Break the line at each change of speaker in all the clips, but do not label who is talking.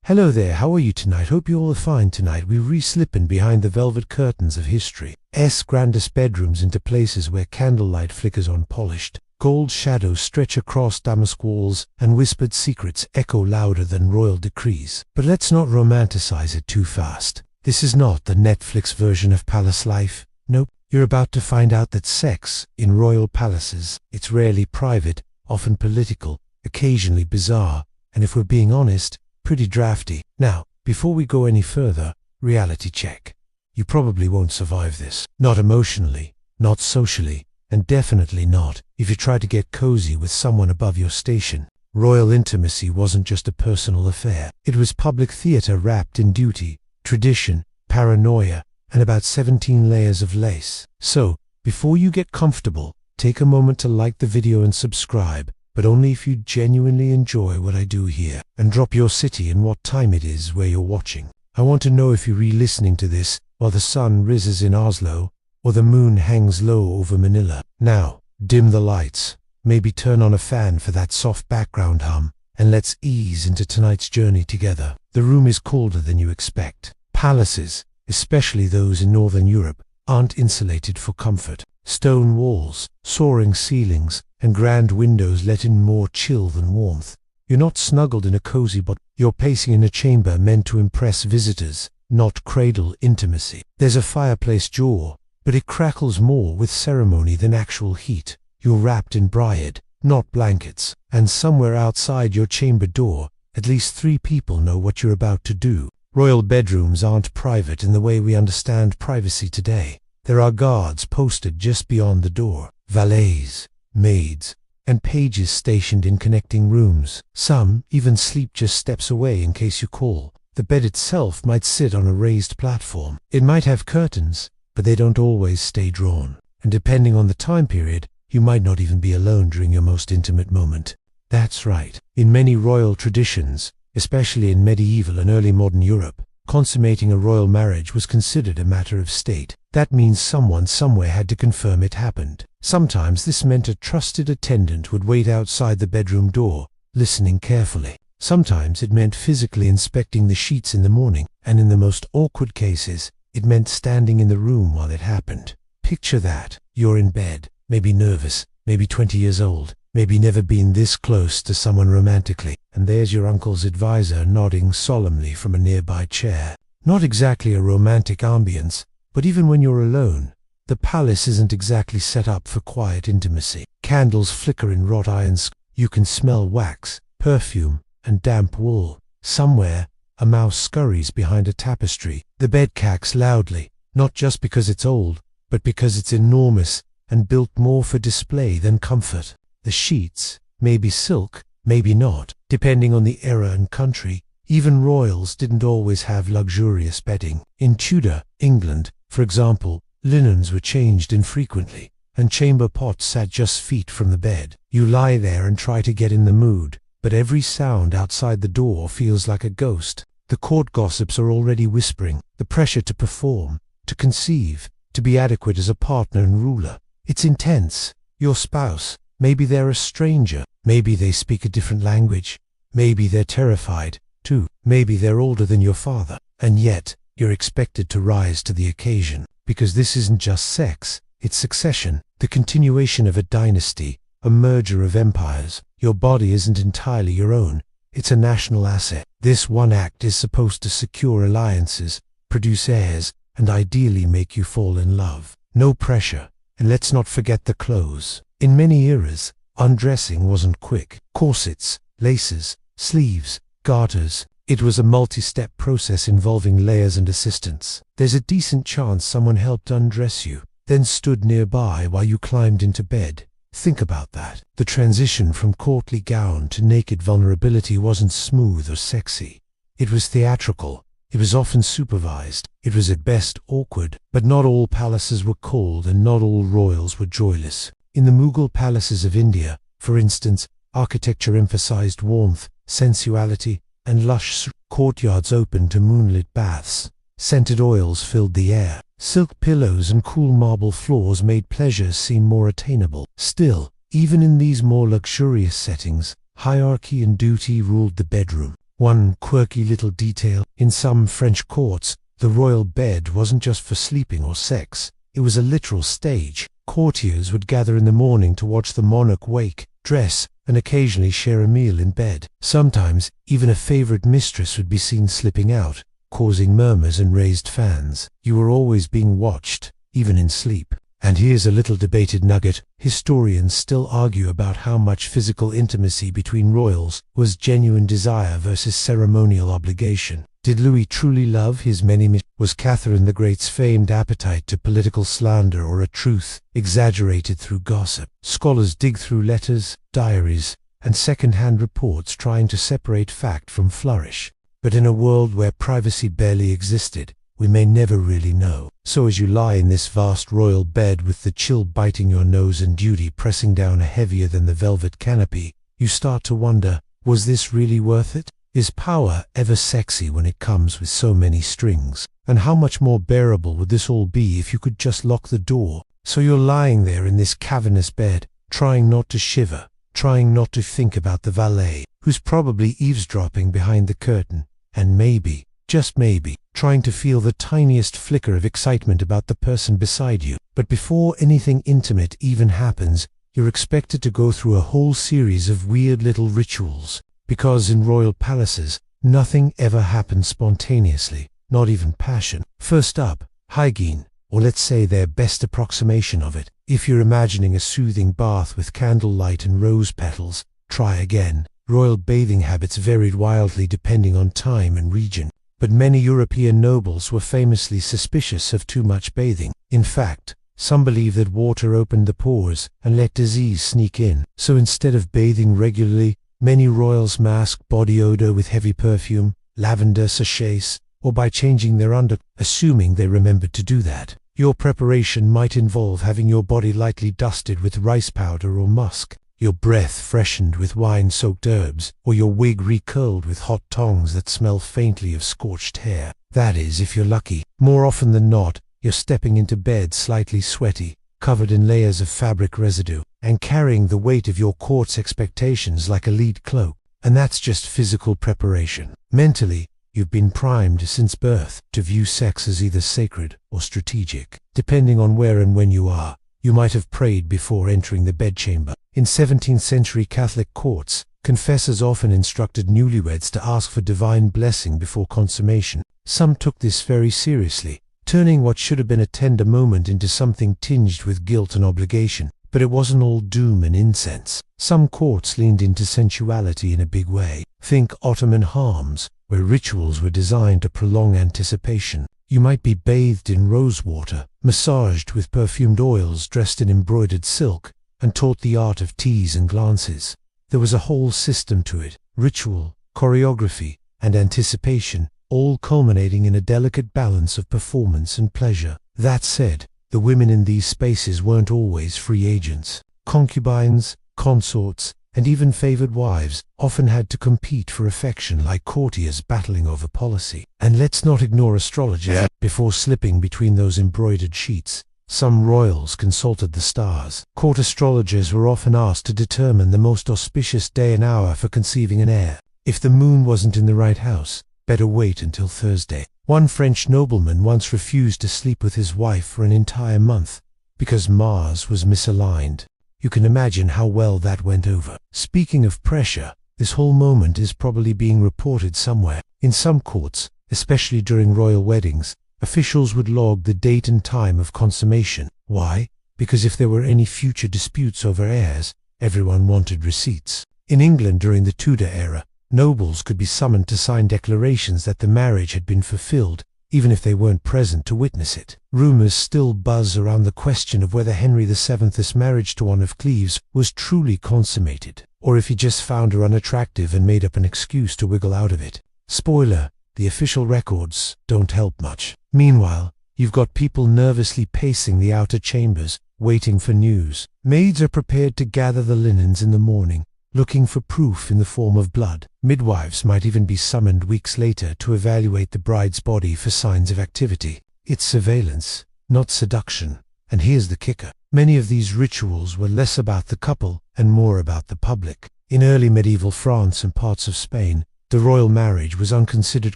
Hello there, how are you tonight? Hope you all are fine tonight. We're re-slipping behind the velvet curtains of history's grandest bedrooms into places where candlelight flickers on polished gold shadows stretch across damask walls and whispered secrets echo louder than royal decrees. But let's not romanticize it too fast. This is not the Netflix version of palace life. Nope. You're about to find out that sex in royal palaces, it's rarely private, often political, occasionally bizarre, and if we're being honest, pretty drafty. Now, before we go any further, reality check. You probably won't survive this. Not emotionally, not socially, and definitely not if you try to get cozy with someone above your station. Royal intimacy wasn't just a personal affair. It was public theater wrapped in duty, tradition, paranoia, and about 17 layers of lace. So, before you get comfortable, take a moment to like the video and subscribe, but only if you genuinely enjoy what I do here, and drop your city and what time it is where you're watching. I want to know if you're re-listening to this while the sun rises in Oslo, or the moon hangs low over Manila. Now, dim the lights, maybe turn on a fan for that soft background hum, and let's ease into tonight's journey together. The room is colder than you expect. Palaces, especially those in Northern Europe, aren't insulated for comfort. Stone walls, soaring ceilings, and grand windows let in more chill than warmth. You're not snuggled in a cozy but you're pacing in a chamber meant to impress visitors, not cradle intimacy. There's a fireplace door, but it crackles more with ceremony than actual heat. You're wrapped in bride, not blankets, and somewhere outside your chamber door, at least 3 people know what you're about to do. Royal bedrooms aren't private in the way we understand privacy today. There are guards posted just beyond the door, valets, maids, and pages stationed in connecting rooms. Some even sleep just steps away in case you call. The bed itself might sit on a raised platform. It might have curtains, but they don't always stay drawn. And depending on the time period, you might not even be alone during your most intimate moment. That's right. In many royal traditions, especially in medieval and early modern Europe, consummating a royal marriage was considered a matter of state. That means someone somewhere had to confirm it happened. Sometimes this meant a trusted attendant would wait outside the bedroom door, listening carefully. Sometimes it meant physically inspecting the sheets in the morning, and in the most awkward cases, it meant standing in the room while it happened. Picture that. You're in bed, maybe nervous, maybe 20 years old, maybe never been this close to someone romantically, and there's your uncle's advisor nodding solemnly from a nearby chair. Not exactly a romantic ambience, but even when you're alone, the palace isn't exactly set up for quiet intimacy. Candles flicker in wrought irons. You can smell wax, perfume, and damp wool. Somewhere, a mouse scurries behind a tapestry. The bed cacks loudly, not just because it's old, but because it's enormous and built more for display than comfort. The sheets, maybe silk, maybe not, depending on the era and country. Even royals didn't always have luxurious bedding. In Tudor England, for example, linens were changed infrequently, and chamber pots sat just feet from the bed. You lie there and try to get in the mood, but every sound outside the door feels like a ghost. The court gossips are already whispering. The pressure to perform, to conceive, to be adequate as a partner and ruler. It's intense. Your spouse, maybe they're a stranger, maybe they speak a different language, maybe they're terrified, too, maybe they're older than your father, and yet, you're expected to rise to the occasion, because this isn't just sex, it's succession, the continuation of a dynasty, a merger of empires. Your body isn't entirely your own, it's a national asset. This one act is supposed to secure alliances, produce heirs, and ideally make you fall in love. No pressure, and let's not forget the clothes. In many eras, undressing wasn't quick. Corsets, laces, sleeves, garters. It was a multi-step process involving layers and assistance. There's a decent chance someone helped undress you, then stood nearby while you climbed into bed. Think about that. The transition from courtly gown to naked vulnerability wasn't smooth or sexy. It was theatrical. It was often supervised. It was at best awkward. But not all palaces were cold and not all royals were joyless. In the Mughal palaces of India, for instance, architecture emphasized warmth, sensuality, and lush courtyards open to moonlit baths. Scented oils filled the air. Silk pillows and cool marble floors made pleasure seem more attainable. Still, even in these more luxurious settings, hierarchy and duty ruled the bedroom. One quirky little detail: in some French courts, the royal bed wasn't just for sleeping or sex, it was a literal stage. Courtiers would gather in the morning to watch the monarch wake, dress, and occasionally share a meal in bed. Sometimes, even a favorite mistress would be seen slipping out, causing murmurs and raised fans. You were always being watched, even in sleep. And here's a little debated nugget: historians still argue about how much physical intimacy between royals was genuine desire versus ceremonial obligation. Did Louis truly love his many? Was Catherine the Great's famed appetite to political slander or a truth exaggerated through gossip? Scholars dig through letters, diaries, and second-hand reports trying to separate fact from flourish. But in a world where privacy barely existed, we may never really know. So as you lie in this vast royal bed with the chill biting your nose and duty pressing down heavier than the velvet canopy, you start to wonder, was this really worth it? Is power ever sexy when it comes with so many strings? And how much more bearable would this all be if you could just lock the door? So you're lying there in this cavernous bed, trying not to shiver, trying not to think about the valet, who's probably eavesdropping behind the curtain, and maybe, just maybe, trying to feel the tiniest flicker of excitement about the person beside you. But before anything intimate even happens, you're expected to go through a whole series of weird little rituals. Because in royal palaces, nothing ever happens spontaneously, not even passion. First up, hygiene, or let's say their best approximation of it. If you're imagining a soothing bath with candlelight and rose petals, try again. Royal bathing habits varied wildly depending on time and region, but many European nobles were famously suspicious of too much bathing. In fact, some believe that water opened the pores and let disease sneak in. So instead of bathing regularly, many royals masked body odor with heavy perfume, lavender sachets, or by changing their assuming they remembered to do that. Your preparation might involve having your body lightly dusted with rice powder or musk, your breath freshened with wine-soaked herbs, or your wig recurled with hot tongs that smell faintly of scorched hair. That is, if you're lucky. More often than not, you're stepping into bed slightly sweaty, covered in layers of fabric residue, and carrying the weight of your court's expectations like a lead cloak. And that's just physical preparation. Mentally, you've been primed since birth to view sex as either sacred or strategic. Depending on where and when you are, you might have prayed before entering the bedchamber. In 17th century Catholic courts, confessors often instructed newlyweds to ask for divine blessing before consummation. Some took this very seriously, turning what should have been a tender moment into something tinged with guilt and obligation. But it wasn't all doom and incense. Some courts leaned into sensuality in a big way. Think Ottoman harms, where rituals were designed to prolong anticipation. You might be bathed in rose water, massaged with perfumed oils, dressed in embroidered silk, and taught the art of tease and glances. There was a whole system to it: ritual, choreography, and anticipation, all culminating in a delicate balance of performance and pleasure. That said, the women in these spaces weren't always free agents. Concubines, consorts, and even favored wives often had to compete for affection like courtiers battling over policy. And let's not ignore astrologers. Before slipping between those embroidered sheets, some royals consulted the stars. Court astrologers were often asked to determine the most auspicious day and hour for conceiving an heir. If the moon wasn't in the right house, better wait until Thursday. One French nobleman once refused to sleep with his wife for an entire month because Mars was misaligned. You can imagine how well that went over. Speaking of pressure, this whole moment is probably being reported somewhere. In some courts, especially during royal weddings, officials would log the date and time of consummation. Why? Because if there were any future disputes over heirs, everyone wanted receipts. In England during the Tudor era, nobles could be summoned to sign declarations that the marriage had been fulfilled, even if they weren't present to witness it. Rumors still buzz around the question of whether Henry VII's marriage to Anne of Cleves was truly consummated, or if he just found her unattractive and made up an excuse to wiggle out of it. Spoiler: the official records don't help much. Meanwhile, you've got people nervously pacing the outer chambers, waiting for news. Maids are prepared to gather the linens in the morning, looking for proof in the form of blood. Midwives might even be summoned weeks later to evaluate the bride's body for signs of activity. It's surveillance, not seduction. And here's the kicker: many of these rituals were less about the couple and more about the public. In early medieval France and parts of Spain, The royal marriage was unconsidered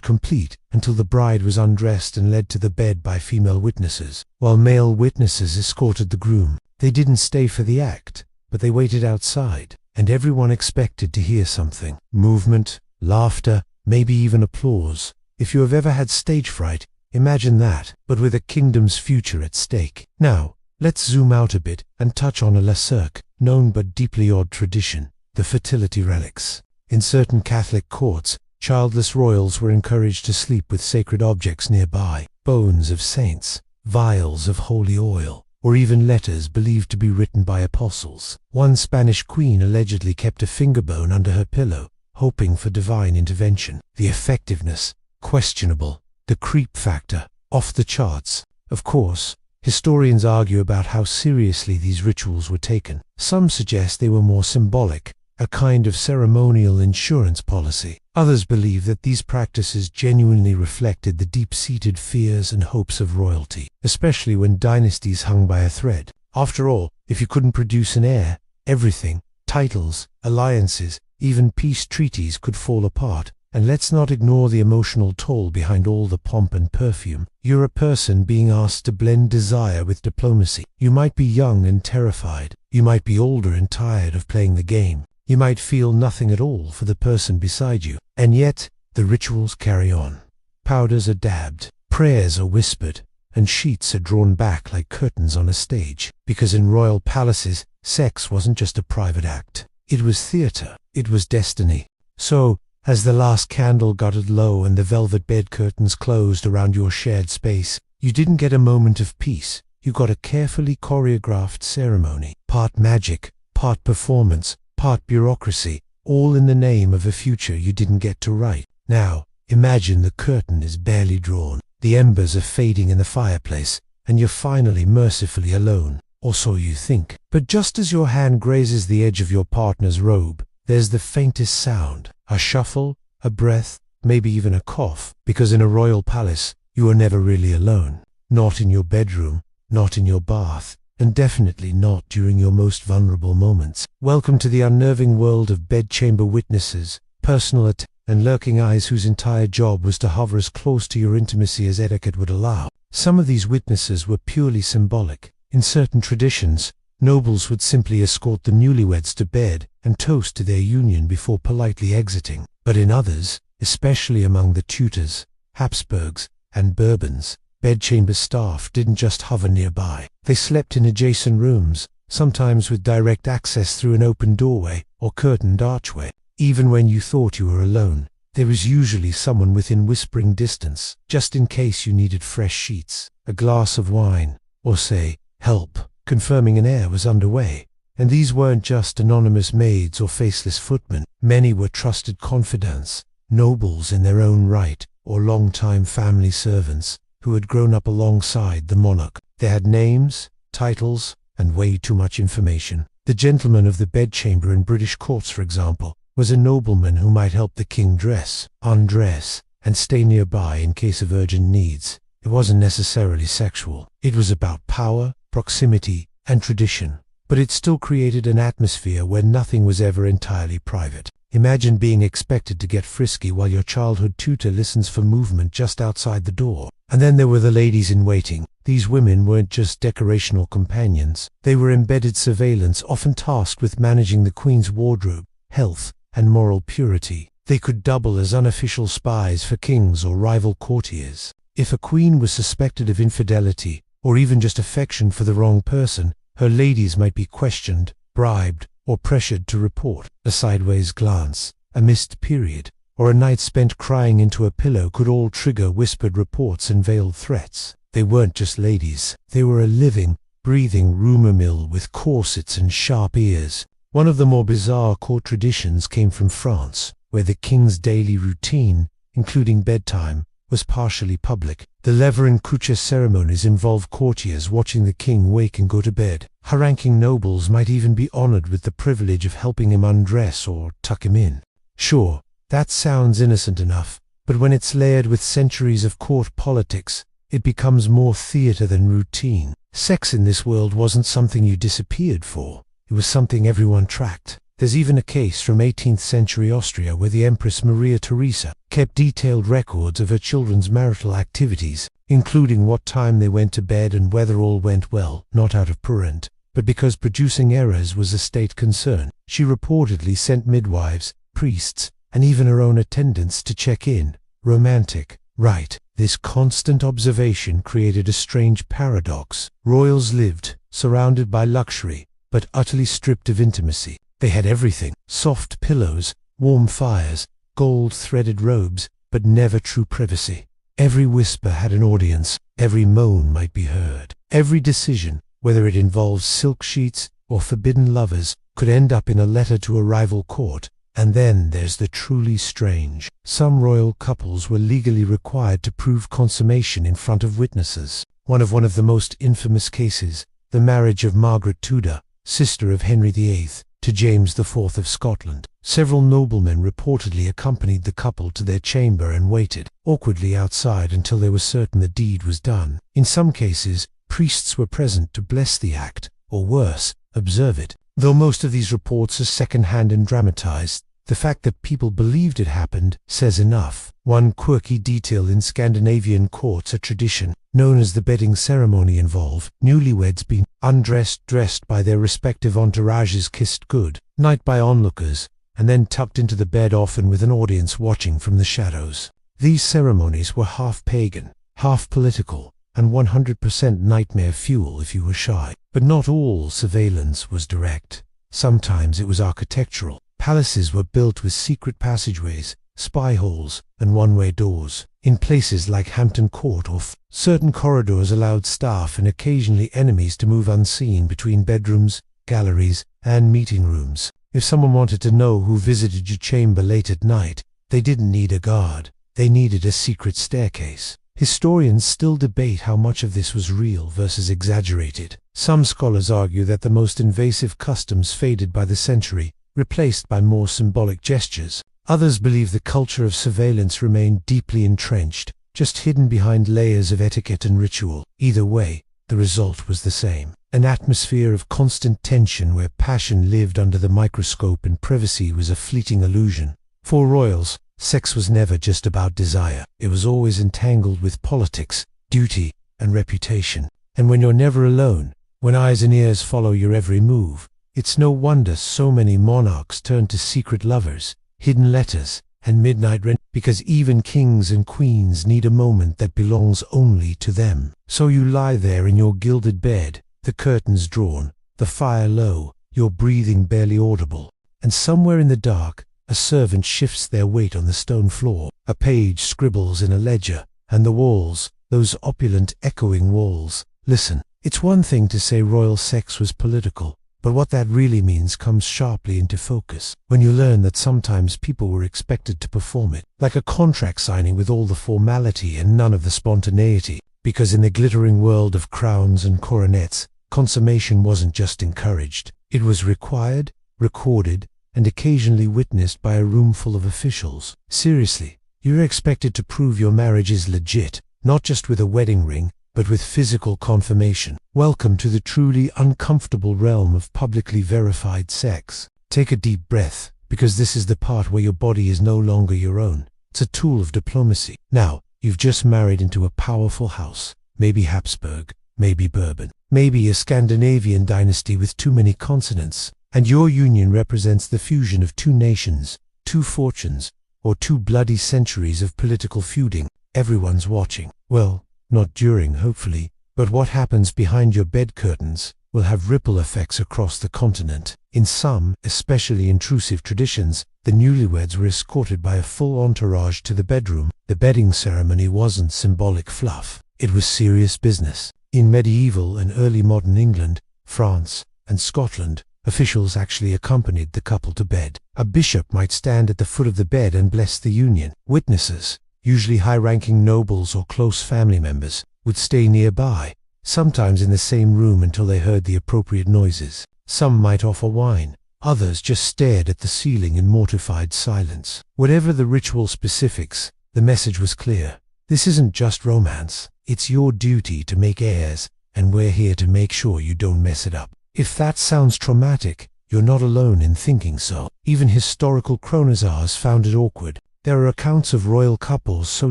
complete until the bride was undressed and led to the bed by female witnesses, while male witnesses escorted the groom. They didn't stay for the act, but they waited outside, and everyone expected to hear something. Movement, laughter, maybe even applause. If you have ever had stage fright, imagine that, but with a kingdom's future at stake. Now, let's zoom out a bit and touch on a lesser known but deeply odd tradition, the fertility relics. In certain Catholic courts, childless royals were encouraged to sleep with sacred objects nearby, bones of saints, vials of holy oil, or even letters believed to be written by apostles. One Spanish queen allegedly kept a finger bone under her pillow, hoping for divine intervention. The effectiveness, questionable. The creep factor, off the charts. Of course, historians argue about how seriously these rituals were taken. Some suggest they were more symbolic, a kind of ceremonial insurance policy. Others believe that these practices genuinely reflected the deep-seated fears and hopes of royalty, especially when dynasties hung by a thread. After all, if you couldn't produce an heir, everything, titles, alliances, even peace treaties could fall apart. And let's not ignore the emotional toll behind all the pomp and perfume. You're a person being asked to blend desire with diplomacy. You might be young and terrified. You might be older and tired of playing the game. You might feel nothing at all for the person beside you. And yet, the rituals carry on. Powders are dabbed, prayers are whispered, and sheets are drawn back like curtains on a stage. Because in royal palaces, sex wasn't just a private act. It was theater. It was destiny. So, as the last candle guttered low and the velvet bed curtains closed around your shared space, you didn't get a moment of peace. You got a carefully choreographed ceremony. Part magic, part performance, part bureaucracy, all in the name of a future you didn't get to write. Now, imagine the curtain is barely drawn. The embers are fading in the fireplace, and you're finally mercifully alone. Or so you think. But just as your hand grazes the edge of your partner's robe, there's the faintest sound. A shuffle, a breath, maybe even a cough, because in a royal palace, you are never really alone. Not in your bedroom, not in your bath, and definitely not during your most vulnerable moments. Welcome to the unnerving world of bedchamber witnesses, personal and lurking eyes whose entire job was to hover as close to your intimacy as etiquette would allow. Some of these witnesses were purely symbolic. In certain traditions, nobles would simply escort the newlyweds to bed and toast to their union before politely exiting. But in others, especially among the Tudors, Habsburgs, and Bourbons, bedchamber staff didn't just hover nearby. They slept in adjacent rooms, sometimes with direct access through an open doorway or curtained archway. Even when you thought you were alone, there was usually someone within whispering distance, just in case you needed fresh sheets, a glass of wine, or say, help, confirming an heir was underway. And these weren't just anonymous maids or faceless footmen. Many were trusted confidants, nobles in their own right, or long-time family servants who had grown up alongside the monarch. They had names, titles, and way too much information. The gentleman of the bedchamber in British courts, for example, was a nobleman who might help the king dress, undress, and stay nearby in case of urgent needs. It wasn't necessarily sexual. It was about power, proximity, and tradition. But it still created an atmosphere where nothing was ever entirely private. Imagine being expected to get frisky while your childhood tutor listens for movement just outside the door. And then there were the ladies in waiting. These women weren't just decorational companions. They were embedded surveillance, often tasked with managing the queen's wardrobe, health, and moral purity. They could double as unofficial spies for kings or rival courtiers. If a queen was suspected of infidelity, or even just affection for the wrong person, her ladies might be questioned, bribed, or pressured to report. A sideways glance, a missed period, or a night spent crying into a pillow could all trigger whispered reports and veiled threats. They weren't just ladies. They were a living, breathing rumor mill with corsets and sharp ears. One of the more bizarre court traditions came from France, where the king's daily routine, including bedtime, was partially public. The lever and coucher ceremonies involved courtiers watching the king wake and go to bed. High-ranking nobles might even be honored with the privilege of helping him undress or tuck him in. Sure, that sounds innocent enough, but when it's layered with centuries of court politics, it becomes more theater than routine. Sex in this world wasn't something you disappeared for. It was something everyone tracked. There's even a case from 18th century Austria where the Empress Maria Theresa kept detailed records of her children's marital activities, including what time they went to bed and whether all went well, not out of parent, but because producing errors was a state concern. She reportedly sent midwives, priests, and even her own attendants to check in. Romantic, right? This constant observation created a strange paradox. Royals lived, surrounded by luxury, but utterly stripped of intimacy. They had everything: soft pillows, warm fires, gold-threaded robes, but never true privacy. Every whisper had an audience, every moan might be heard. Every decision, whether it involves silk sheets or forbidden lovers, could end up in a letter to a rival court. And then there's the truly strange. Some royal couples were legally required to prove consummation in front of witnesses. One of the most infamous cases, the marriage of Margaret Tudor, sister of Henry VIII, to James IV of Scotland. Several noblemen reportedly accompanied the couple to their chamber and waited awkwardly outside until they were certain the deed was done. In some cases, priests were present to bless the act, or worse, observe it. Though most of these reports are second-hand and dramatized, the fact that people believed it happened says enough. One quirky detail in Scandinavian courts, a tradition known as the bedding ceremony, involved newlyweds being dressed by their respective entourages, kissed good night by onlookers, and then tucked into the bed, often with an audience watching from the shadows. These ceremonies were half pagan, half political, and 100% nightmare fuel if you were shy. But not all surveillance was direct. Sometimes it was architectural. Palaces were built with secret passageways, spy holes, and one-way doors. In places like Hampton Court or certain corridors allowed staff and occasionally enemies to move unseen between bedrooms, galleries, and meeting rooms. If someone wanted to know who visited your chamber late at night, they didn't need a guard. They needed a secret staircase. Historians still debate how much of this was real versus exaggerated. Some scholars argue that the most invasive customs faded by the century, replaced by more symbolic gestures. Others believe the culture of surveillance remained deeply entrenched, just hidden behind layers of etiquette and ritual. Either way, the result was the same: an atmosphere of constant tension where passion lived under the microscope and privacy was a fleeting illusion. For royals, sex was never just about desire. It was always entangled with politics, duty, and reputation. And when you're never alone, when eyes and ears follow your every move, it's no wonder so many monarchs turn to secret lovers, hidden letters, and midnight rent, because even kings and queens need a moment that belongs only to them. So you lie there in your gilded bed, the curtains drawn, the fire low, your breathing barely audible, and somewhere in the dark, a servant shifts their weight on the stone floor. A page scribbles in a ledger, and the walls, those opulent echoing walls, listen. It's one thing to say royal sex was political, but what that really means comes sharply into focus when you learn that sometimes people were expected to perform it, like a contract signing with all the formality and none of the spontaneity, because in the glittering world of crowns and coronets, consummation wasn't just encouraged, it was required, recorded, and occasionally witnessed by a room full of officials. Seriously, you're expected to prove your marriage is legit, not just with a wedding ring, but with physical confirmation. Welcome to the truly uncomfortable realm of publicly verified sex. Take a deep breath, because this is the part where your body is no longer your own. It's a tool of diplomacy. Now, you've just married into a powerful house, maybe Habsburg, maybe Bourbon, maybe a Scandinavian dynasty with too many consonants, and your union represents the fusion of two nations, two fortunes, or two bloody centuries of political feuding. Everyone's watching. Well, not during, hopefully, but what happens behind your bed curtains will have ripple effects across the continent. In some, especially intrusive traditions, the newlyweds were escorted by a full entourage to the bedroom. The bedding ceremony wasn't symbolic fluff. It was serious business. In medieval and early modern England, France, and Scotland, officials actually accompanied the couple to bed. A bishop might stand at the foot of the bed and bless the union. Witnesses, usually high-ranking nobles or close family members, would stay nearby, sometimes in the same room until they heard the appropriate noises. Some might offer wine, others just stared at the ceiling in mortified silence. Whatever the ritual specifics, the message was clear. This isn't just romance, it's your duty to make heirs, and we're here to make sure you don't mess it up. If that sounds traumatic, You're not alone in thinking so. Even historical chronosaurs found it awkward. There are accounts of royal couples so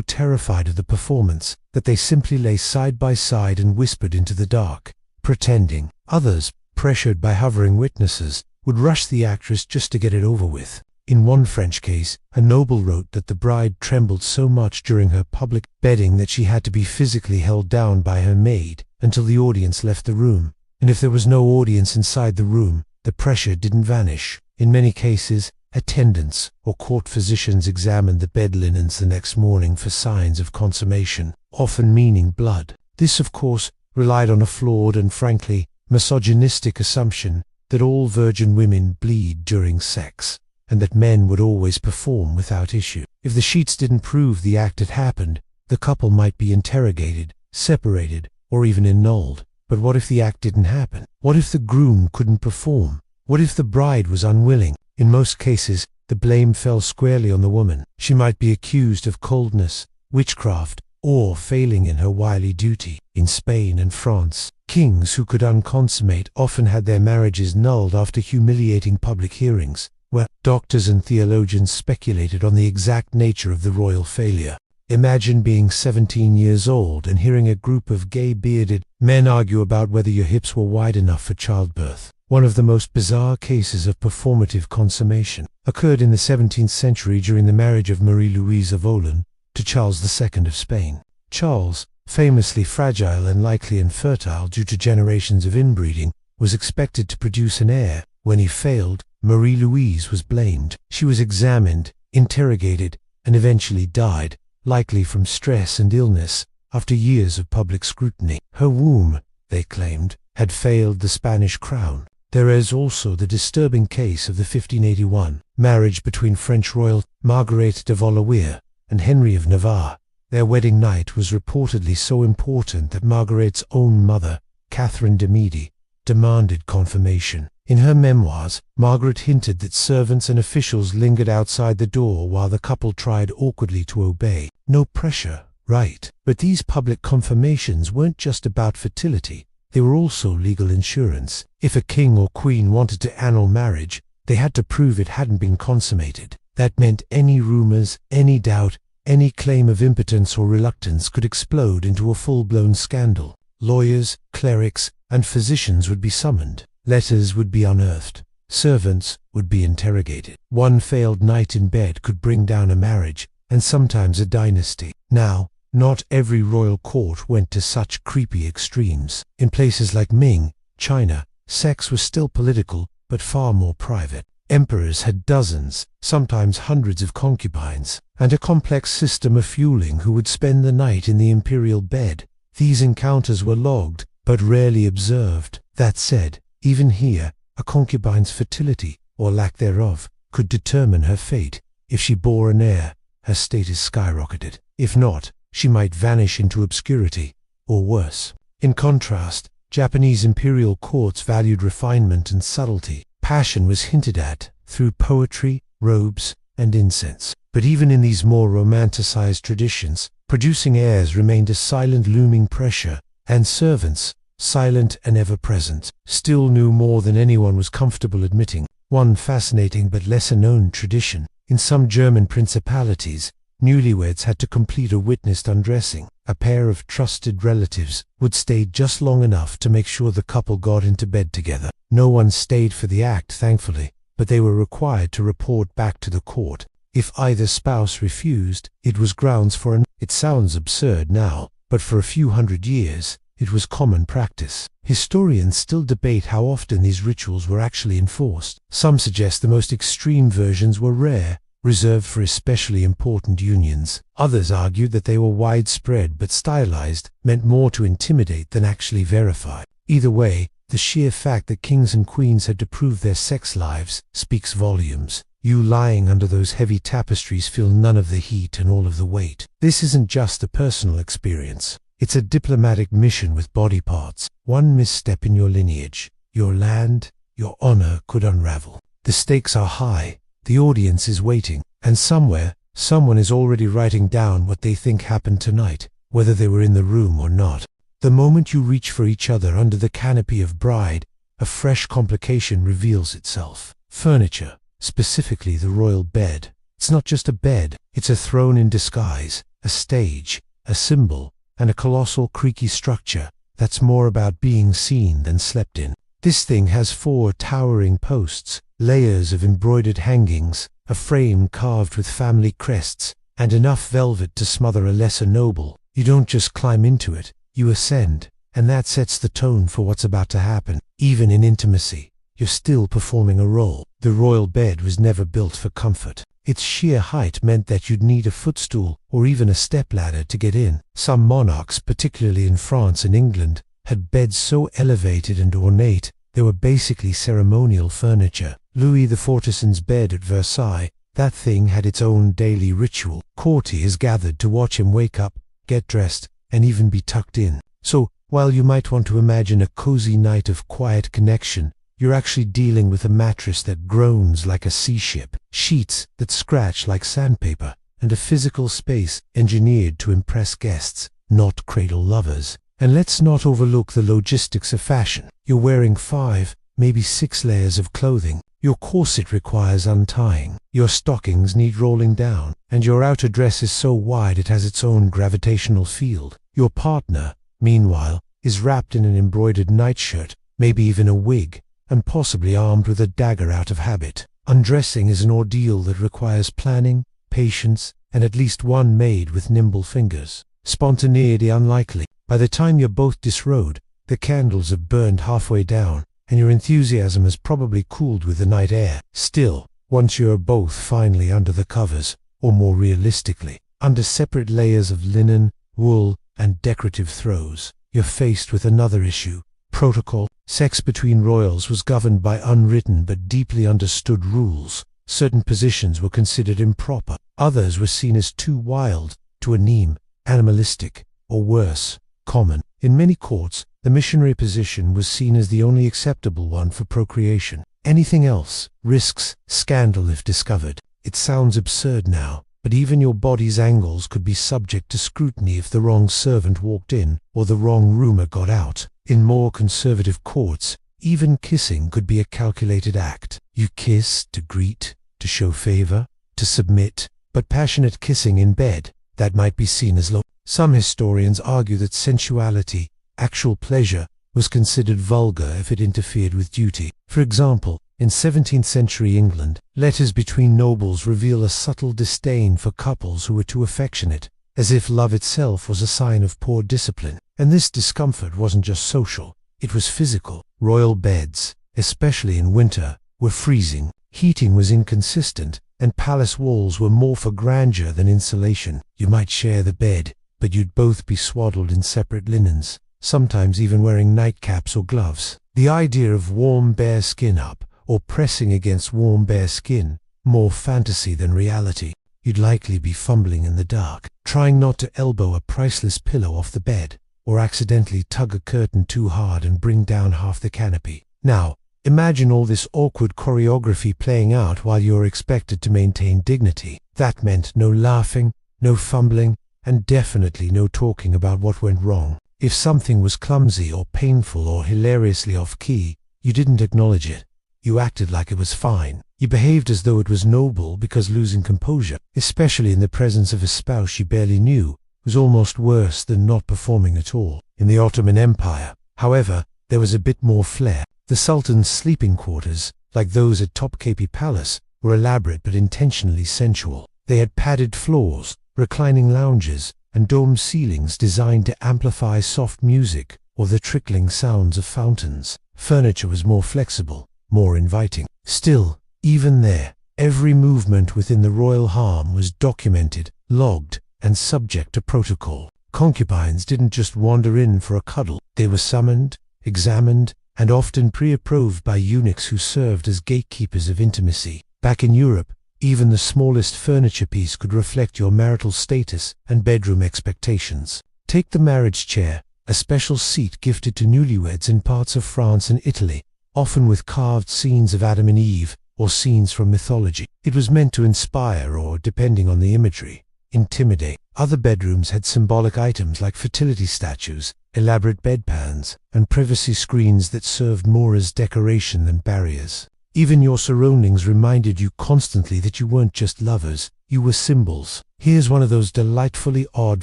terrified of the performance that they simply lay side by side and whispered into the dark, pretending. Others, pressured by hovering witnesses, would rush the actress just to get it over with. In one French case, a noble wrote that the bride trembled so much during her public bedding that she had to be physically held down by her maid until the audience left the room. And if there was no audience inside the room, the pressure didn't vanish. In many cases, attendants or court physicians examined the bed linens the next morning for signs of consummation, often meaning blood. This, of course, relied on a flawed and frankly misogynistic assumption that all virgin women bleed during sex, and that men would always perform without issue. If the sheets didn't prove the act had happened, the couple might be interrogated, separated, or even annulled. But what if the act didn't happen? What if the groom couldn't perform? What if the bride was unwilling? In most cases, the blame fell squarely on the woman. She might be accused of coldness, witchcraft, or failing in her wily duty. In Spain and France, kings who could unconsummate often had their marriages annulled after humiliating public hearings, where doctors and theologians speculated on the exact nature of the royal failure. Imagine being 17 years old and hearing a group of gay bearded men argue about whether your hips were wide enough for childbirth. One of the most bizarre cases of performative consummation occurred in the 17th century during the marriage of Marie-Louise of Orleans to Charles II of Spain. Charles, famously fragile and likely infertile due to generations of inbreeding, was expected to produce an heir. When he failed, Marie-Louise was blamed. She was examined, interrogated, and eventually died, likely from stress and illness, after years of public scrutiny. Her womb, they claimed, had failed the Spanish crown. There is also the disturbing case of the 1581 marriage between French royal Marguerite de Valois and Henry of Navarre. Their wedding night was reportedly so important that Marguerite's own mother, Catherine de' Medici, demanded confirmation. In her memoirs, Margaret hinted that servants and officials lingered outside the door while the couple tried awkwardly to obey. No pressure, right? But these public confirmations weren't just about fertility. They were also legal insurance. If a king or queen wanted to annul marriage, they had to prove it hadn't been consummated. That meant any rumors, any doubt, any claim of impotence or reluctance could explode into a full-blown scandal. Lawyers, clerics, and physicians would be summoned. Letters would be unearthed. Servants would be interrogated. One failed night in bed could bring down a marriage, and sometimes a dynasty. Now, not every royal court went to such creepy extremes. In places like Ming, China, sex was still political, but far more private. Emperors had dozens, sometimes hundreds of concubines, and a complex system of fueling who would spend the night in the imperial bed. These encounters were logged, but rarely observed. That said, even here, a concubine's fertility, or lack thereof, could determine her fate. If she bore an heir, her status skyrocketed. If not, she might vanish into obscurity, or worse. In contrast, Japanese imperial courts valued refinement and subtlety. Passion was hinted at through poetry, robes, and incense. But even in these more romanticized traditions, producing heirs remained a silent looming pressure, and servants, silent and ever-present, still knew more than anyone was comfortable admitting. One fascinating but lesser-known tradition: in some German principalities, newlyweds had to complete a witnessed undressing. A pair of trusted relatives would stay just long enough to make sure the couple got into bed together. No one stayed for the act, thankfully, but they were required to report back to the court. If either spouse refused, it was grounds for an... It sounds absurd now, but for a few hundred years, it was common practice. Historians still debate how often these rituals were actually enforced. Some suggest the most extreme versions were rare, reserved for especially important unions. Others argued that they were widespread but stylized, meant more to intimidate than actually verify. Either way, the sheer fact that kings and queens had to prove their sex lives speaks volumes. You lying under those heavy tapestries feel none of the heat and all of the weight. This isn't just a personal experience. It's a diplomatic mission with body parts. One misstep in your lineage, your land, your honor could unravel. The stakes are high. The audience is waiting, and somewhere, someone is already writing down what they think happened tonight, whether they were in the room or not. The moment you reach for each other under the canopy of bride, a fresh complication reveals itself. Furniture, specifically the royal bed. It's not just a bed, it's a throne in disguise, a stage, a symbol, and a colossal creaky structure that's more about being seen than slept in. This thing has 4 towering posts, layers of embroidered hangings, a frame carved with family crests, and enough velvet to smother a lesser noble. You don't just climb into it, you ascend, and that sets the tone for what's about to happen. Even in intimacy, you're still performing a role. The royal bed was never built for comfort. Its sheer height meant that you'd need a footstool or even a stepladder to get in. Some monarchs, particularly in France and England, had beds so elevated and ornate they were basically ceremonial furniture. Louis XIV's bed at Versailles, that thing had its own daily ritual. Courtiers gathered to watch him wake up, get dressed, and even be tucked in. So, while you might want to imagine a cozy night of quiet connection, you're actually dealing with a mattress that groans like a sea ship, sheets that scratch like sandpaper, and a physical space engineered to impress guests, not cradle lovers. And let's not overlook the logistics of fashion. You're wearing 5, maybe 6 layers of clothing. Your corset requires untying, your stockings need rolling down, and your outer dress is so wide it has its own gravitational field. Your partner, meanwhile, is wrapped in an embroidered nightshirt, maybe even a wig, and possibly armed with a dagger out of habit. Undressing is an ordeal that requires planning, patience, and at least one maid with nimble fingers. Spontaneity unlikely. By the time you're both disrobed, the candles have burned halfway down, and your enthusiasm has probably cooled with the night air. Still, once you're both finally under the covers, or more realistically, under separate layers of linen, wool, and decorative throws, you're faced with another issue. Protocol. Sex between royals was governed by unwritten but deeply understood rules. Certain positions were considered improper. Others were seen as too wild, too aneme, animalistic, or worse, common. In many courts, the missionary position was seen as the only acceptable one for procreation. Anything else risks scandal if discovered. It sounds absurd now, but even your body's angles could be subject to scrutiny if the wrong servant walked in or the wrong rumor got out. In more conservative courts, even kissing could be a calculated act. You kiss to greet, to show favor, to submit, but passionate kissing in bed, that might be seen as low. Some historians argue that sensuality, actual pleasure, was considered vulgar if it interfered with duty. For example, in 17th century England, letters between nobles reveal a subtle disdain for couples who were too affectionate, as if love itself was a sign of poor discipline. And this discomfort wasn't just social, it was physical. Royal beds, especially in winter, were freezing, heating was inconsistent, and palace walls were more for grandeur than insulation. You might share the bed, but you'd both be swaddled in separate linens, sometimes even wearing nightcaps or gloves. The idea of warm bare skin up, or pressing against warm bare skin, more fantasy than reality. You'd likely be fumbling in the dark, trying not to elbow a priceless pillow off the bed, or accidentally tug a curtain too hard and bring down half the canopy. Now, imagine all this awkward choreography playing out while you're expected to maintain dignity. That meant no laughing, no fumbling, and definitely no talking about what went wrong. If something was clumsy or painful or hilariously off-key, you didn't acknowledge it. You acted like it was fine. You behaved as though it was noble because losing composure, especially in the presence of a spouse you barely knew, was almost worse than not performing at all. In the Ottoman Empire, however, there was a bit more flair. The Sultan's sleeping quarters, like those at Topkapi Palace, were elaborate but intentionally sensual. They had padded floors, reclining lounges, and domed ceilings designed to amplify soft music or the trickling sounds of fountains. Furniture was more flexible, more inviting. Still, even there, every movement within the royal harem was documented, logged, and subject to protocol. Concubines didn't just wander in for a cuddle. They were summoned, examined, and often pre-approved by eunuchs who served as gatekeepers of intimacy. Back in Europe, even the smallest furniture piece could reflect your marital status and bedroom expectations. Take the marriage chair, a special seat gifted to newlyweds in parts of France and Italy, often with carved scenes of Adam and Eve or scenes from mythology. It was meant to inspire or, depending on the imagery, intimidate. Other bedrooms had symbolic items like fertility statues, elaborate bedpans, and privacy screens that served more as decoration than barriers. Even your surroundings reminded you constantly that you weren't just lovers, you were symbols. Here's one of those delightfully odd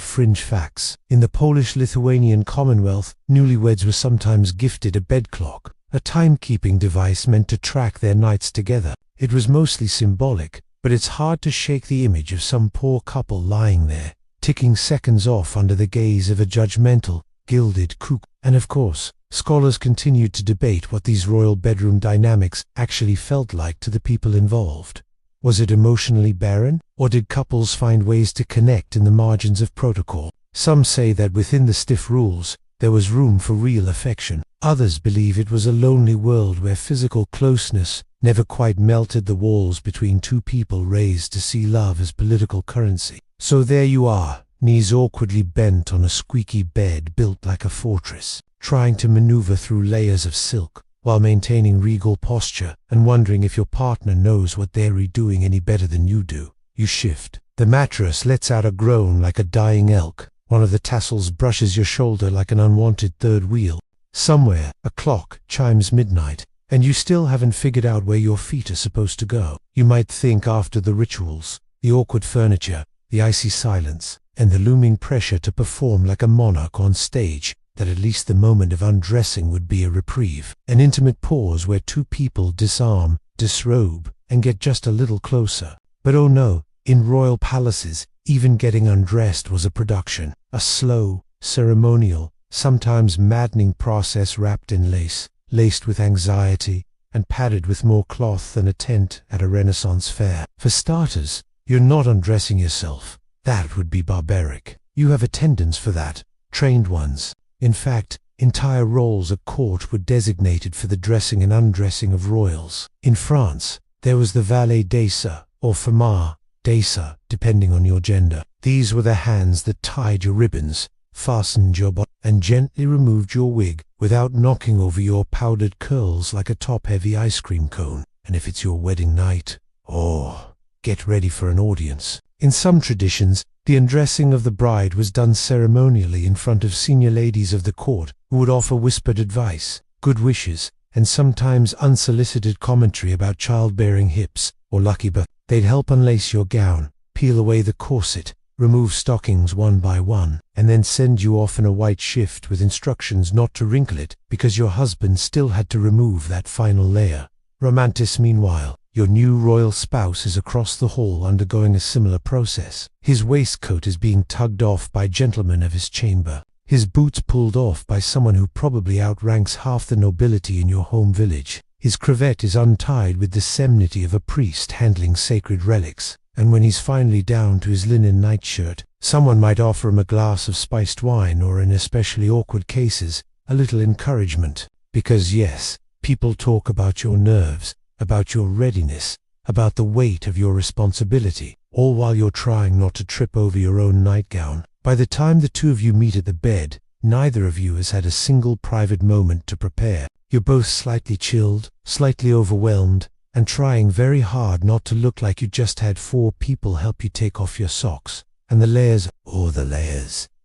fringe facts. In the Polish-Lithuanian Commonwealth, newlyweds were sometimes gifted a bed clock, a timekeeping device meant to track their nights together. It was mostly symbolic, but it's hard to shake the image of some poor couple lying there, ticking seconds off under the gaze of a judgmental, gilded cuckoo. And of course, scholars continued to debate what these royal bedroom dynamics actually felt like to the people involved. Was it emotionally barren, or did couples find ways to connect in the margins of protocol? Some say that within the stiff rules, there was room for real affection. Others believe it was a lonely world where physical closeness never quite melted the walls between two people raised to see love as political currency. So there you are, knees awkwardly bent on a squeaky bed built like a fortress, trying to maneuver through layers of silk, while maintaining regal posture and wondering if your partner knows what they're redoing any better than you do. You shift. The mattress lets out a groan like a dying elk. One of the tassels brushes your shoulder like an unwanted third wheel. Somewhere, a clock chimes midnight, and you still haven't figured out where your feet are supposed to go. You might think after the rituals, the awkward furniture, the icy silence, and the looming pressure to perform like a monarch on stage, that at least the moment of undressing would be a reprieve, an intimate pause where two people disarm, disrobe, and get just a little closer. But oh no, in royal palaces, even getting undressed was a production, a slow, ceremonial, sometimes maddening process wrapped in lace, laced with anxiety, and padded with more cloth than a tent at a Renaissance fair. For starters, you're not undressing yourself. That would be barbaric. You have attendants for that, trained ones. In fact, entire roles at court were designated for the dressing and undressing of royals. In France, there was the valet d'essai, or femme d'essai, depending on your gender. These were the hands that tied your ribbons, fastened your body, and gently removed your wig without knocking over your powdered curls like a top-heavy ice cream cone. And if it's your wedding night, oh, get ready for an audience. In some traditions, the undressing of the bride was done ceremonially in front of senior ladies of the court who would offer whispered advice, good wishes, and sometimes unsolicited commentary about childbearing hips or lucky birth. They'd help unlace your gown, peel away the corset, remove stockings one by one, and then send you off in a white shift with instructions not to wrinkle it because your husband still had to remove that final layer. Romantis, meanwhile, your new royal spouse is across the hall undergoing a similar process. His waistcoat is being tugged off by gentlemen of his chamber, his boots pulled off by someone who probably outranks half the nobility in your home village. His cravat is untied with the solemnity of a priest handling sacred relics, and when he's finally down to his linen nightshirt, someone might offer him a glass of spiced wine or, in especially awkward cases, a little encouragement. Because yes, people talk about your nerves, about your readiness, about the weight of your responsibility, all while you're trying not to trip over your own nightgown. By the time the two of you meet at the bed, neither of you has had a single private moment to prepare. You're both slightly chilled, slightly overwhelmed, and trying very hard not to look like you just had 4 people help you take off your socks. And the layers.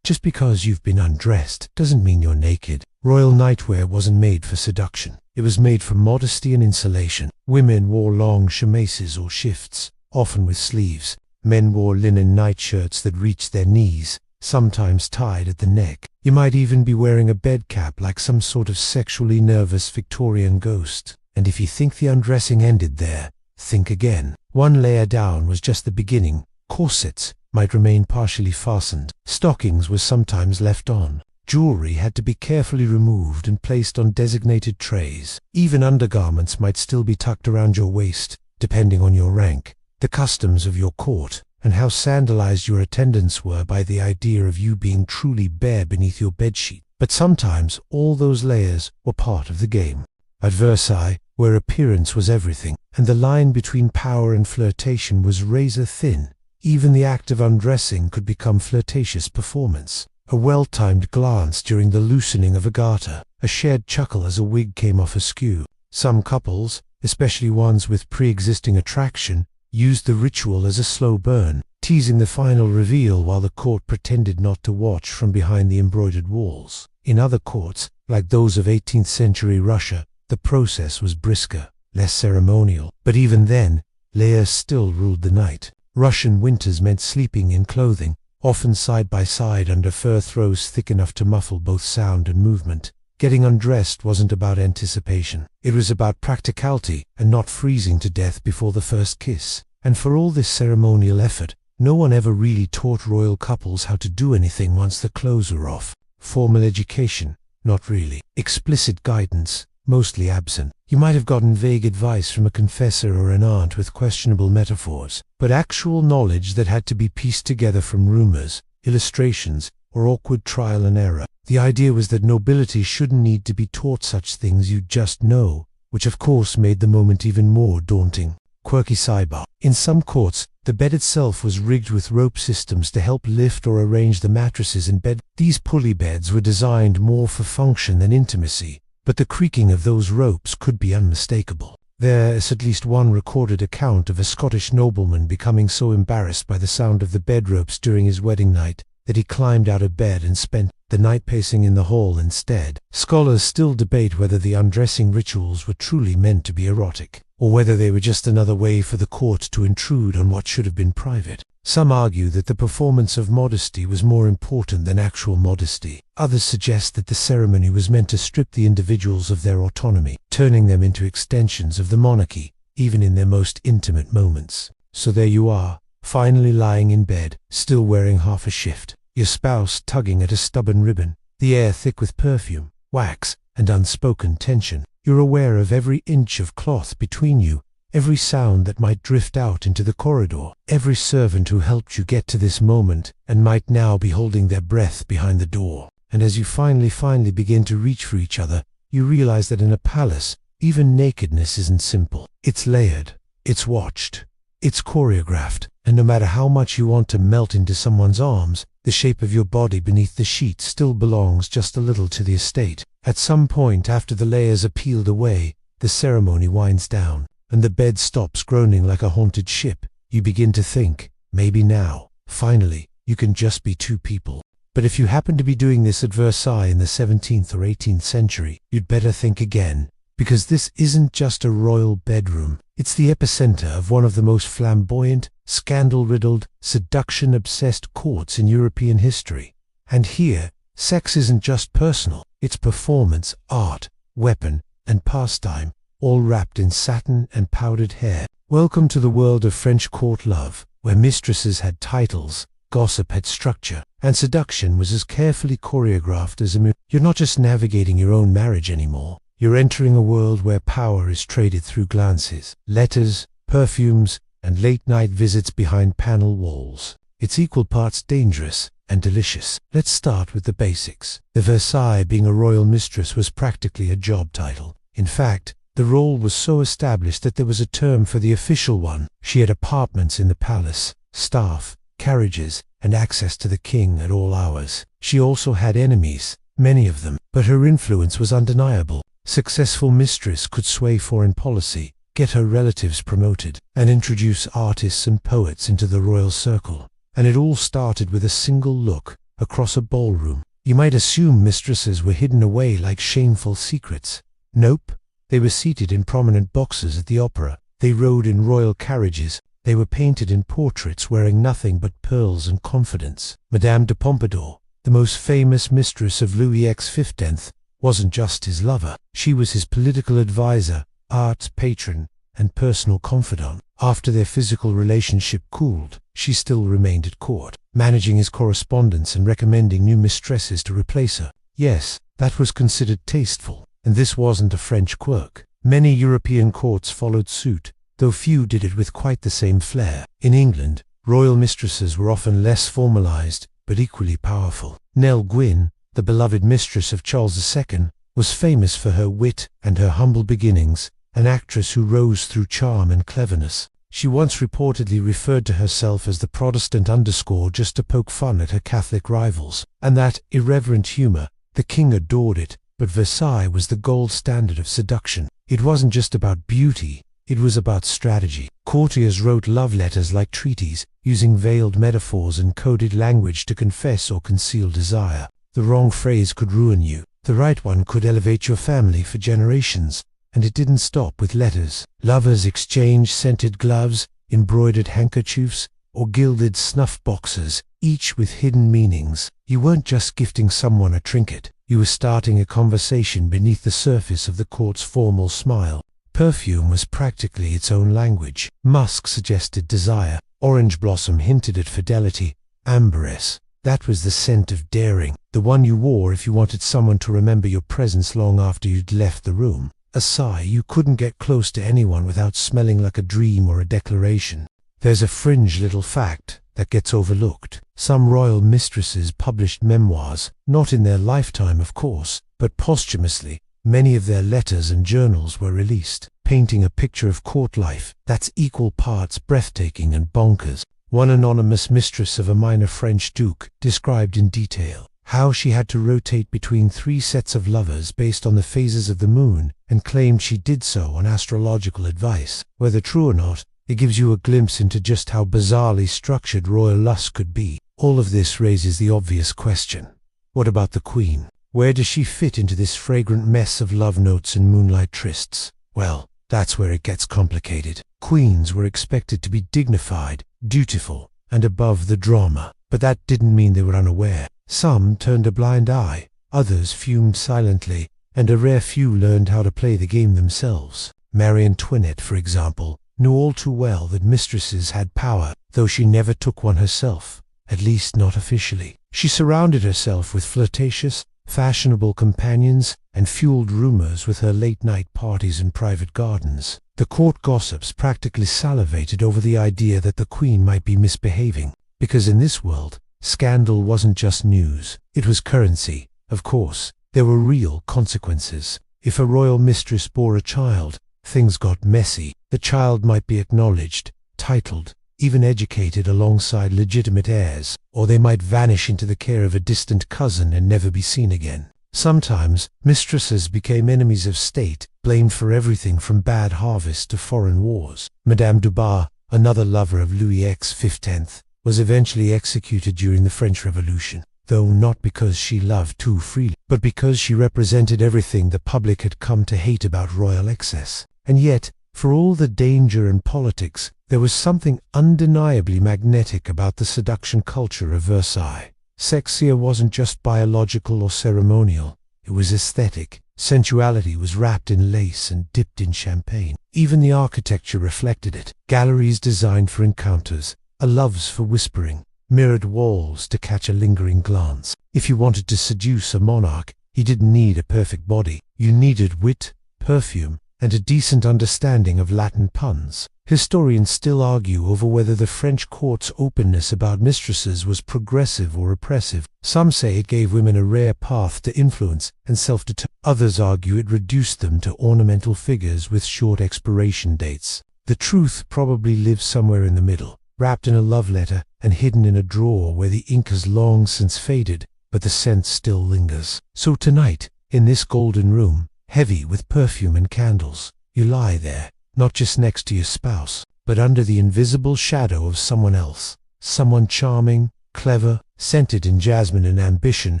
Just because you've been undressed doesn't mean you're naked. Royal nightwear wasn't made for seduction. It was made for modesty and insulation. Women wore long chemises or shifts, often with sleeves. Men wore linen nightshirts that reached their knees, sometimes tied at the neck. You might even be wearing a bed cap like some sort of sexually nervous Victorian ghost. And if you think the undressing ended there, think again. One layer down was just the beginning. Corsets might remain partially fastened. Stockings were sometimes left on. Jewelry had to be carefully removed and placed on designated trays. Even undergarments might still be tucked around your waist, depending on your rank, the customs of your court, and how scandalized your attendants were by the idea of you being truly bare beneath your bedsheet. But sometimes all those layers were part of the game. At Versailles, where appearance was everything, and the line between power and flirtation was razor thin, even the act of undressing could become flirtatious performance. A well-timed glance during the loosening of a garter, a shared chuckle as a wig came off askew. Some couples, especially ones with pre-existing attraction, used the ritual as a slow burn, teasing the final reveal while the court pretended not to watch from behind the embroidered walls. In other courts, like those of 18th century Russia, the process was brisker, less ceremonial, but even then, layers still ruled the night. Russian winters meant sleeping in clothing, often side by side under fur throws thick enough to muffle both sound and movement. Getting undressed wasn't about anticipation. It was about practicality and not freezing to death before the first kiss. And for all this ceremonial effort, no one ever really taught royal couples how to do anything once the clothes were off. Formal education? Not really. Explicit guidance? Mostly absent. You might have gotten vague advice from a confessor or an aunt with questionable metaphors, but actual knowledge that had to be pieced together from rumors, illustrations, or awkward trial and error. The idea was that nobility shouldn't need to be taught such things, you just know, which of course made the moment even more daunting. Quirky sidebar. In some courts, the bed itself was rigged with rope systems to help lift or arrange the mattresses in bed. These pulley beds were designed more for function than intimacy, but the creaking of those ropes could be unmistakable. There is at least one recorded account of a Scottish nobleman becoming so embarrassed by the sound of the bed ropes during his wedding night that he climbed out of bed and spent the night pacing in the hall instead. Scholars still debate whether the undressing rituals were truly meant to be erotic, or whether they were just another way for the court to intrude on what should have been private. Some argue that the performance of modesty was more important than actual modesty. Others suggest that the ceremony was meant to strip the individuals of their autonomy, turning them into extensions of the monarchy, even in their most intimate moments. So there you are, finally lying in bed, still wearing half a shift, your spouse tugging at a stubborn ribbon, the air thick with perfume, wax, and unspoken tension. You're aware of every inch of cloth between you, every sound that might drift out into the corridor, every servant who helped you get to this moment and might now be holding their breath behind the door. And as you finally begin to reach for each other, you realize that in a palace, even nakedness isn't simple. It's layered, it's watched, it's choreographed, and no matter how much you want to melt into someone's arms, the shape of your body beneath the sheet still belongs just a little to the estate. At some point after the layers are peeled away, the ceremony winds down, and the bed stops groaning like a haunted ship. You begin to think, maybe now, finally, you can just be two people. But if you happen to be doing this at Versailles in the 17th or 18th century, you'd better think again, because this isn't just a royal bedroom. It's the epicenter of one of the most flamboyant, scandal-riddled, seduction-obsessed courts in European history. And here, sex isn't just personal, it's performance, art, weapon, and pastime, all wrapped in satin and powdered hair. Welcome to the world of French court love, where mistresses had titles, gossip had structure, and seduction was as carefully choreographed as a movie. You're not just navigating your own marriage anymore. You're entering a world where power is traded through glances, letters, perfumes, and late-night visits behind panel walls. It's equal parts dangerous and delicious. Let's start with the basics. The Versailles being a royal mistress was practically a job title. In fact, the role was so established that there was a term for the official one. She had apartments in the palace, staff, carriages, and access to the king at all hours. She also had enemies, many of them, but her influence was undeniable. Successful mistress could sway foreign policy, get her relatives promoted, and introduce artists and poets into the royal circle. And it all started with a single look across a ballroom. You might assume mistresses were hidden away like shameful secrets. Nope, they were seated in prominent boxes at the opera. They rode in royal carriages. They were painted in portraits wearing nothing but pearls and confidence. Madame de Pompadour, the most famous mistress of Louis XV, wasn't just his lover. She was his political advisor, art patron, and personal confidant. After their physical relationship cooled, she still remained at court, managing his correspondence and recommending new mistresses to replace her. Yes, that was considered tasteful, and this wasn't a French quirk. Many European courts followed suit, though few did it with quite the same flair. In England, royal mistresses were often less formalized, but equally powerful. Nell Gwyn, the beloved mistress of Charles II, was famous for her wit and her humble beginnings, an actress who rose through charm and cleverness. She once reportedly referred to herself as the Protestant underscore just to poke fun at her Catholic rivals. And that irreverent humor, the king adored it, but Versailles was the gold standard of seduction. It wasn't just about beauty, It was about strategy. Courtiers wrote love letters like treaties, using veiled metaphors and coded language to confess or conceal desire. The wrong phrase could ruin you. The right one could elevate your family for generations. And it didn't stop with letters. Lovers exchanged scented gloves, embroidered handkerchiefs, or gilded snuff boxes, each with hidden meanings. You weren't just gifting someone a trinket. You were starting a conversation beneath the surface of the court's formal smile. Perfume was practically its own language. Musk suggested desire. Orange blossom hinted at fidelity. Ambergris, that was the scent of daring, the one you wore if you wanted someone to remember your presence long after you'd left the room. A sigh, you couldn't get close to anyone without smelling like a dream or a declaration. There's a fringe little fact that gets overlooked. Some royal mistresses published memoirs, not in their lifetime of course, but posthumously. Many of their letters and journals were released, painting a picture of court life that's equal parts breathtaking and bonkers. One anonymous mistress of a minor French duke described in detail how she had to rotate between 3 sets of lovers based on the phases of the moon, and claimed she did so on astrological advice. Whether true or not, it gives you a glimpse into just how bizarrely structured royal lust could be. All of this raises the obvious question. What about the Queen? Where does she fit into this fragrant mess of love notes and moonlight trysts? Well, that's where it gets complicated. Queens were expected to be dignified, dutiful, and above the drama, but that didn't mean they were unaware. Some turned a blind eye, others fumed silently, and a rare few learned how to play the game themselves. Marie Antoinette, for example, knew all too well that mistresses had power, though she never took one herself, at least not officially. She surrounded herself with flirtatious, fashionable companions, and fueled rumors with her late-night parties and private gardens. The court gossips practically salivated over the idea that the Queen might be misbehaving, because in this world, scandal wasn't just news, it was currency. Of course, there were real consequences. If a royal mistress bore a child, things got messy. The child might be acknowledged, titled, even educated alongside legitimate heirs, or they might vanish into the care of a distant cousin and never be seen again. Sometimes, mistresses became enemies of state, blamed for everything from bad harvests to foreign wars. Madame du Barre, another lover of Louis XV, was eventually executed during the French Revolution, though not because she loved too freely, but because she represented everything the public had come to hate about royal excess. And yet, for all the danger and politics, there was something undeniably magnetic about the seduction culture of Versailles. Sex here wasn't just biological or ceremonial, it was aesthetic. Sensuality was wrapped in lace and dipped in champagne. Even the architecture reflected it. Galleries designed for encounters, a loves for whispering, mirrored walls to catch a lingering glance. If you wanted to seduce a monarch, you didn't need a perfect body. You needed wit, perfume, and a decent understanding of Latin puns. Historians still argue over whether the French court's openness about mistresses was progressive or oppressive. Some say it gave women a rare path to influence and self-determination. Others argue it reduced them to ornamental figures with short expiration dates. The truth probably lives somewhere in the middle, wrapped in a love letter and hidden in a drawer where the ink has long since faded, but the scent still lingers. So tonight, in this golden room, heavy with perfume and candles, you lie there, not just next to your spouse, but under the invisible shadow of someone else, someone charming, clever, scented in jasmine and ambition,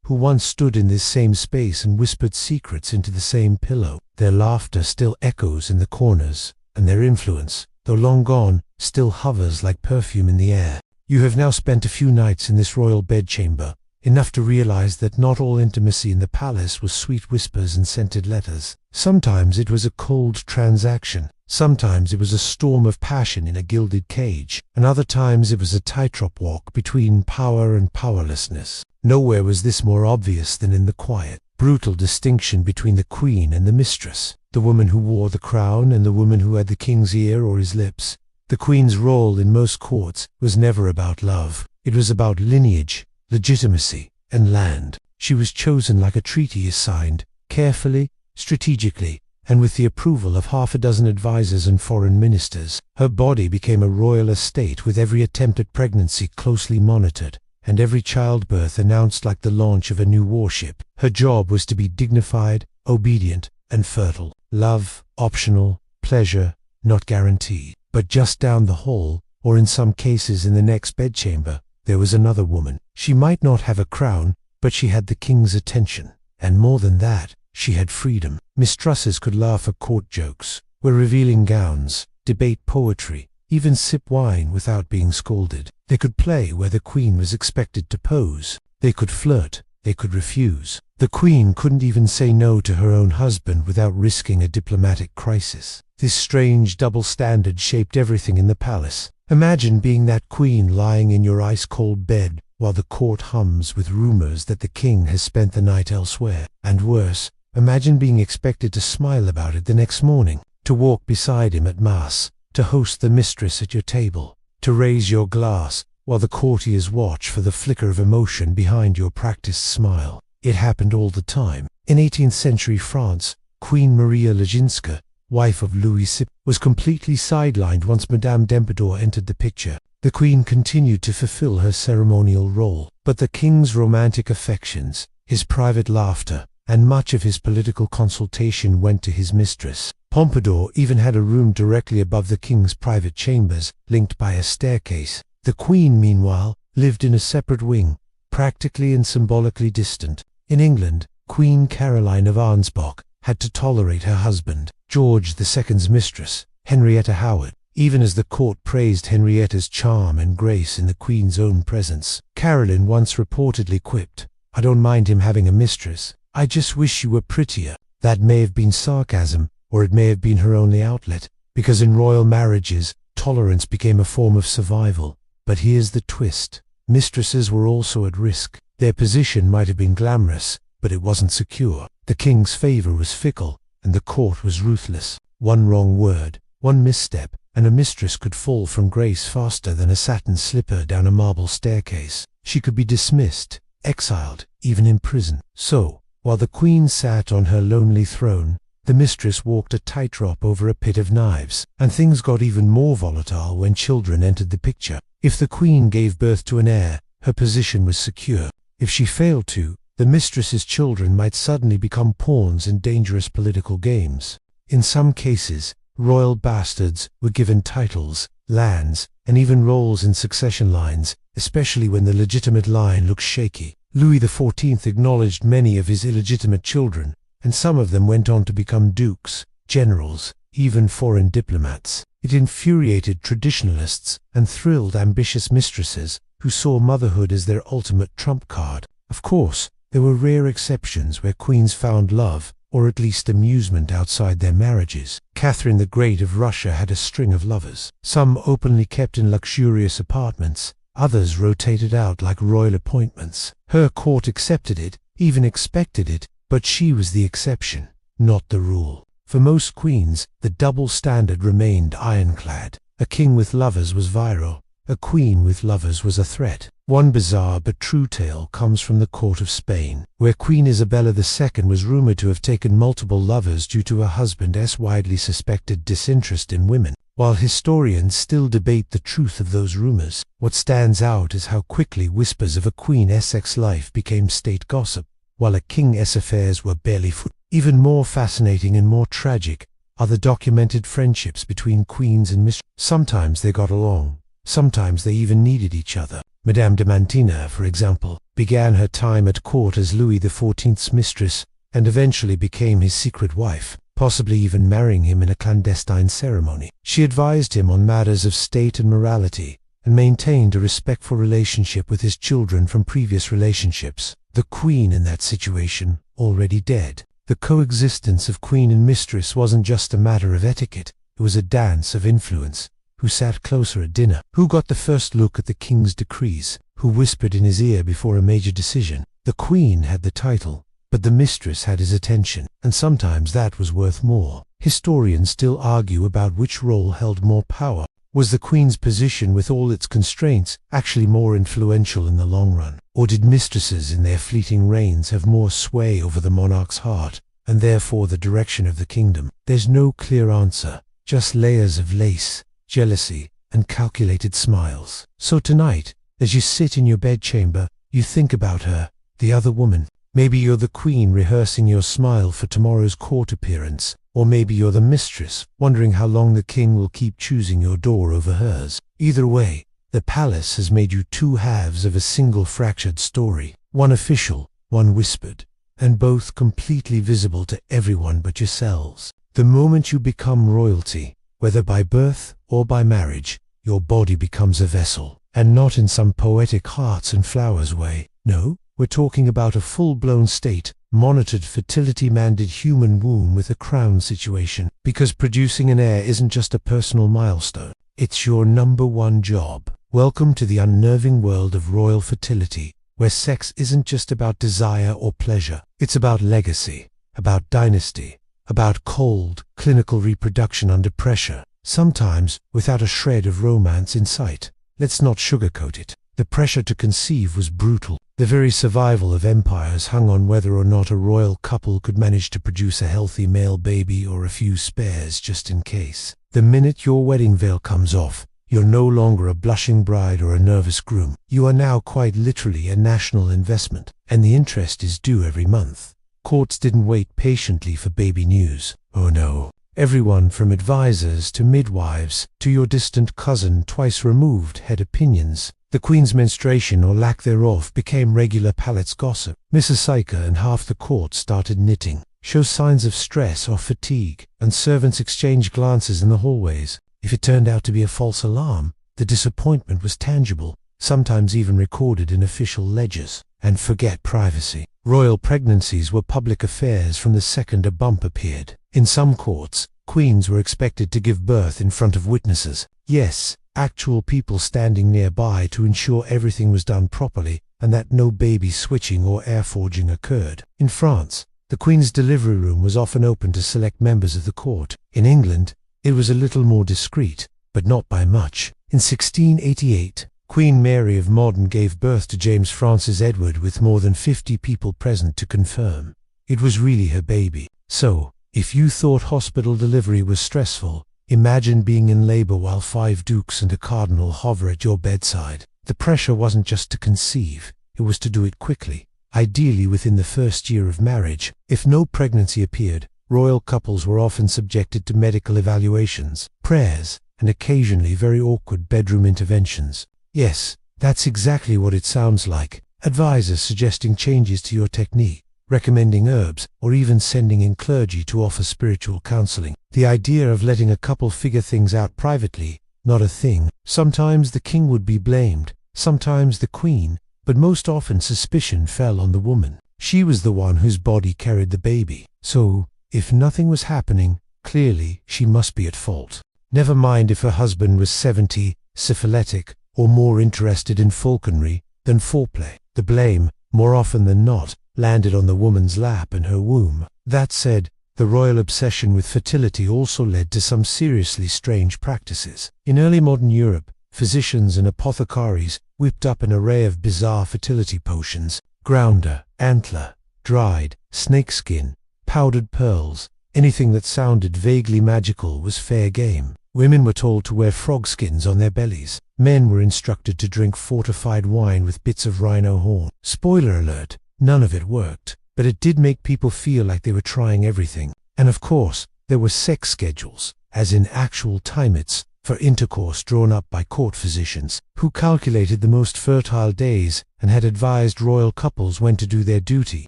who once stood in this same space and whispered secrets into the same pillow. Their laughter still echoes in the corners, and their influence, though long gone, still hovers like perfume in the air. You have now spent a few nights in this royal bedchamber, enough to realize that not all intimacy in the palace was sweet whispers and scented letters. Sometimes it was a cold transaction. Sometimes it was a storm of passion in a gilded cage, and other times it was a tightrope walk between power and powerlessness. Nowhere was this more obvious than in the quiet, brutal distinction between the queen and the mistress, the woman who wore the crown and the woman who had the king's ear or his lips. The queen's role in most courts was never about love. It was about lineage, legitimacy, and land. She was chosen like a treaty is signed, carefully, strategically, and with the approval of half a dozen advisors and foreign ministers. Her body became a royal estate with every attempt at pregnancy closely monitored, and every childbirth announced like the launch of a new warship. Her job was to be dignified, obedient, and fertile. Love, optional. Pleasure, not guaranteed. But just down the hall, or in some cases in the next bedchamber, there was another woman. She might not have a crown, but she had the king's attention. And more than that, she had freedom. Mistresses could laugh at court jokes, wear revealing gowns, debate poetry, even sip wine without being scolded. They could play where the queen was expected to pose. They could flirt. They could refuse. The queen couldn't even say no to her own husband without risking a diplomatic crisis. This strange double standard shaped everything in the palace. Imagine being that queen lying in your ice-cold bed while the court hums with rumors that the king has spent the night elsewhere. And worse, imagine being expected to smile about it the next morning, to walk beside him at mass, to host the mistress at your table, to raise your glass while the courtiers watch for the flicker of emotion behind your practiced smile. It happened all the time. In 18th century France, Queen Maria Leszczyńska, wife of Louis XVI, was completely sidelined once Madame Pompadour entered the picture. The queen continued to fulfill her ceremonial role, but the king's romantic affections, his private laughter, and much of his political consultation went to his mistress. Pompadour even had a room directly above the king's private chambers, linked by a staircase. The queen, meanwhile, lived in a separate wing, practically and symbolically distant. In England, Queen Caroline of Ansbach had to tolerate her husband, George II's mistress, Henrietta Howard, even as the court praised Henrietta's charm and grace in the queen's own presence. Caroline once reportedly quipped, "I don't mind him having a mistress. I just wish you were prettier." That may have been sarcasm, or it may have been her only outlet, because in royal marriages, tolerance became a form of survival. But here's the twist. Mistresses were also at risk. Their position might have been glamorous, but it wasn't secure. The king's favor was fickle, and the court was ruthless. One wrong word, one misstep, and a mistress could fall from grace faster than a satin slipper down a marble staircase. She could be dismissed, exiled, even imprisoned. So, while the queen sat on her lonely throne, the mistress walked a tightrope over a pit of knives, and things got even more volatile when children entered the picture. If the queen gave birth to an heir, her position was secure. If she failed to, the mistress's children might suddenly become pawns in dangerous political games. In some cases, royal bastards were given titles, lands, and even roles in succession lines, especially when the legitimate line looked shaky. Louis XIV acknowledged many of his illegitimate children, and some of them went on to become dukes, generals, even foreign diplomats. It infuriated traditionalists and thrilled ambitious mistresses who saw motherhood as their ultimate trump card. Of course, there were rare exceptions where queens found love, or at least amusement outside their marriages. Catherine the Great of Russia had a string of lovers, some openly kept in luxurious apartments, others rotated out like royal appointments. Her court accepted it, even expected it, but she was the exception, not the rule. For most queens, the double standard remained ironclad. A king with lovers was viral. A queen with lovers was a threat. One bizarre but true tale comes from the court of Spain, where Queen Isabella II was rumored to have taken multiple lovers due to her husband's widely suspected disinterest in women. While historians still debate the truth of those rumors, what stands out is how quickly whispers of a queen's sex life became state gossip, while a king's affairs were barely foot. Even more fascinating and more tragic are the documented friendships between queens and mistresses. Sometimes they got along. Sometimes they even needed each other. Madame de Maintenon, for example, began her time at court as Louis XIV's mistress and eventually became his secret wife, possibly even marrying him in a clandestine ceremony. She advised him on matters of state and morality and maintained a respectful relationship with his children from previous relationships. The queen in that situation, already dead. The coexistence of queen and mistress wasn't just a matter of etiquette, it was a dance of influence. Who sat closer at dinner? Who got the first look at the king's decrees? Who whispered in his ear before a major decision? The queen had the title, but the mistress had his attention, and sometimes that was worth more. Historians still argue about which role held more power. Was the queen's position with all its constraints actually more influential in the long run? Or did mistresses in their fleeting reigns have more sway over the monarch's heart, and therefore the direction of the kingdom? There's no clear answer, just layers of lace, jealousy, and calculated smiles. So tonight, as you sit in your bedchamber, you think about her, the other woman, Maybe you're the queen rehearsing your smile for tomorrow's court appearance, or maybe you're the mistress, wondering how long the king will keep choosing your door over hers. Either way, the palace has made you two halves of a single fractured story, one official, one whispered, and both completely visible to everyone but yourselves. The moment you become royalty, whether by birth or by marriage, your body becomes a vessel, and not in some poetic hearts and flowers way. No, we're talking about a full-blown state, monitored fertility-mandated human womb with a crown situation, because producing an heir isn't just a personal milestone, it's your #1 job. Welcome to the unnerving world of royal fertility, where sex isn't just about desire or pleasure, it's about legacy, about dynasty, about cold, clinical reproduction under pressure, sometimes without a shred of romance in sight. Let's not sugarcoat it. The pressure to conceive was brutal. The very survival of empires hung on whether or not a royal couple could manage to produce a healthy male baby or a few spares just in case. The minute your wedding veil comes off, you're no longer a blushing bride or a nervous groom. You are now quite literally a national investment, and the interest is due every month. Courts didn't wait patiently for baby news. Oh no. Everyone from advisors to midwives to your distant cousin twice removed had opinions. The Queen's menstruation or lack thereof became regular palace gossip. Mrs. Syker and half the court started knitting, show signs of stress or fatigue, and servants exchanged glances in the hallways. If it turned out to be a false alarm, the disappointment was tangible, sometimes even recorded in official ledgers. And forget privacy. Royal pregnancies were public affairs from the second a bump appeared. In some courts, queens were expected to give birth in front of witnesses. Yes, actual people standing nearby to ensure everything was done properly and that no baby switching or air forging occurred. In France, the Queen's delivery room was often open to select members of the court. In England, it was a little more discreet, but not by much. In 1688, Queen Mary of Modena gave birth to James Francis Edward with more than 50 people present to confirm. It was really her baby. So, if you thought hospital delivery was stressful, imagine being in labor while 5 dukes and a cardinal hover at your bedside. The pressure wasn't just to conceive, it was to do it quickly, ideally within the first year of marriage. If no pregnancy appeared, royal couples were often subjected to medical evaluations, prayers, and occasionally very awkward bedroom interventions. Yes, that's exactly what it sounds like. Advisors suggesting changes to your technique, recommending herbs, or even sending in clergy to offer spiritual counseling. The idea of letting a couple figure things out privately, not a thing. Sometimes the king would be blamed, sometimes the queen, but most often suspicion fell on the woman. She was the one whose body carried the baby. So, if nothing was happening, clearly she must be at fault. Never mind if her husband was 70, syphilitic, or more interested in falconry than foreplay. The blame, more often than not, landed on the woman's lap and her womb. That said, the royal obsession with fertility also led to some seriously strange practices. In early modern Europe, physicians and apothecaries whipped up an array of bizarre fertility potions: grounder, antler, dried, snakeskin, powdered pearls. Anything that sounded vaguely magical was fair game. Women were told to wear frog skins on their bellies. Men were instructed to drink fortified wine with bits of rhino horn. Spoiler alert, none of it worked, but it did make people feel like they were trying everything. And of course, there were sex schedules, as in actual timets, for intercourse drawn up by court physicians, who calculated the most fertile days and had advised royal couples when to do their duty.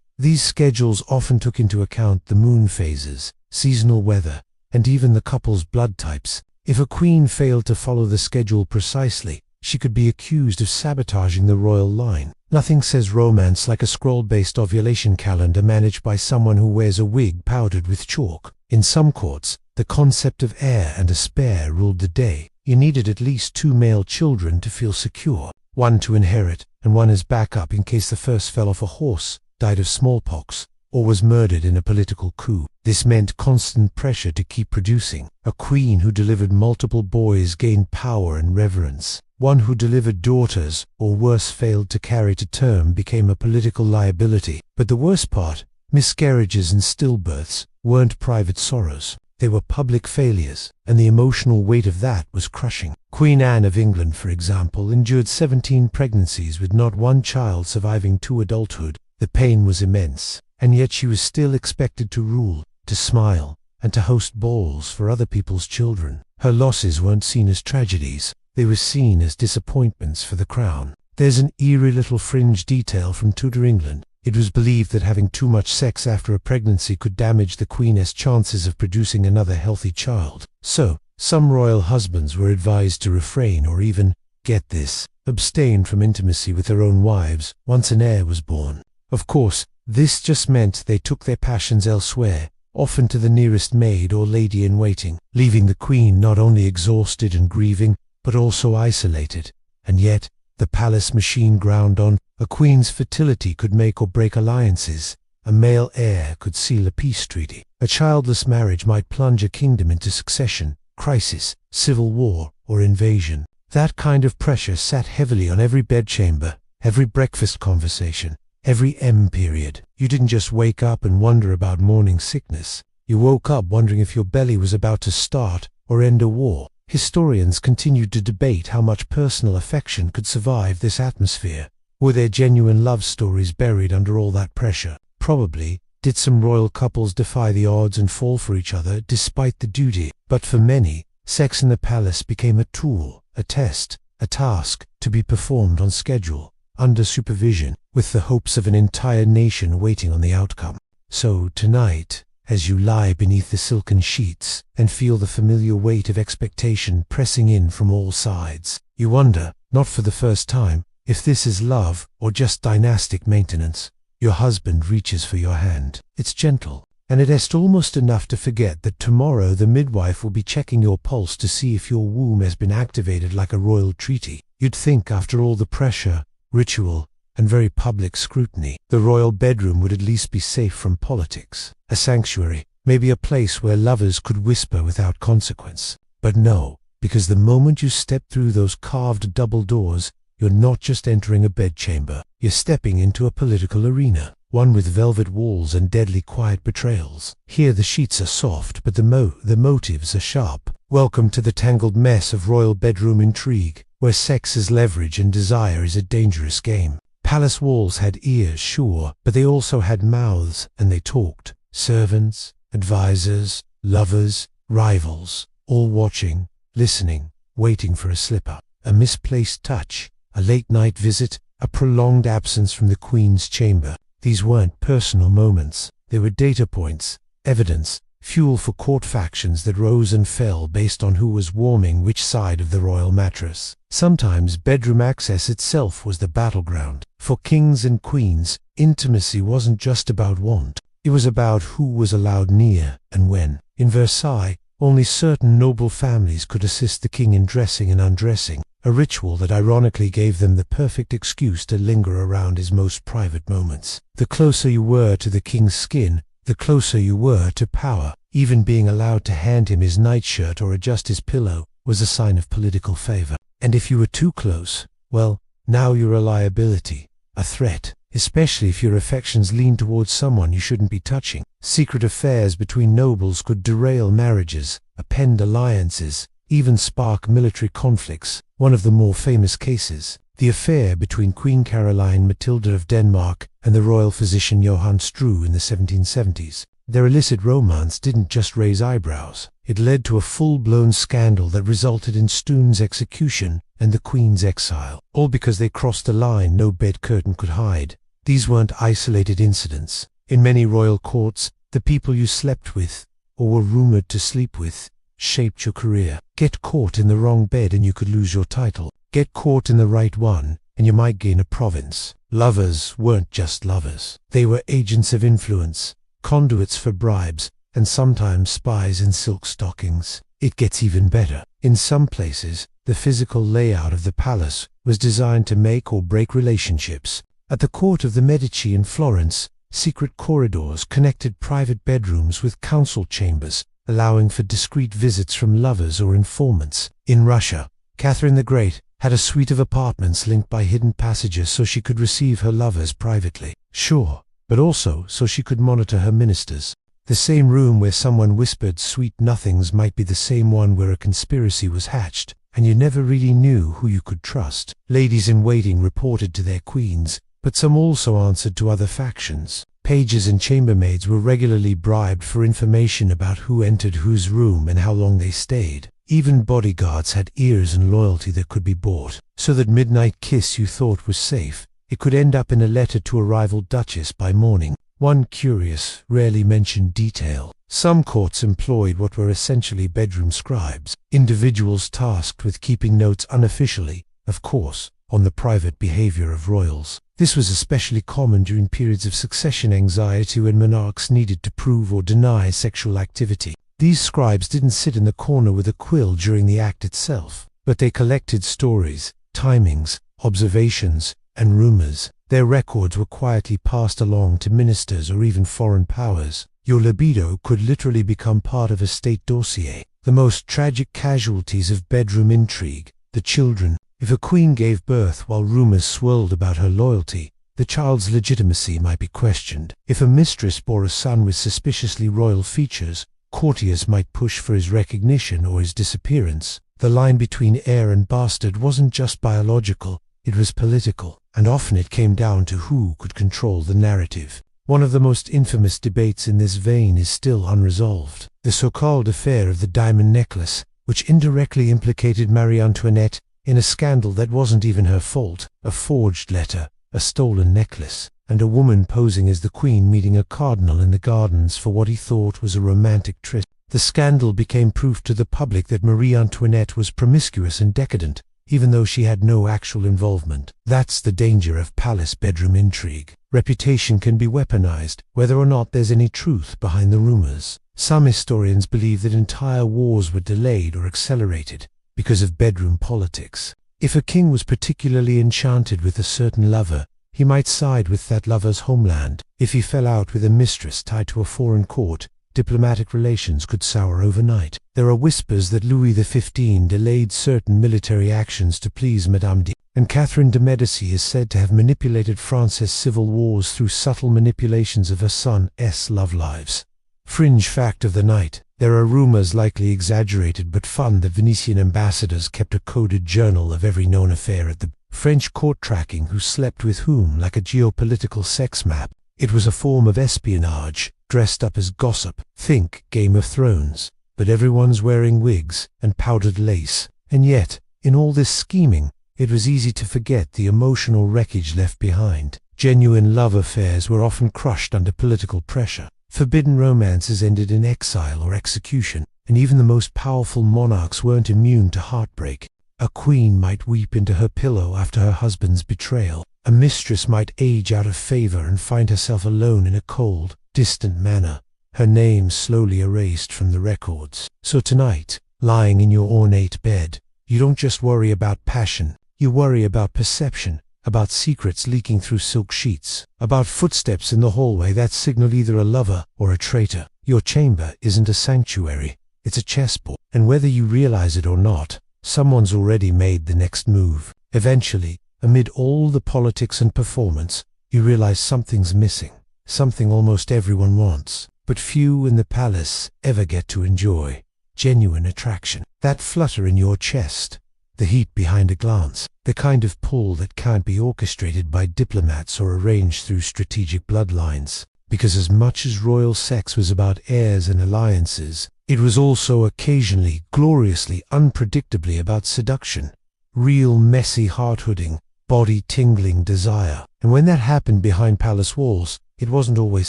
These schedules often took into account the moon phases, seasonal weather, and even the couple's blood types. If a queen failed to follow the schedule precisely, she could be accused of sabotaging the royal line. Nothing says romance like a scroll-based ovulation calendar managed by someone who wears a wig powdered with chalk. In some courts, the concept of heir and a spare ruled the day. You needed at least 2 male children to feel secure, one to inherit and one as backup in case the first fell off a horse, died of smallpox, or was murdered in a political coup. This meant constant pressure to keep producing. A queen who delivered multiple boys gained power and reverence. One who delivered daughters, or worse failed to carry to term, became a political liability. But the worst part, miscarriages and stillbirths, weren't private sorrows. They were public failures, and the emotional weight of that was crushing. Queen Anne of England, for example, endured 17 pregnancies with not one child surviving to adulthood. The pain was immense, and yet she was still expected to rule, to smile, and to host balls for other people's children. Her losses weren't seen as tragedies, they were seen as disappointments for the crown. There's an eerie little fringe detail from Tudor England. It was believed that having too much sex after a pregnancy could damage the Queen's chances of producing another healthy child. So, some royal husbands were advised to refrain or even, get this, abstain from intimacy with their own wives once an heir was born. Of course, this just meant they took their passions elsewhere, often to the nearest maid or lady-in-waiting, leaving the Queen not only exhausted and grieving, but also isolated. And yet, the palace machine ground on. A queen's fertility could make or break alliances. A male heir could seal a peace treaty. A childless marriage might plunge a kingdom into succession, crisis, civil war, or invasion. That kind of pressure sat heavily on every bedchamber, every breakfast conversation, every period. You didn't just wake up and wonder about morning sickness. You woke up wondering if your belly was about to start or end a war. Historians continued to debate how much personal affection could survive this atmosphere. Were there genuine love stories buried under all that pressure? Probably. Did some royal couples defy the odds and fall for each other despite the duty? But for many, sex in the palace became a tool, a test, a task to be performed on schedule, under supervision, with the hopes of an entire nation waiting on the outcome. So tonight, as you lie beneath the silken sheets and feel the familiar weight of expectation pressing in from all sides, you wonder, not for the first time, if this is love or just dynastic maintenance. Your husband reaches for your hand. It's gentle, and it is almost enough to forget that tomorrow the midwife will be checking your pulse to see if your womb has been activated like a royal treaty. You'd think after all the pressure, ritual, and very public scrutiny, the royal bedroom would at least be safe from politics. A sanctuary, maybe a place where lovers could whisper without consequence. But no, because the moment you step through those carved double doors, you're not just entering a bedchamber, you're stepping into a political arena, one with velvet walls and deadly quiet betrayals. Here the sheets are soft, but the motives are sharp. Welcome to the tangled mess of royal bedroom intrigue, where sex is leverage and desire is a dangerous game. Palace walls had ears, sure, but they also had mouths, and they talked. Servants, advisors, lovers, rivals, all watching, listening, waiting for a slip-up, a misplaced touch, a late-night visit, a prolonged absence from the Queen's chamber. These weren't personal moments. They were data points, evidence, fuel for court factions that rose and fell based on who was warming which side of the royal mattress. Sometimes bedroom access itself was the battleground. For kings and queens, intimacy wasn't just about want. It was about who was allowed near and when. In Versailles, only certain noble families could assist the king in dressing and undressing, a ritual that ironically gave them the perfect excuse to linger around his most private moments. The closer you were to the king's skin, the closer you were to power. Even being allowed to hand him his nightshirt or adjust his pillow was a sign of political favor. And if you were too close, well, now you're a liability, a threat, especially if your affections lean towards someone you shouldn't be touching. Secret affairs between nobles could derail marriages, append alliances, even spark military conflicts. One of the more famous cases, the affair between Queen Caroline Matilda of Denmark and the royal physician Johann Struve in the 1770s. Their illicit romance didn't just raise eyebrows. It led to a full-blown scandal that resulted in Struve's execution and the Queen's exile, all because they crossed a line no bed curtain could hide. These weren't isolated incidents. In many royal courts, the people you slept with, or were rumored to sleep with, shaped your career. Get caught in the wrong bed and you could lose your title. Get caught in the right one and you might gain a province. Lovers weren't just lovers. They were agents of influence, conduits for bribes, and sometimes spies in silk stockings. It gets even better. In some places, the physical layout of the palace was designed to make or break relationships. At the court of the Medici in Florence, secret corridors connected private bedrooms with council chambers, allowing for discreet visits from lovers or informants. In Russia, Catherine the Great had a suite of apartments linked by hidden passages so she could receive her lovers privately. Sure, but also so she could monitor her ministers. The same room where someone whispered sweet nothings might be the same one where a conspiracy was hatched, and you never really knew who you could trust. Ladies in waiting reported to their queens, but some also answered to other factions. Pages and chambermaids were regularly bribed for information about who entered whose room and how long they stayed. Even bodyguards had ears and loyalty that could be bought, so that midnight kiss you thought was safe, it could end up in a letter to a rival duchess by morning. One curious, rarely mentioned detail. Some courts employed what were essentially bedroom scribes, individuals tasked with keeping notes unofficially, of course, on the private behavior of royals. This was especially common during periods of succession anxiety when monarchs needed to prove or deny sexual activity. These scribes didn't sit in the corner with a quill during the act itself, but they collected stories, timings, observations, and rumors. Their records were quietly passed along to ministers or even foreign powers. Your libido could literally become part of a state dossier. The most tragic casualties of bedroom intrigue, the children. If a queen gave birth while rumors swirled about her loyalty, the child's legitimacy might be questioned. If a mistress bore a son with suspiciously royal features, courtiers might push for his recognition or his disappearance. The line between heir and bastard wasn't just biological, it was political, and often it came down to who could control the narrative. One of the most infamous debates in this vein is still unresolved. The so-called affair of the diamond necklace, which indirectly implicated Marie Antoinette in a scandal that wasn't even her fault, a forged letter, a stolen necklace, and a woman posing as the queen meeting a cardinal in the gardens for what he thought was a romantic tryst. The scandal became proof to the public that Marie Antoinette was promiscuous and decadent, even though she had no actual involvement. That's the danger of palace bedroom intrigue. Reputation can be weaponized, whether or not there's any truth behind the rumors. Some historians believe that entire wars were delayed or accelerated because of bedroom politics. If a king was particularly enchanted with a certain lover, he might side with that lover's homeland. If he fell out with a mistress tied to a foreign court, diplomatic relations could sour overnight. There are whispers that Louis XV delayed certain military actions to please Madame de, and Catherine de Medici is said to have manipulated France's civil wars through subtle manipulations of her son's love lives. Fringe fact of the night. There are rumors, likely exaggerated but fun, that Venetian ambassadors kept a coded journal of every known affair at the French court, tracking who slept with whom like a geopolitical sex map. It was a form of espionage, dressed up as gossip. Think Game of Thrones. But everyone's wearing wigs and powdered lace. And yet, in all this scheming, it was easy to forget the emotional wreckage left behind. Genuine love affairs were often crushed under political pressure. Forbidden romances ended in exile or execution, and even the most powerful monarchs weren't immune to heartbreak. A queen might weep into her pillow after her husband's betrayal. A mistress might age out of favor and find herself alone in a cold, distant manor, her name slowly erased from the records. So tonight, lying in your ornate bed, you don't just worry about passion, you worry about perception, about secrets leaking through silk sheets, about footsteps in the hallway that signal either a lover or a traitor. Your chamber isn't a sanctuary, it's a chessboard, and whether you realize it or not, someone's already made the next move. Eventually, amid all the politics and performance, you realize something's missing, something almost everyone wants, but few in the palace ever get to enjoy: genuine attraction. That flutter in your chest, the heat behind a glance, the kind of pull that can't be orchestrated by diplomats or arranged through strategic bloodlines. Because as much as royal sex was about heirs and alliances, it was also occasionally, gloriously, unpredictably about seduction. Real messy heart-hooding, body-tingling desire. And when that happened behind palace walls, it wasn't always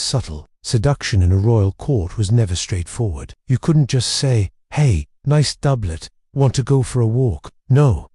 subtle. Seduction in a royal court was never straightforward. You couldn't just say, "Hey, nice doublet, want to go for a walk?" No,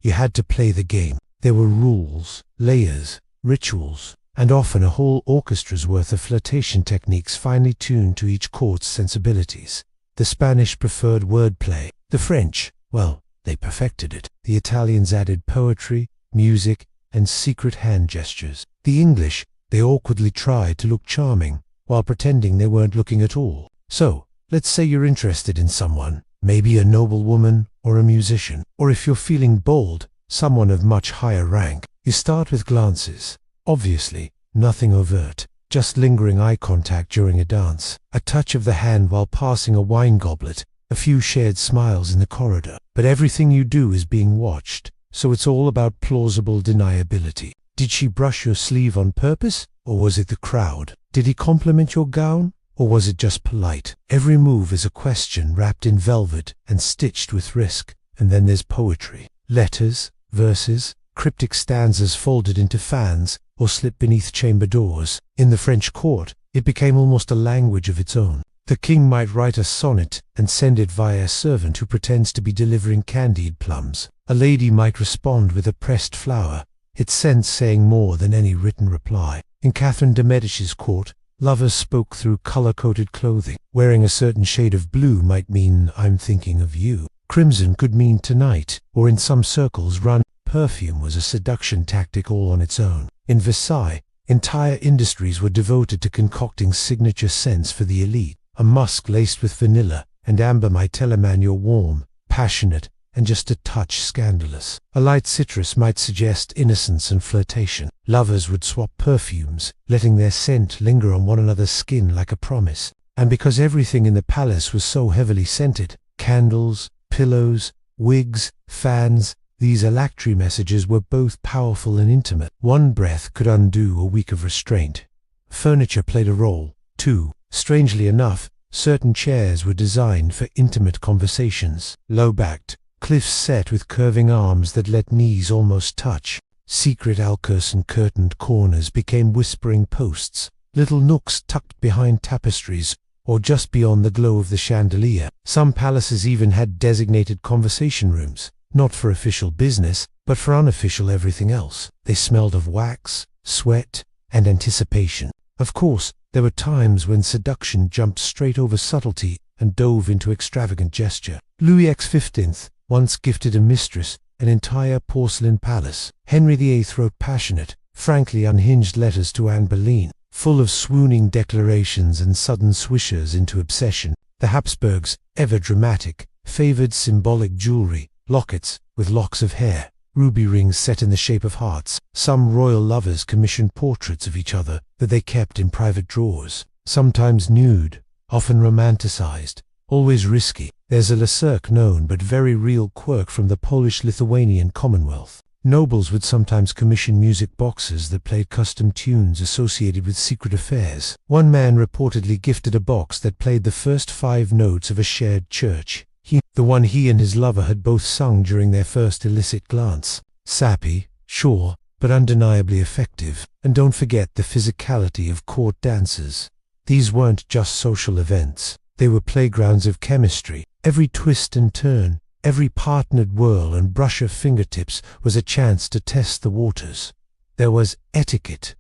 you had to play the game. There were rules, layers, rituals, and often a whole orchestra's worth of flirtation techniques finely tuned to each court's sensibilities. The Spanish preferred wordplay. The French, well, they perfected it. The Italians added poetry, music, and secret hand gestures. The English, they awkwardly tried to look charming, while pretending they weren't looking at all. So, let's say you're interested in someone, maybe a noblewoman or a musician, or if you're feeling bold, someone of much higher rank. You start with glances. Obviously, nothing overt, just lingering eye contact during a dance, a touch of the hand while passing a wine goblet, a few shared smiles in the corridor. But everything you do is being watched, so it's all about plausible deniability. Did she brush your sleeve on purpose, or was it the crowd? Did he compliment your gown, or was it just polite? Every move is a question wrapped in velvet and stitched with risk. And then there's poetry. Letters, verses, cryptic stanzas folded into fans or slipped beneath chamber doors. In the French court, it became almost a language of its own. The king might write a sonnet and send it via a servant who pretends to be delivering candied plums. A lady might respond with a pressed flower, its sense saying more than any written reply. In Catherine de Medici's court, lovers spoke through color-coded clothing. Wearing a certain shade of blue might mean, "I'm thinking of you." Crimson could mean tonight, or in some circles run. Perfume was a seduction tactic all on its own. In Versailles, entire industries were devoted to concocting signature scents for the elite. A musk laced with vanilla and amber might tell a man you're warm, passionate, and just a touch scandalous. A light citrus might suggest innocence and flirtation. Lovers would swap perfumes, letting their scent linger on one another's skin like a promise. And because everything in the palace was so heavily scented, candles, pillows, wigs, fans, these electric messages were both powerful and intimate. One breath could undo a week of restraint. Furniture played a role, too. Strangely enough, certain chairs were designed for intimate conversations. Low-backed, cliffs set with curving arms that let knees almost touch. Secret alcoves and curtained corners became whispering posts, little nooks tucked behind tapestries or just beyond the glow of the chandelier. Some palaces even had designated conversation rooms, not for official business, but for unofficial everything else. They smelled of wax, sweat, and anticipation. Of course, there were times when seduction jumped straight over subtlety and dove into extravagant gesture. Louis XV once gifted a mistress an entire porcelain palace. Henry VIII wrote passionate, frankly unhinged letters to Anne Boleyn, full of swooning declarations and sudden swishers into obsession. The Habsburgs, ever dramatic, favored symbolic jewelry, lockets with locks of hair, ruby rings set in the shape of hearts. Some royal lovers commissioned portraits of each other that they kept in private drawers, sometimes nude, often romanticized, always risky. There's a Leclerc known but very real quirk from the Polish-Lithuanian Commonwealth. Nobles would sometimes commission music boxes that played custom tunes associated with secret affairs. One man reportedly gifted a box that played the first 5 notes of a shared church, the one he and his lover had both sung during their first illicit glance. Sappy, sure, but undeniably effective. And don't forget the physicality of court dances. These weren't just social events. They were playgrounds of chemistry. Every twist and turn, every partnered whirl and brush of fingertips was a chance to test the waters. There was etiquette.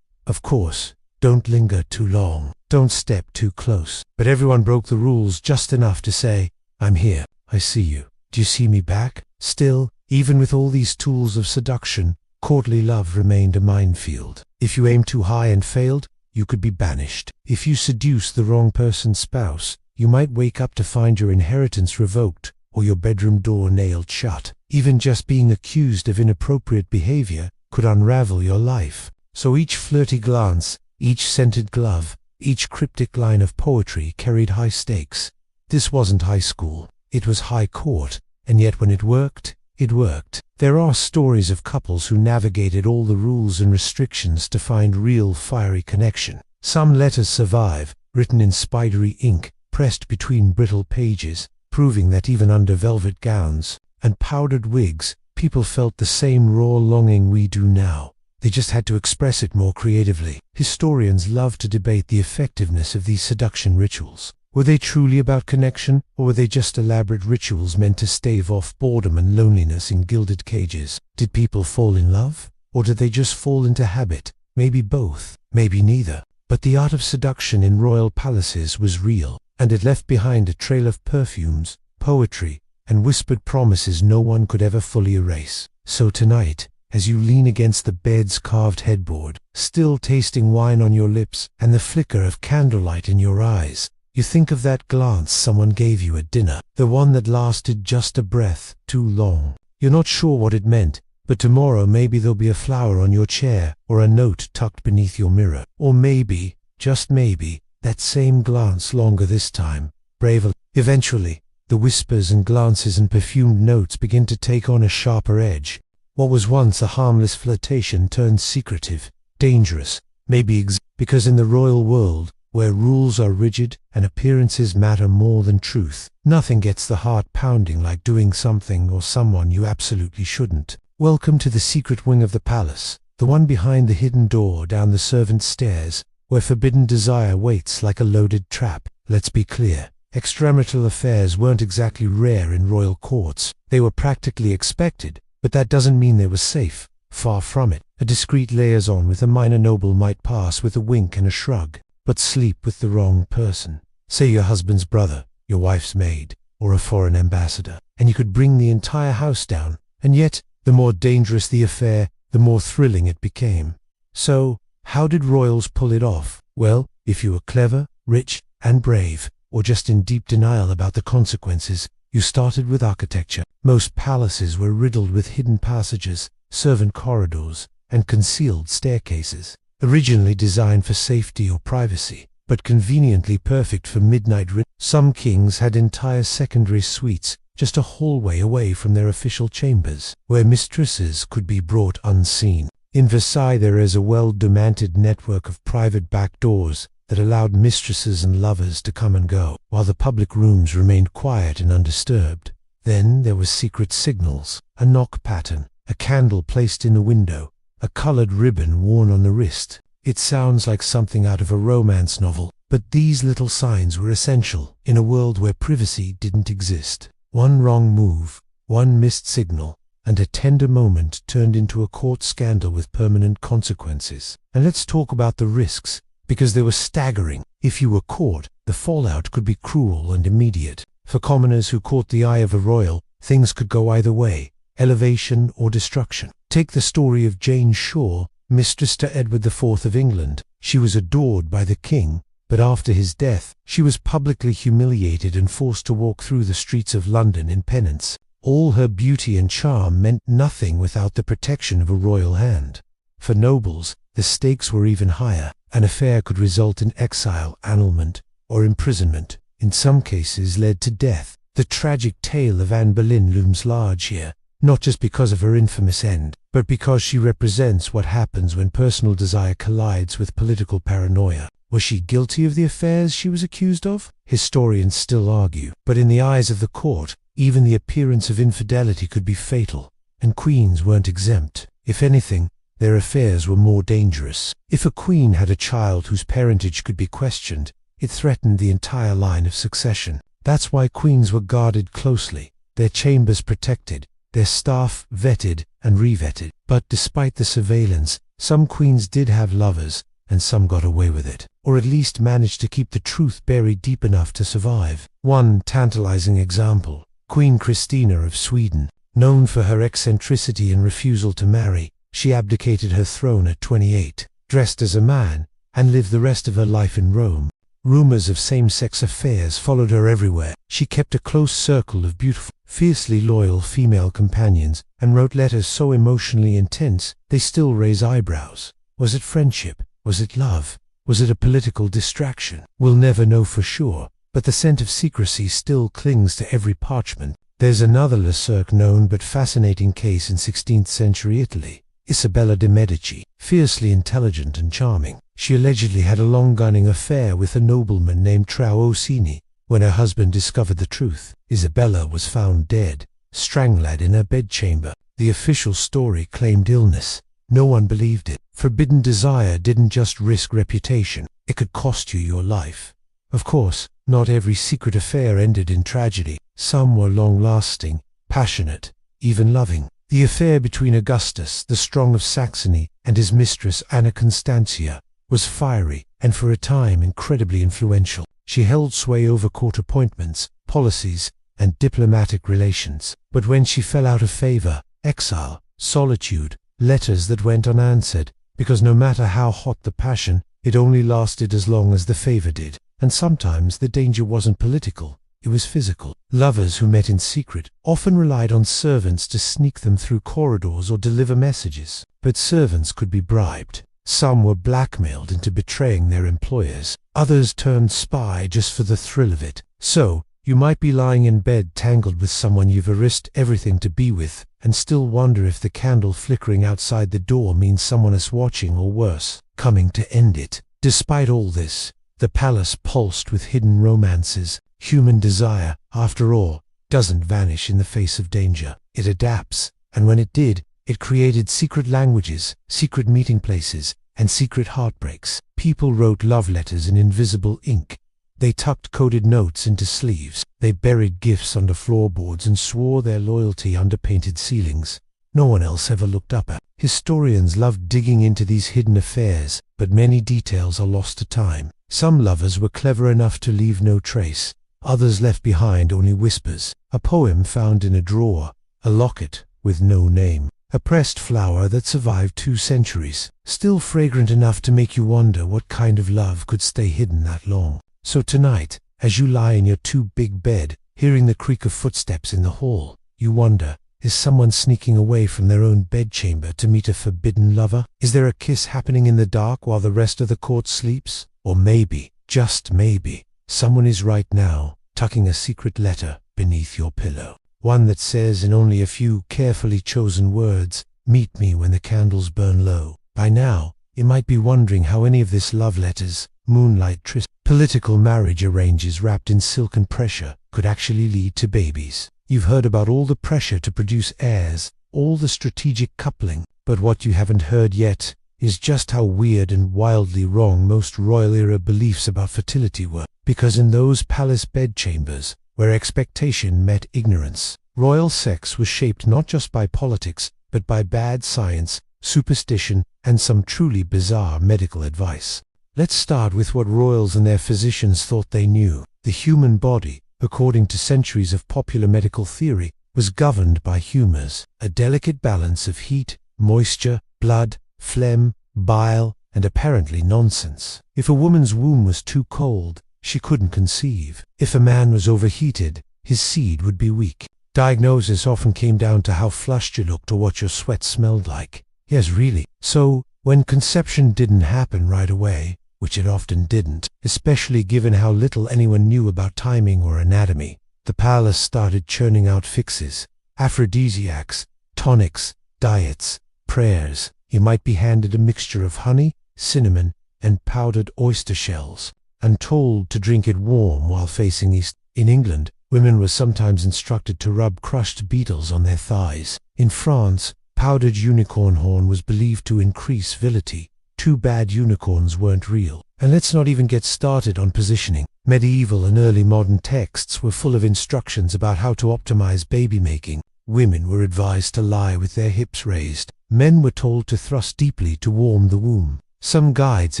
Of course, don't linger too long, don't step too close. But everyone broke the rules just enough to say, "I'm here, I see you. Do you see me back?" Still, even with all these tools of seduction, courtly love remained a minefield. If you aimed too high and failed, you could be banished. If you seduced the wrong person's spouse, you might wake up to find your inheritance revoked or your bedroom door nailed shut. Even just being accused of inappropriate behavior could unravel your life. So each flirty glance, each scented glove, each cryptic line of poetry carried high stakes. This wasn't high school, it was high court, and yet when it worked, it worked. There are stories of couples who navigated all the rules and restrictions to find real fiery connection. Some letters survive, written in spidery ink, pressed between brittle pages, proving that even under velvet gowns and powdered wigs, people felt the same raw longing we do now. They just had to express it more creatively. Historians love to debate the effectiveness of these seduction rituals. Were they truly about connection, or were they just elaborate rituals meant to stave off boredom and loneliness in gilded cages? Did people fall in love, or did they just fall into habit? Maybe both, maybe neither. But the art of seduction in royal palaces was real, and it left behind a trail of perfumes, poetry, and whispered promises no one could ever fully erase. So tonight, as you lean against the bed's carved headboard, still tasting wine on your lips and the flicker of candlelight in your eyes, you think of that glance someone gave you at dinner, the one that lasted just a breath too long. You're not sure what it meant, but tomorrow maybe there'll be a flower on your chair or a note tucked beneath your mirror. Or maybe, just maybe, that same glance longer this time, braver. Eventually, the whispers and glances and perfumed notes begin to take on a sharper edge. What was once a harmless flirtation turned secretive, dangerous, maybe because in the royal world, where rules are rigid and appearances matter more than truth, nothing gets the heart pounding like doing something or someone you absolutely shouldn't. Welcome to the secret wing of the palace, the one behind the hidden door down the servants' stairs, where forbidden desire waits like a loaded trap. Let's be clear, extramarital affairs weren't exactly rare in royal courts. They were practically expected, but that doesn't mean they were safe. Far from it. A discreet liaison with a minor noble might pass with a wink and a shrug, but sleep with the wrong person, say your husband's brother, your wife's maid, or a foreign ambassador, and you could bring the entire house down. And yet, the more dangerous the affair, the more thrilling it became. So, how did royals pull it off? Well, if you were clever, rich, and brave, or just in deep denial about the consequences, you started with architecture. Most palaces were riddled with hidden passages, servant corridors, and concealed staircases, originally designed for safety or privacy, but conveniently perfect for midnight rituals. Some kings had entire secondary suites, just a hallway away from their official chambers, where mistresses could be brought unseen. In Versailles there is a well-documented network of private back doors that allowed mistresses and lovers to come and go, while the public rooms remained quiet and undisturbed. Then there were secret signals, a knock pattern, a candle placed in the window, a colored ribbon worn on the wrist. It sounds like something out of a romance novel, but these little signs were essential in a world where privacy didn't exist. One wrong move, one missed signal, and a tender moment turned into a court scandal with permanent consequences. And let's talk about the risks, because they were staggering. If you were caught, the fallout could be cruel and immediate. For commoners who caught the eye of a royal, things could go either way, elevation or destruction. Take the story of Jane Shore, mistress to Edward IV of England. She was adored by the king, but after his death, she was publicly humiliated and forced to walk through the streets of London in penance. All her beauty and charm meant nothing without the protection of a royal hand. For nobles, the stakes were even higher. An affair could result in exile, annulment, or imprisonment. In some cases led to death. The tragic tale of Anne Boleyn looms large here, not just because of her infamous end, but because she represents what happens when personal desire collides with political paranoia. Was she guilty of the affairs she was accused of? Historians still argue, but in the eyes of the court, even the appearance of infidelity could be fatal, and queens weren't exempt. If anything, their affairs were more dangerous. If a queen had a child whose parentage could be questioned, it threatened the entire line of succession. That's why queens were guarded closely, their chambers protected, their staff vetted and revetted. But despite the surveillance, some queens did have lovers, and some got away with it, or at least managed to keep the truth buried deep enough to survive. One tantalizing example, Queen Christina of Sweden. Known for her eccentricity and refusal to marry, she abdicated her throne at 28, dressed as a man, and lived the rest of her life in Rome. Rumors of same-sex affairs followed her everywhere. She kept a close circle of beautiful, fiercely loyal female companions, and wrote letters so emotionally intense they still raise eyebrows. Was it friendship? Was it love? Was it a political distraction? We'll never know for sure, but the scent of secrecy still clings to every parchment. There's another lesser-known but fascinating case in 16th century Italy. Isabella de' Medici, fiercely intelligent and charming. She allegedly had a long-running affair with a nobleman named Tra Orsini. When her husband discovered the truth, Isabella was found dead, strangled in her bedchamber. The official story claimed illness. No one believed it. Forbidden desire didn't just risk reputation, it could cost you your life. Of course, not every secret affair ended in tragedy. Some were long-lasting, passionate, even loving. The affair between Augustus, the Strong of Saxony, and his mistress Anna Constantia was fiery and for a time incredibly influential. She held sway over court appointments, policies, and diplomatic relations. But when she fell out of favor, exile, solitude, letters that went unanswered, because no matter how hot the passion, it only lasted as long as the favor did. And sometimes the danger wasn't political, it was physical. Lovers who met in secret often relied on servants to sneak them through corridors or deliver messages. But servants could be bribed. Some were blackmailed into betraying their employers. Others turned spy just for the thrill of it. So, you might be lying in bed tangled with someone you've risked everything to be with, and still wonder if the candle flickering outside the door means someone is watching or worse, coming to end it. Despite all this, the palace pulsed with hidden romances. Human desire, after all, doesn't vanish in the face of danger. It adapts, and when it did, it created secret languages, secret meeting places, and secret heartbreaks. People wrote love letters in invisible ink. They tucked coded notes into sleeves. They buried gifts under floorboards and swore their loyalty under painted ceilings. No one else ever looked up at. Historians loved digging into these hidden affairs, but many details are lost to time. Some lovers were clever enough to leave no trace. Others left behind only whispers. A poem found in a drawer, a locket with no name, a pressed flower that survived 2 centuries, still fragrant enough to make you wonder what kind of love could stay hidden that long. So tonight, as you lie in your too-big bed, hearing the creak of footsteps in the hall, you wonder, is someone sneaking away from their own bedchamber to meet a forbidden lover? Is there a kiss happening in the dark while the rest of the court sleeps? Or maybe, just maybe, someone is right now, tucking a secret letter beneath your pillow. One that says in only a few carefully chosen words, "Meet me when the candles burn low." By now, you might be wondering how any of this love letters, moonlight tryst, political marriage arranges wrapped in silk and pressure could actually lead to babies. You've heard about all the pressure to produce heirs, all the strategic coupling, but what you haven't heard yet is just how weird and wildly wrong most royal-era beliefs about fertility were. Because in those palace bedchambers, where expectation met ignorance, royal sex was shaped not just by politics, but by bad science, superstition, and some truly bizarre medical advice. Let's start with what royals and their physicians thought they knew. The human body, according to centuries of popular medical theory, was governed by humors, a delicate balance of heat, moisture, blood, phlegm, bile, and apparently nonsense. If a woman's womb was too cold, she couldn't conceive. If a man was overheated, his seed would be weak. Diagnosis often came down to how flushed you looked or what your sweat smelled like. Yes, really. So, when conception didn't happen right away, which it often didn't, especially given how little anyone knew about timing or anatomy, the palace started churning out fixes, aphrodisiacs, tonics, diets, prayers. You might be handed a mixture of honey, cinnamon, and powdered oyster shells, and told to drink it warm while facing east. In England, women were sometimes instructed to rub crushed beetles on their thighs. In France, powdered unicorn horn was believed to increase virility. Too bad unicorns weren't real. And let's not even get started on positioning. Medieval and early modern texts were full of instructions about how to optimize baby making. Women were advised to lie with their hips raised. Men were told to thrust deeply to warm the womb. Some guides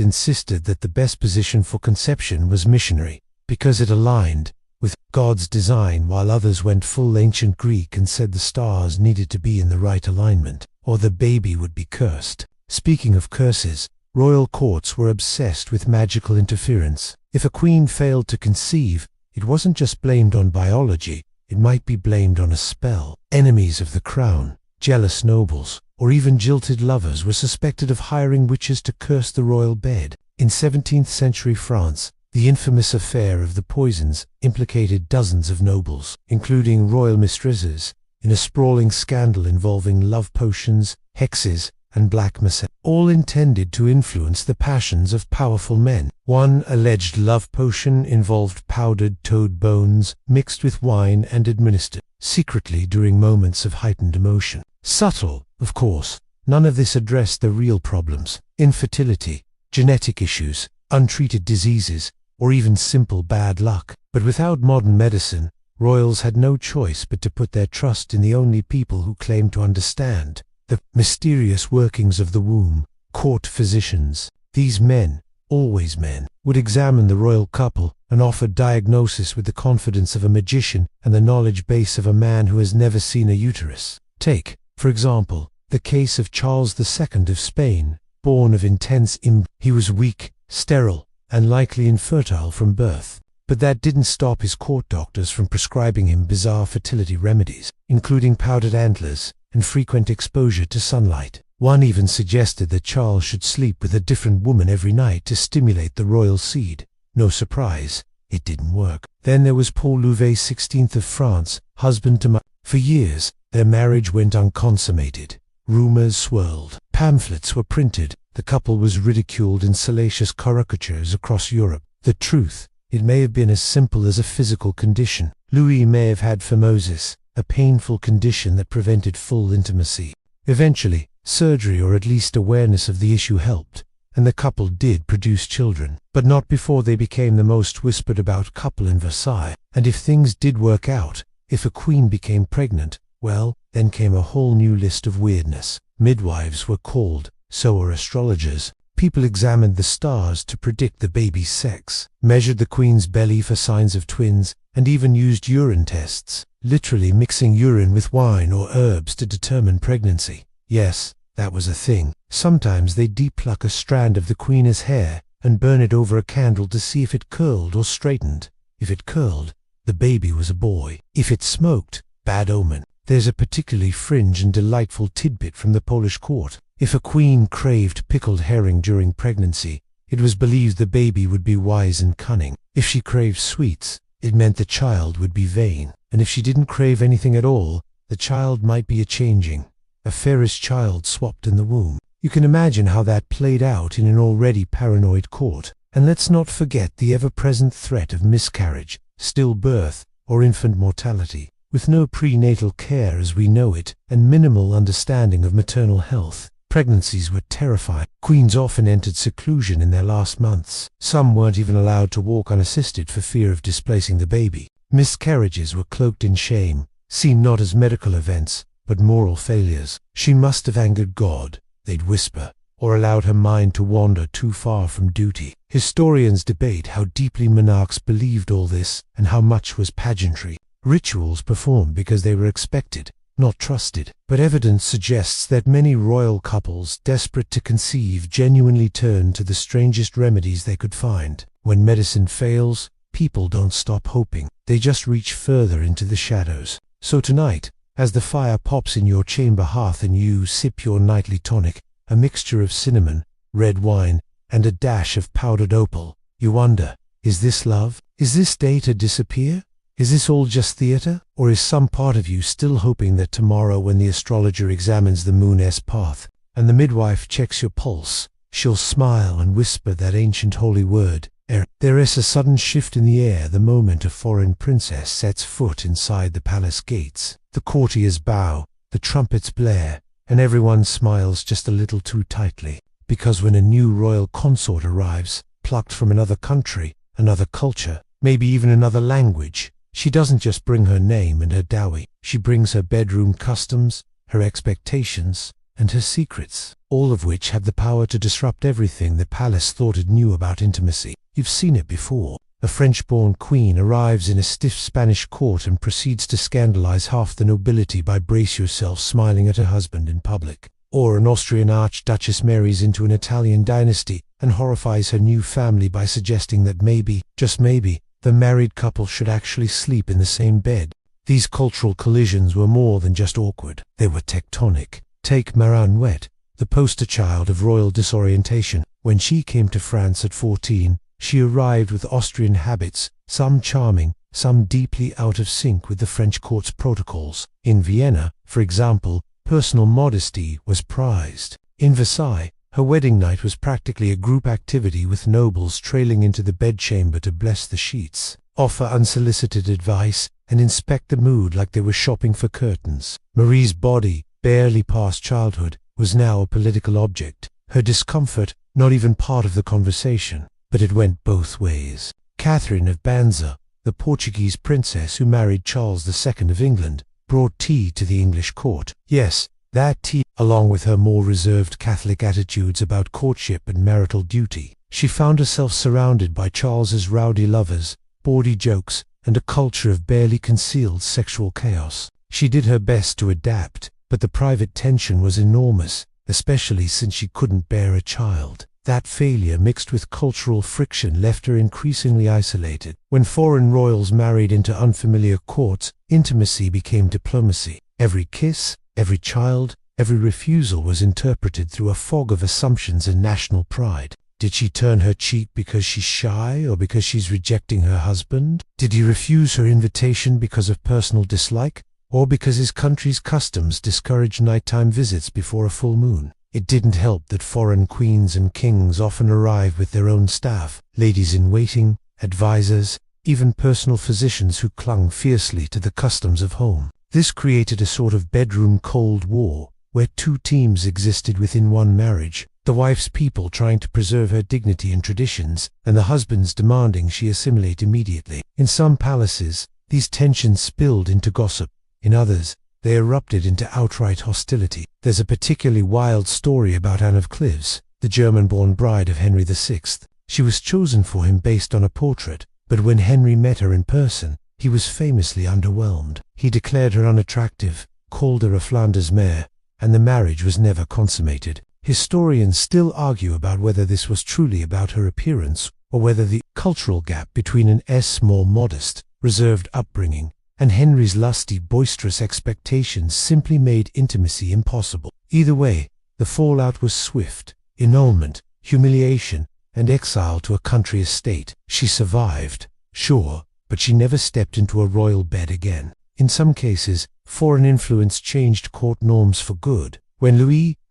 insisted that the best position for conception was missionary, because it aligned with God's design, while others went full ancient Greek and said the stars needed to be in the right alignment, or the baby would be cursed. Speaking of curses, royal courts were obsessed with magical interference. If a queen failed to conceive, it wasn't just blamed on biology, it might be blamed on a spell. Enemies of the crown, jealous nobles, or even jilted lovers were suspected of hiring witches to curse the royal bed. In 17th century France, the infamous affair of the poisons implicated dozens of nobles, including royal mistresses, in a sprawling scandal involving love potions, hexes, and black mass, all intended to influence the passions of powerful men. One alleged love potion involved powdered toad bones mixed with wine and administered secretly during moments of heightened emotion. Subtle, of course, none of this addressed the real problems: infertility, genetic issues, untreated diseases, or even simple bad luck. But without modern medicine, royals had no choice but to put their trust in the only people who claimed to understand the mysterious workings of the womb: court physicians. These men, always men, would examine the royal couple and offer diagnosis with the confidence of a magician and the knowledge base of a man who has never seen a uterus. Take, for example, the case of Charles II of Spain, born of intense He was weak, sterile, and likely infertile from birth. But that didn't stop his court doctors from prescribing him bizarre fertility remedies, including powdered antlers and frequent exposure to sunlight. One even suggested that Charles should sleep with a different woman every night to stimulate the royal seed. No surprise, it didn't work. Then there was Paul Louvet, 16th of France, husband to For years, Their marriage went unconsummated. Rumors swirled. Pamphlets were printed. The couple was ridiculed in salacious caricatures across Europe. The truth, it may have been as simple as a physical condition. Louis may have had phimosis, a painful condition that prevented full intimacy. Eventually, surgery or at least awareness of the issue helped, and the couple did produce children, but not before they became the most whispered about couple in Versailles. And if things did work out, if a queen became pregnant, well, then came a whole new list of weirdness. Midwives were called, so were astrologers. People examined the stars to predict the baby's sex, measured the queen's belly for signs of twins, and even used urine tests, literally mixing urine with wine or herbs to determine pregnancy. Yes, that was a thing. Sometimes they deep-pluck a strand of the queen's hair and burn it over a candle to see if it curled or straightened. If it curled, the baby was a boy. If it smoked, bad omen. There's a particularly fringe and delightful tidbit from the Polish court. If a queen craved pickled herring during pregnancy, it was believed the baby would be wise and cunning. If she craved sweets, it meant the child would be vain. And if she didn't crave anything at all, the child might be a changeling, a fairish child swapped in the womb. You can imagine how that played out in an already paranoid court. And let's not forget the ever-present threat of miscarriage, stillbirth, or infant mortality. With no prenatal care as we know it, and minimal understanding of maternal health, pregnancies were terrifying. Queens often entered seclusion in their last months. Some weren't even allowed to walk unassisted for fear of displacing the baby. Miscarriages were cloaked in shame, seen not as medical events, but moral failures. She must have angered God, they'd whisper, or allowed her mind to wander too far from duty. Historians debate how deeply monarchs believed all this, and how much was pageantry. Rituals performed because they were expected, not trusted. But evidence suggests that many royal couples, desperate to conceive, genuinely turned to the strangest remedies they could find. When medicine fails, people don't stop hoping. They just reach further into the shadows. So tonight, as the fire pops in your chamber hearth and you sip your nightly tonic, a mixture of cinnamon, red wine, and a dash of powdered opal, you wonder, is this love? Is this day to disappear? Is this all just theatre? Or is some part of you still hoping that tomorrow, when the astrologer examines the moon's path and the midwife checks your pulse, she'll smile and whisper that ancient holy word, There is a sudden shift in the air the moment a foreign princess sets foot inside the palace gates. The courtiers bow, the trumpets blare, and everyone smiles just a little too tightly. Because when a new royal consort arrives, plucked from another country, another culture, maybe even another language, she doesn't just bring her name and her dowry. She brings her bedroom customs, her expectations, and her secrets, all of which have the power to disrupt everything the palace thought it knew about intimacy. You've seen it before. A French-born queen arrives in a stiff Spanish court and proceeds to scandalize half the nobility by, brace yourself, smiling at her husband in public. Or an Austrian archduchess marries into an Italian dynasty and horrifies her new family by suggesting that maybe, just maybe, the married couple should actually sleep in the same bed. These cultural collisions were more than just awkward. They were tectonic. Take Marie Antoinette, the poster child of royal disorientation. When she came to France at 14, she arrived with Austrian habits, some charming, some deeply out of sync with the French court's protocols. In Vienna, for example, personal modesty was prized. In Versailles, her wedding night was practically a group activity, with nobles trailing into the bedchamber to bless the sheets, offer unsolicited advice, and inspect the mood like they were shopping for curtains. Marie's body, barely past childhood, was now a political object. Her discomfort, not even part of the conversation. But it went both ways. Catherine of Banza, the Portuguese princess who married Charles II of England, brought tea to the English court. Yes, that tea, along with her more reserved Catholic attitudes about courtship and marital duty. She found herself surrounded by Charles's rowdy lovers, bawdy jokes, and a culture of barely concealed sexual chaos. She did her best to adapt, but the private tension was enormous, especially since she couldn't bear a child. That failure mixed with cultural friction left her increasingly isolated. When foreign royals married into unfamiliar courts, intimacy became diplomacy. Every kiss, every child, every refusal was interpreted through a fog of assumptions and national pride. Did she turn her cheek because she's shy or because she's rejecting her husband? Did he refuse her invitation because of personal dislike? or because his country's customs discouraged nighttime visits before a full moon. It didn't help that foreign queens and kings often arrived with their own staff, ladies-in-waiting, advisors, even personal physicians who clung fiercely to the customs of home. This created a sort of bedroom Cold War, where two teams existed within one marriage, the wife's people trying to preserve her dignity and traditions, and the husband's demanding she assimilate immediately. In some palaces, these tensions spilled into gossip. In others, they erupted into outright hostility. There's a particularly wild story about Anne of Cleves, the German-born bride of Henry VI. She was chosen for him based on a portrait, but when Henry met her in person, he was famously underwhelmed. He declared her unattractive, called her a Flanders mare, and the marriage was never consummated. Historians still argue about whether this was truly about her appearance, or whether the cultural gap between Anne's more modest, reserved upbringing and Henry's lusty, boisterous expectations simply made intimacy impossible. Either way, the fallout was swift: annulment, humiliation, and exile to a country estate. She survived, sure, but she never stepped into a royal bed again. In some cases, foreign influence changed court norms for good. When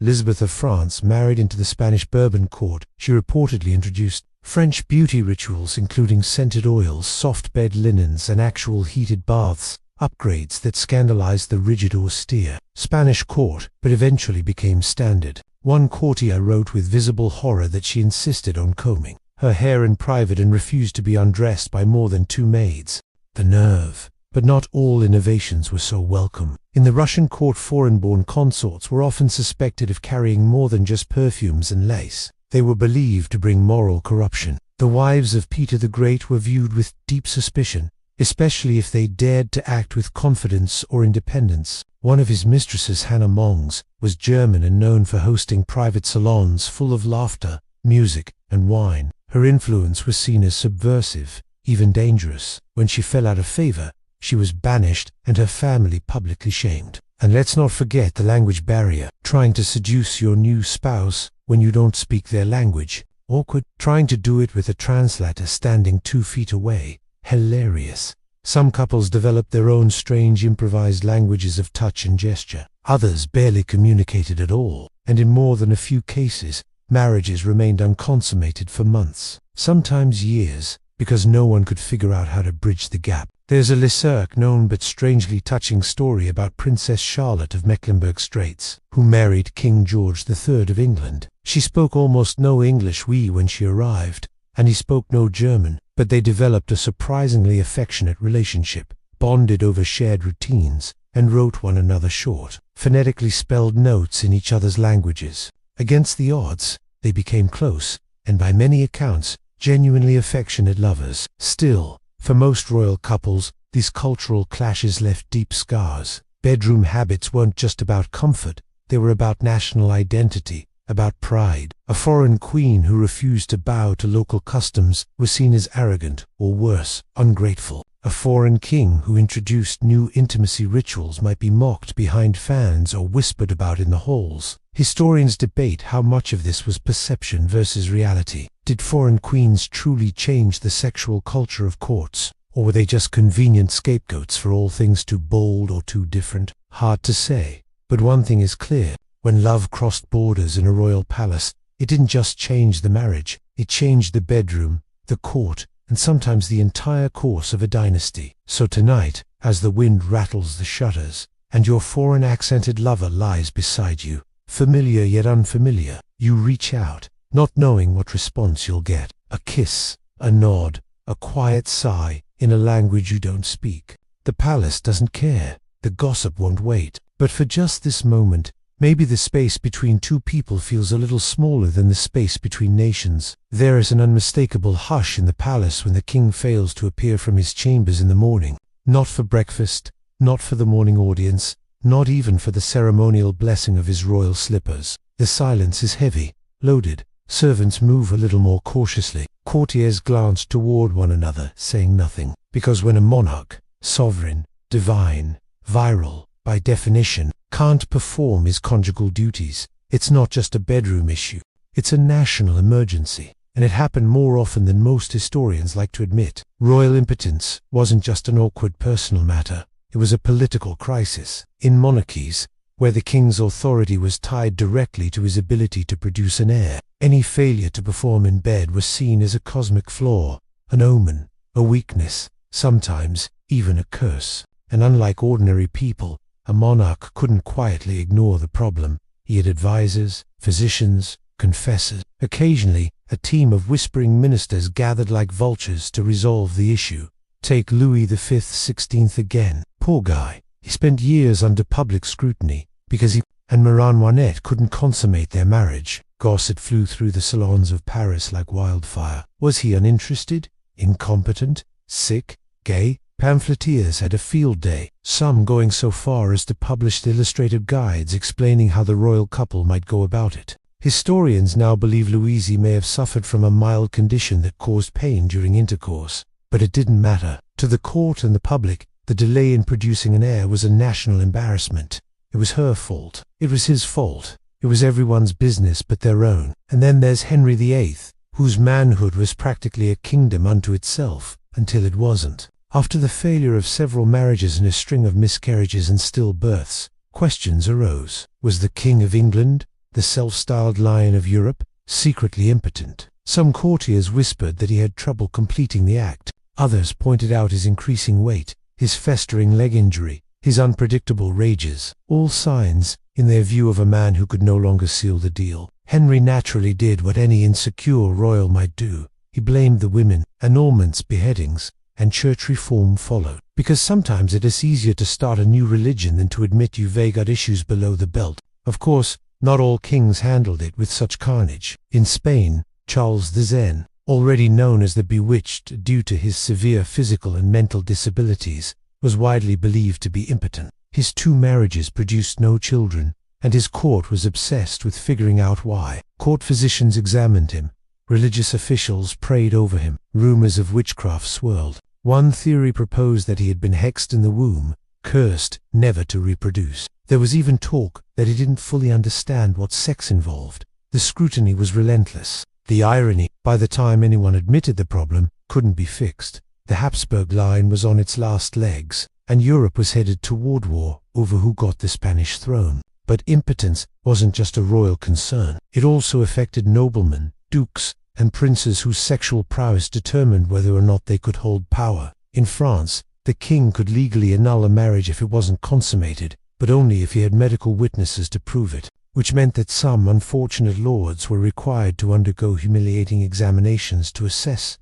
Elizabeth of France married into the Spanish Bourbon court, she reportedly introduced French beauty rituals including scented oils, soft bed linens, and actual heated baths, upgrades that scandalized the rigid austere Spanish court, but eventually became standard. One courtier wrote with visible horror that she insisted on combing her hair in private and refused to be undressed by more than two maids. The nerve! But not all innovations were so welcome. In the Russian court, foreign-born consorts were often suspected of carrying more than just perfumes and lace. They were believed to bring moral corruption. The wives of Peter the Great were viewed with deep suspicion, especially if they dared to act with confidence or independence. One of his mistresses, Hannah Mongs, was German and known for hosting private salons full of laughter, music, and wine. Her influence was seen as subversive, even dangerous. When she fell out of favor, she was banished and her family publicly shamed. And let's not forget the language barrier. Trying to seduce your new spouse when you don't speak their language. Awkward. Trying to do it with a translator standing 2 feet away. Hilarious. Some couples developed their own strange improvised languages of touch and gesture. Others barely communicated at all. And in more than a few cases, marriages remained unconsummated for months, sometimes years, because no one could figure out how to bridge the gap. There's a lesser-known but strangely touching story about Princess Charlotte of Mecklenburg Straits, who married King George III of England. She spoke almost no English when she arrived, and he spoke no German, but they developed a surprisingly affectionate relationship, bonded over shared routines, and wrote one another short, phonetically spelled notes in each other's languages. Against the odds, they became close, and by many accounts, genuinely affectionate lovers. Still, for most royal couples, these cultural clashes left deep scars. Bedroom habits weren't just about comfort, they were about national identity, about pride. A foreign queen who refused to bow to local customs was seen as arrogant, or worse, ungrateful. A foreign king who introduced new intimacy rituals might be mocked behind fans or whispered about in the halls. Historians debate how much of this was perception versus reality. Did foreign queens truly change the sexual culture of courts, or were they just convenient scapegoats for all things too bold or too different? Hard to say, but one thing is clear: when love crossed borders in a royal palace, it didn't just change the marriage, it changed the bedroom, the court, and sometimes the entire course of a dynasty. So tonight, as the wind rattles the shutters, and your foreign-accented lover lies beside you, familiar yet unfamiliar, you reach out, not knowing what response you'll get. A kiss, a nod, a quiet sigh, in a language you don't speak. The palace doesn't care, the gossip won't wait. But for just this moment, maybe the space between two people feels a little smaller than the space between nations. There is an unmistakable hush in the palace when the king fails to appear from his chambers in the morning. Not for breakfast, not for the morning audience, not even for the ceremonial blessing of his royal slippers. The silence is heavy, loaded. Servants move a little more cautiously. Courtiers glance toward one another, saying nothing. Because when a monarch, sovereign, divine, viral, by definition, can't perform his conjugal duties, it's not just a bedroom issue. It's a national emergency. And it happened more often than most historians like to admit. Royal impotence wasn't just an awkward personal matter. it was a political crisis. In monarchies, where the king's authority was tied directly to his ability to produce an heir, any failure to perform in bed was seen as a cosmic flaw, an omen, a weakness, sometimes even a curse. And unlike ordinary people, a monarch couldn't quietly ignore the problem. He had advisors, physicians, confessors. Occasionally, a team of whispering ministers gathered like vultures to resolve the issue. Take Louis XVI again. Poor guy. He spent years under public scrutiny because he and Marie Antoinette couldn't consummate their marriage. Gossip flew through the salons of Paris like wildfire. Was he uninterested, incompetent, sick, gay? Pamphleteers had a field day, some going so far as to publish illustrated guides explaining how the royal couple might go about it. Historians now believe Louise may have suffered from a mild condition that caused pain during intercourse, but it didn't matter. To the court and the public, the delay in producing an heir was a national embarrassment. It was her fault. It was his fault. It was everyone's business but their own. And then there's Henry VIII, whose manhood was practically a kingdom unto itself, until it wasn't. After the failure of several marriages and a string of miscarriages and stillbirths, questions arose. Was the King of England, the self-styled Lion of Europe, secretly impotent? Some courtiers whispered that he had trouble completing the act. Others pointed out his increasing weight, his festering leg injury, his unpredictable rages, all signs, in their view, of a man who could no longer seal the deal. Henry naturally did what any insecure royal might do. He blamed the women, annulments, beheadings, and church reform followed. Because sometimes it is easier to start a new religion than to admit you've got issues below the belt. Of course, not all kings handled it with such carnage. In Spain, Charles the Zen, already known as the Bewitched due to his severe physical and mental disabilities, was widely believed to be impotent. His 2 marriages produced no children, and his court was obsessed with figuring out why. Court physicians examined him. Religious officials prayed over him. Rumors of witchcraft swirled. One theory proposed that he had been hexed in the womb, cursed never to reproduce. There was even talk that he didn't fully understand what sex involved. The scrutiny was relentless. The irony, by the time anyone admitted the problem, couldn't be fixed. The Habsburg line was on its last legs, and Europe was headed toward war over who got the Spanish throne. But impotence wasn't just a royal concern. It also affected noblemen, dukes, and princes whose sexual prowess determined whether or not they could hold power. In France, the king could legally annul a marriage if it wasn't consummated, but only if he had medical witnesses to prove it, which meant that some unfortunate lords were required to undergo humiliating examinations to assess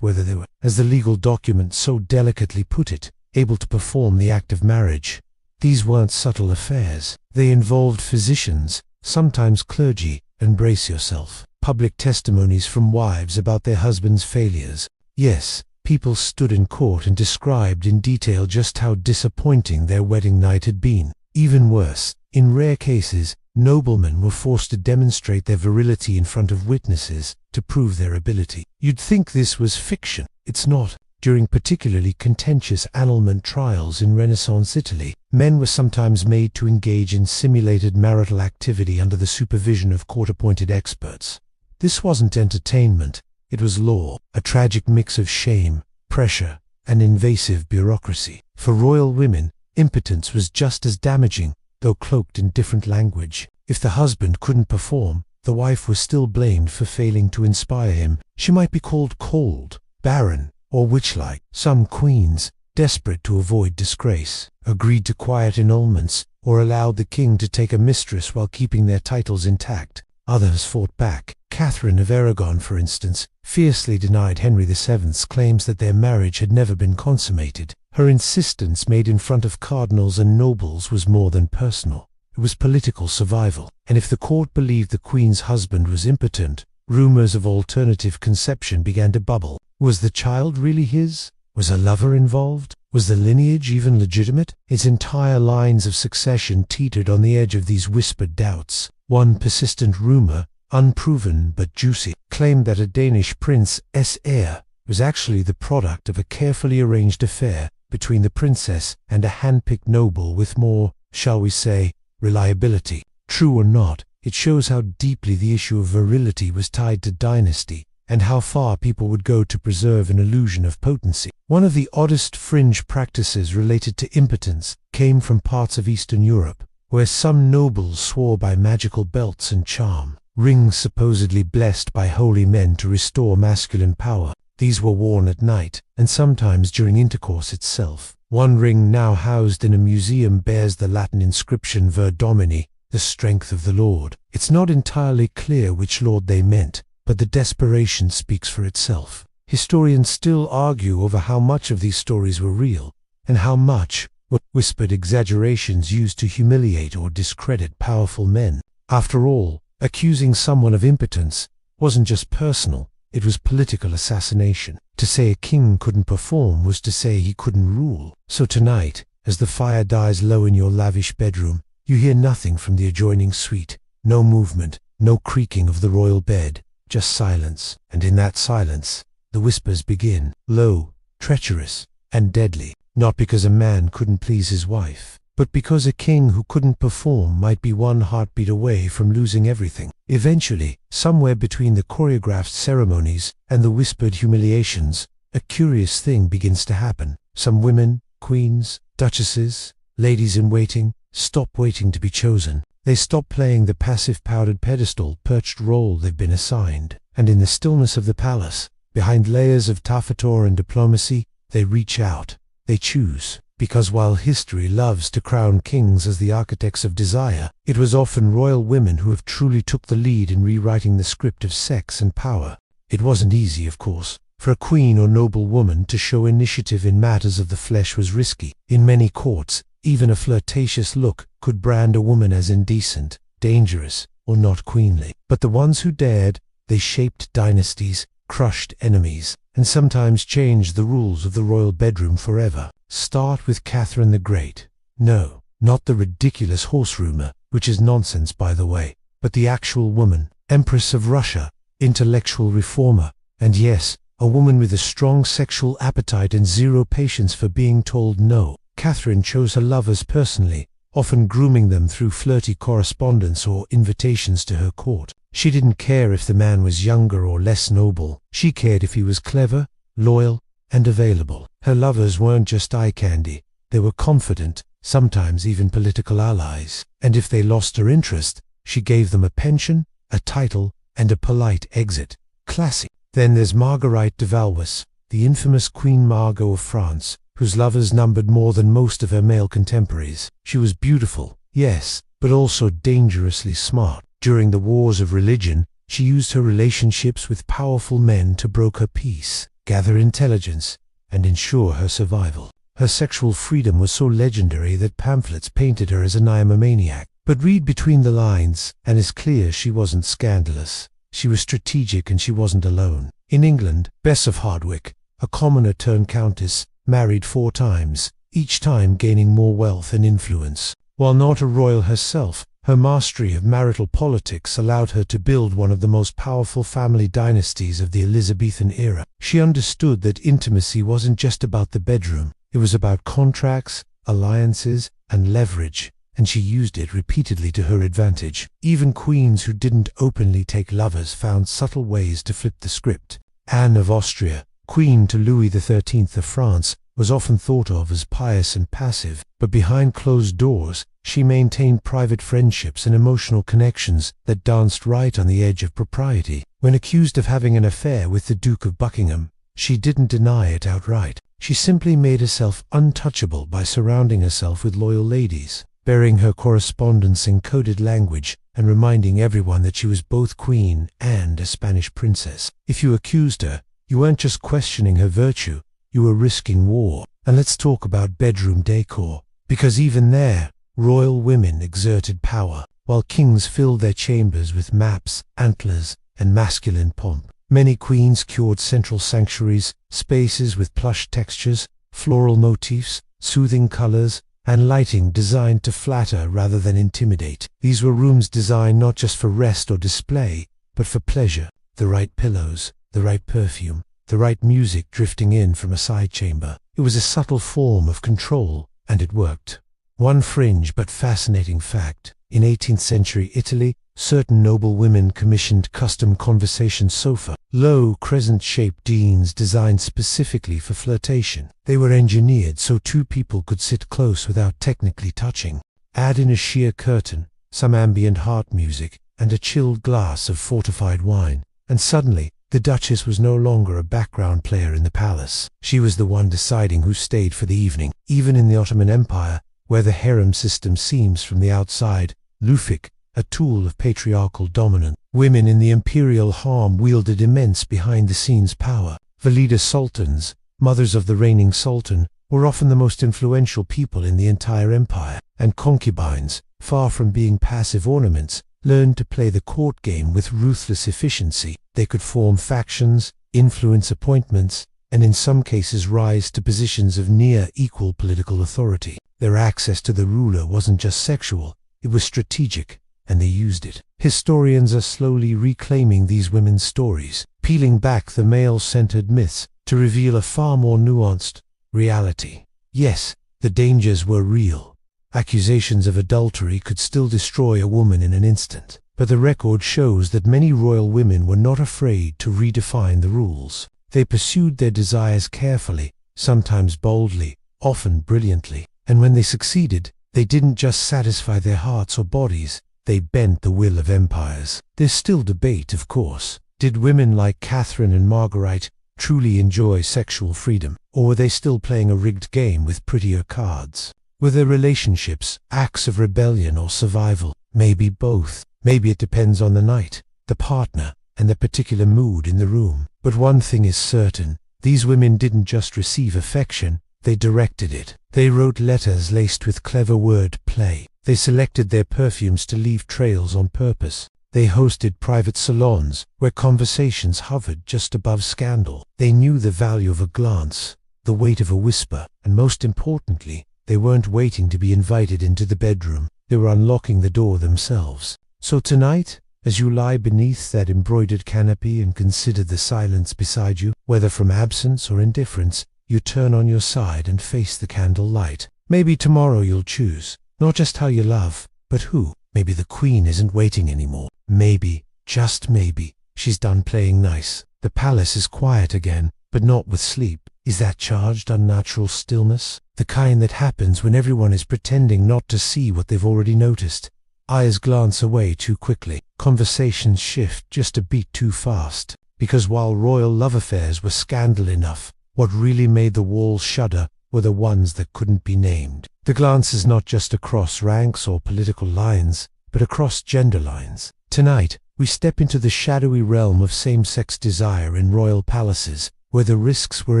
whether they were, as the legal document so delicately put it, able to perform the act of marriage. These weren't subtle affairs. They involved physicians, sometimes clergy, and brace yourself, public testimonies from wives about their husbands' failures. Yes, people stood in court and described in detail just how disappointing their wedding night had been. Even worse, in rare cases, noblemen were forced to demonstrate their virility in front of witnesses to prove their ability. You'd think this was fiction. It's not. During particularly contentious annulment trials in Renaissance Italy, men were sometimes made to engage in simulated marital activity under the supervision of court-appointed experts. This wasn't entertainment, it was law, a tragic mix of shame, pressure, and invasive bureaucracy. For royal women, impotence was just as damaging, though cloaked in different language. If the husband couldn't perform, the wife was still blamed for failing to inspire him. She might be called cold, barren, or witch-like. Some queens, desperate to avoid disgrace, agreed to quiet annulments or allowed the king to take a mistress while keeping their titles intact. Others fought back. Catherine of Aragon, for instance, fiercely denied Henry VII's claims that their marriage had never been consummated. Her insistence made in front of cardinals and nobles was more than personal. It was political survival. And if the court believed the queen's husband was impotent, rumors of alternative conception began to bubble. Was the child really his? Was a lover involved? Was the lineage even legitimate? Its entire lines of succession teetered on the edge of these whispered doubts. One persistent rumor, unproven but juicy, claimed that a Danish prince's heir was actually the product of a carefully arranged affair between the princess and a hand-picked noble with more, shall we say, reliability. True or not, it shows how deeply the issue of virility was tied to dynasty and how far people would go to preserve an illusion of potency. One of the oddest fringe practices related to impotence came from parts of Eastern Europe, where some nobles swore by magical belts and charm, rings supposedly blessed by holy men to restore masculine power. These were worn at night, and sometimes during intercourse itself. One ring now housed in a museum bears the Latin inscription Vir Domini, the strength of the Lord. It's not entirely clear which Lord they meant, but the desperation speaks for itself. Historians still argue over how much of these stories were real, and how much were whispered exaggerations used to humiliate or discredit powerful men. After all, accusing someone of impotence wasn't just personal, it was political assassination. To say a king couldn't perform was to say he couldn't rule. So tonight, as the fire dies low in your lavish bedroom, you hear nothing from the adjoining suite. No movement, no creaking of the royal bed, just silence. And in that silence, the whispers begin, low, treacherous, and deadly. Not because a man couldn't please his wife, but because a king who couldn't perform might be one heartbeat away from losing everything. Eventually, somewhere between the choreographed ceremonies and the whispered humiliations, a curious thing begins to happen. Some women, queens, duchesses, ladies-in-waiting, stop waiting to be chosen. They stop playing the passive powdered pedestal perched role they've been assigned. And in the stillness of the palace, behind layers of taffetor and diplomacy, they reach out. They choose. Because while history loves to crown kings as the architects of desire, it was often royal women who have truly took the lead in rewriting the script of sex and power. It wasn't easy, of course. For a queen or noble woman to show initiative in matters of the flesh was risky. In many courts, even a flirtatious look could brand a woman as indecent, dangerous, or not queenly. But the ones who dared, they shaped dynasties, crushed enemies, and sometimes changed the rules of the royal bedroom forever. Start with Catherine the Great. No, not the ridiculous horse rumor, which is nonsense by the way, but the actual woman, Empress of Russia, intellectual reformer, and yes, a woman with a strong sexual appetite and zero patience for being told no. Catherine chose her lovers personally, often grooming them through flirty correspondence or invitations to her court. She didn't care if the man was younger or less noble. She cared if he was clever, loyal, and available. Her lovers weren't just eye candy. They were confident, sometimes even political allies. And if they lost her interest, she gave them a pension, a title, and a polite exit. Classy. Then there's Marguerite de Valois, the infamous Queen Margot of France, whose lovers numbered more than most of her male contemporaries. She was beautiful, yes, but also dangerously smart. During the wars of religion, she used her relationships with powerful men to broker her peace, gather intelligence, and ensure her survival. Her sexual freedom was so legendary that pamphlets painted her as a nymphomaniac. But read between the lines, and it's clear she wasn't scandalous. She was strategic and she wasn't alone. In England, Bess of Hardwick, a commoner turned countess, married 4 times, each time gaining more wealth and influence. While not a royal herself, her mastery of marital politics allowed her to build one of the most powerful family dynasties of the Elizabethan era. She understood that intimacy wasn't just about the bedroom. It was about contracts, alliances, and leverage, and she used it repeatedly to her advantage. Even queens who didn't openly take lovers found subtle ways to flip the script. Anne of Austria, queen to Louis XIII of France, was often thought of as pious and passive, but behind closed doors, she maintained private friendships and emotional connections that danced right on the edge of propriety. When accused of having an affair with the Duke of Buckingham, she didn't deny it outright. She simply made herself untouchable by surrounding herself with loyal ladies, bearing her correspondence in coded language, and reminding everyone that she was both queen and a Spanish princess. If you accused her, you weren't just questioning her virtue, you were risking war. And let's talk about bedroom decor, because even there, royal women exerted power, while kings filled their chambers with maps, antlers, and masculine pomp. Many queens cured central sanctuaries, spaces with plush textures, floral motifs, soothing colors, and lighting designed to flatter rather than intimidate. These were rooms designed not just for rest or display, but for pleasure. The right pillows, the right perfume, the right music drifting in from a side chamber. It was a subtle form of control, and it worked. One fringe but fascinating fact: in 18th century Italy, Certain noble women commissioned custom conversation sofa, low crescent-shaped dians designed specifically for flirtation. They were engineered so two people could sit close without technically touching. Add in a sheer curtain, some ambient harp music, and a chilled glass of fortified wine, and suddenly, the Duchess was no longer a background player in the palace. She was the one deciding who stayed for the evening. Even in the Ottoman Empire, where the harem system seems from the outside Lufik, a tool of patriarchal dominance, women in the imperial harem wielded immense behind-the-scenes power. Valida sultans, mothers of the reigning sultan, were often the most influential people in the entire empire, and concubines, far from being passive ornaments, learned to play the court game with ruthless efficiency. They could form factions, influence appointments, and in some cases rise to positions of near equal political authority. Their access to the ruler wasn't just sexual, it was strategic, and they used it. Historians are slowly reclaiming these women's stories, peeling back the male-centered myths to reveal a far more nuanced reality. Yes, the dangers were real. Accusations of adultery could still destroy a woman in an instant, but the record shows that many royal women were not afraid to redefine the rules. They pursued their desires carefully, sometimes boldly, often brilliantly, and when they succeeded, they didn't just satisfy their hearts or bodies, they bent the will of empires. There's still debate, of course. Did women like Catherine and Marguerite truly enjoy sexual freedom, or were they still playing a rigged game with prettier cards? Were their relationships acts of rebellion or survival? Maybe both. Maybe it depends on the night, the partner, and the particular mood in the room. But one thing is certain, these women didn't just receive affection, they directed it. They wrote letters laced with clever word play. They selected their perfumes to leave trails on purpose. They hosted private salons where conversations hovered just above scandal. They knew the value of a glance, the weight of a whisper, and most importantly, they weren't waiting to be invited into the bedroom. They were unlocking the door themselves. So tonight, as you lie beneath that embroidered canopy and consider the silence beside you, whether from absence or indifference, you turn on your side and face the candle light. Maybe tomorrow you'll choose, not just how you love, but who. Maybe the queen isn't waiting anymore. Maybe, just maybe, she's done playing nice. The palace is quiet again, but not with sleep. Is that charged, unnatural stillness? The kind that happens when everyone is pretending not to see what they've already noticed. Eyes glance away too quickly. Conversations shift just a beat too fast. Because while royal love affairs were scandal enough, what really made the walls shudder were the ones that couldn't be named. The glance is not just across ranks or political lines, but across gender lines. Tonight, we step into the shadowy realm of same-sex desire in royal palaces, where the risks were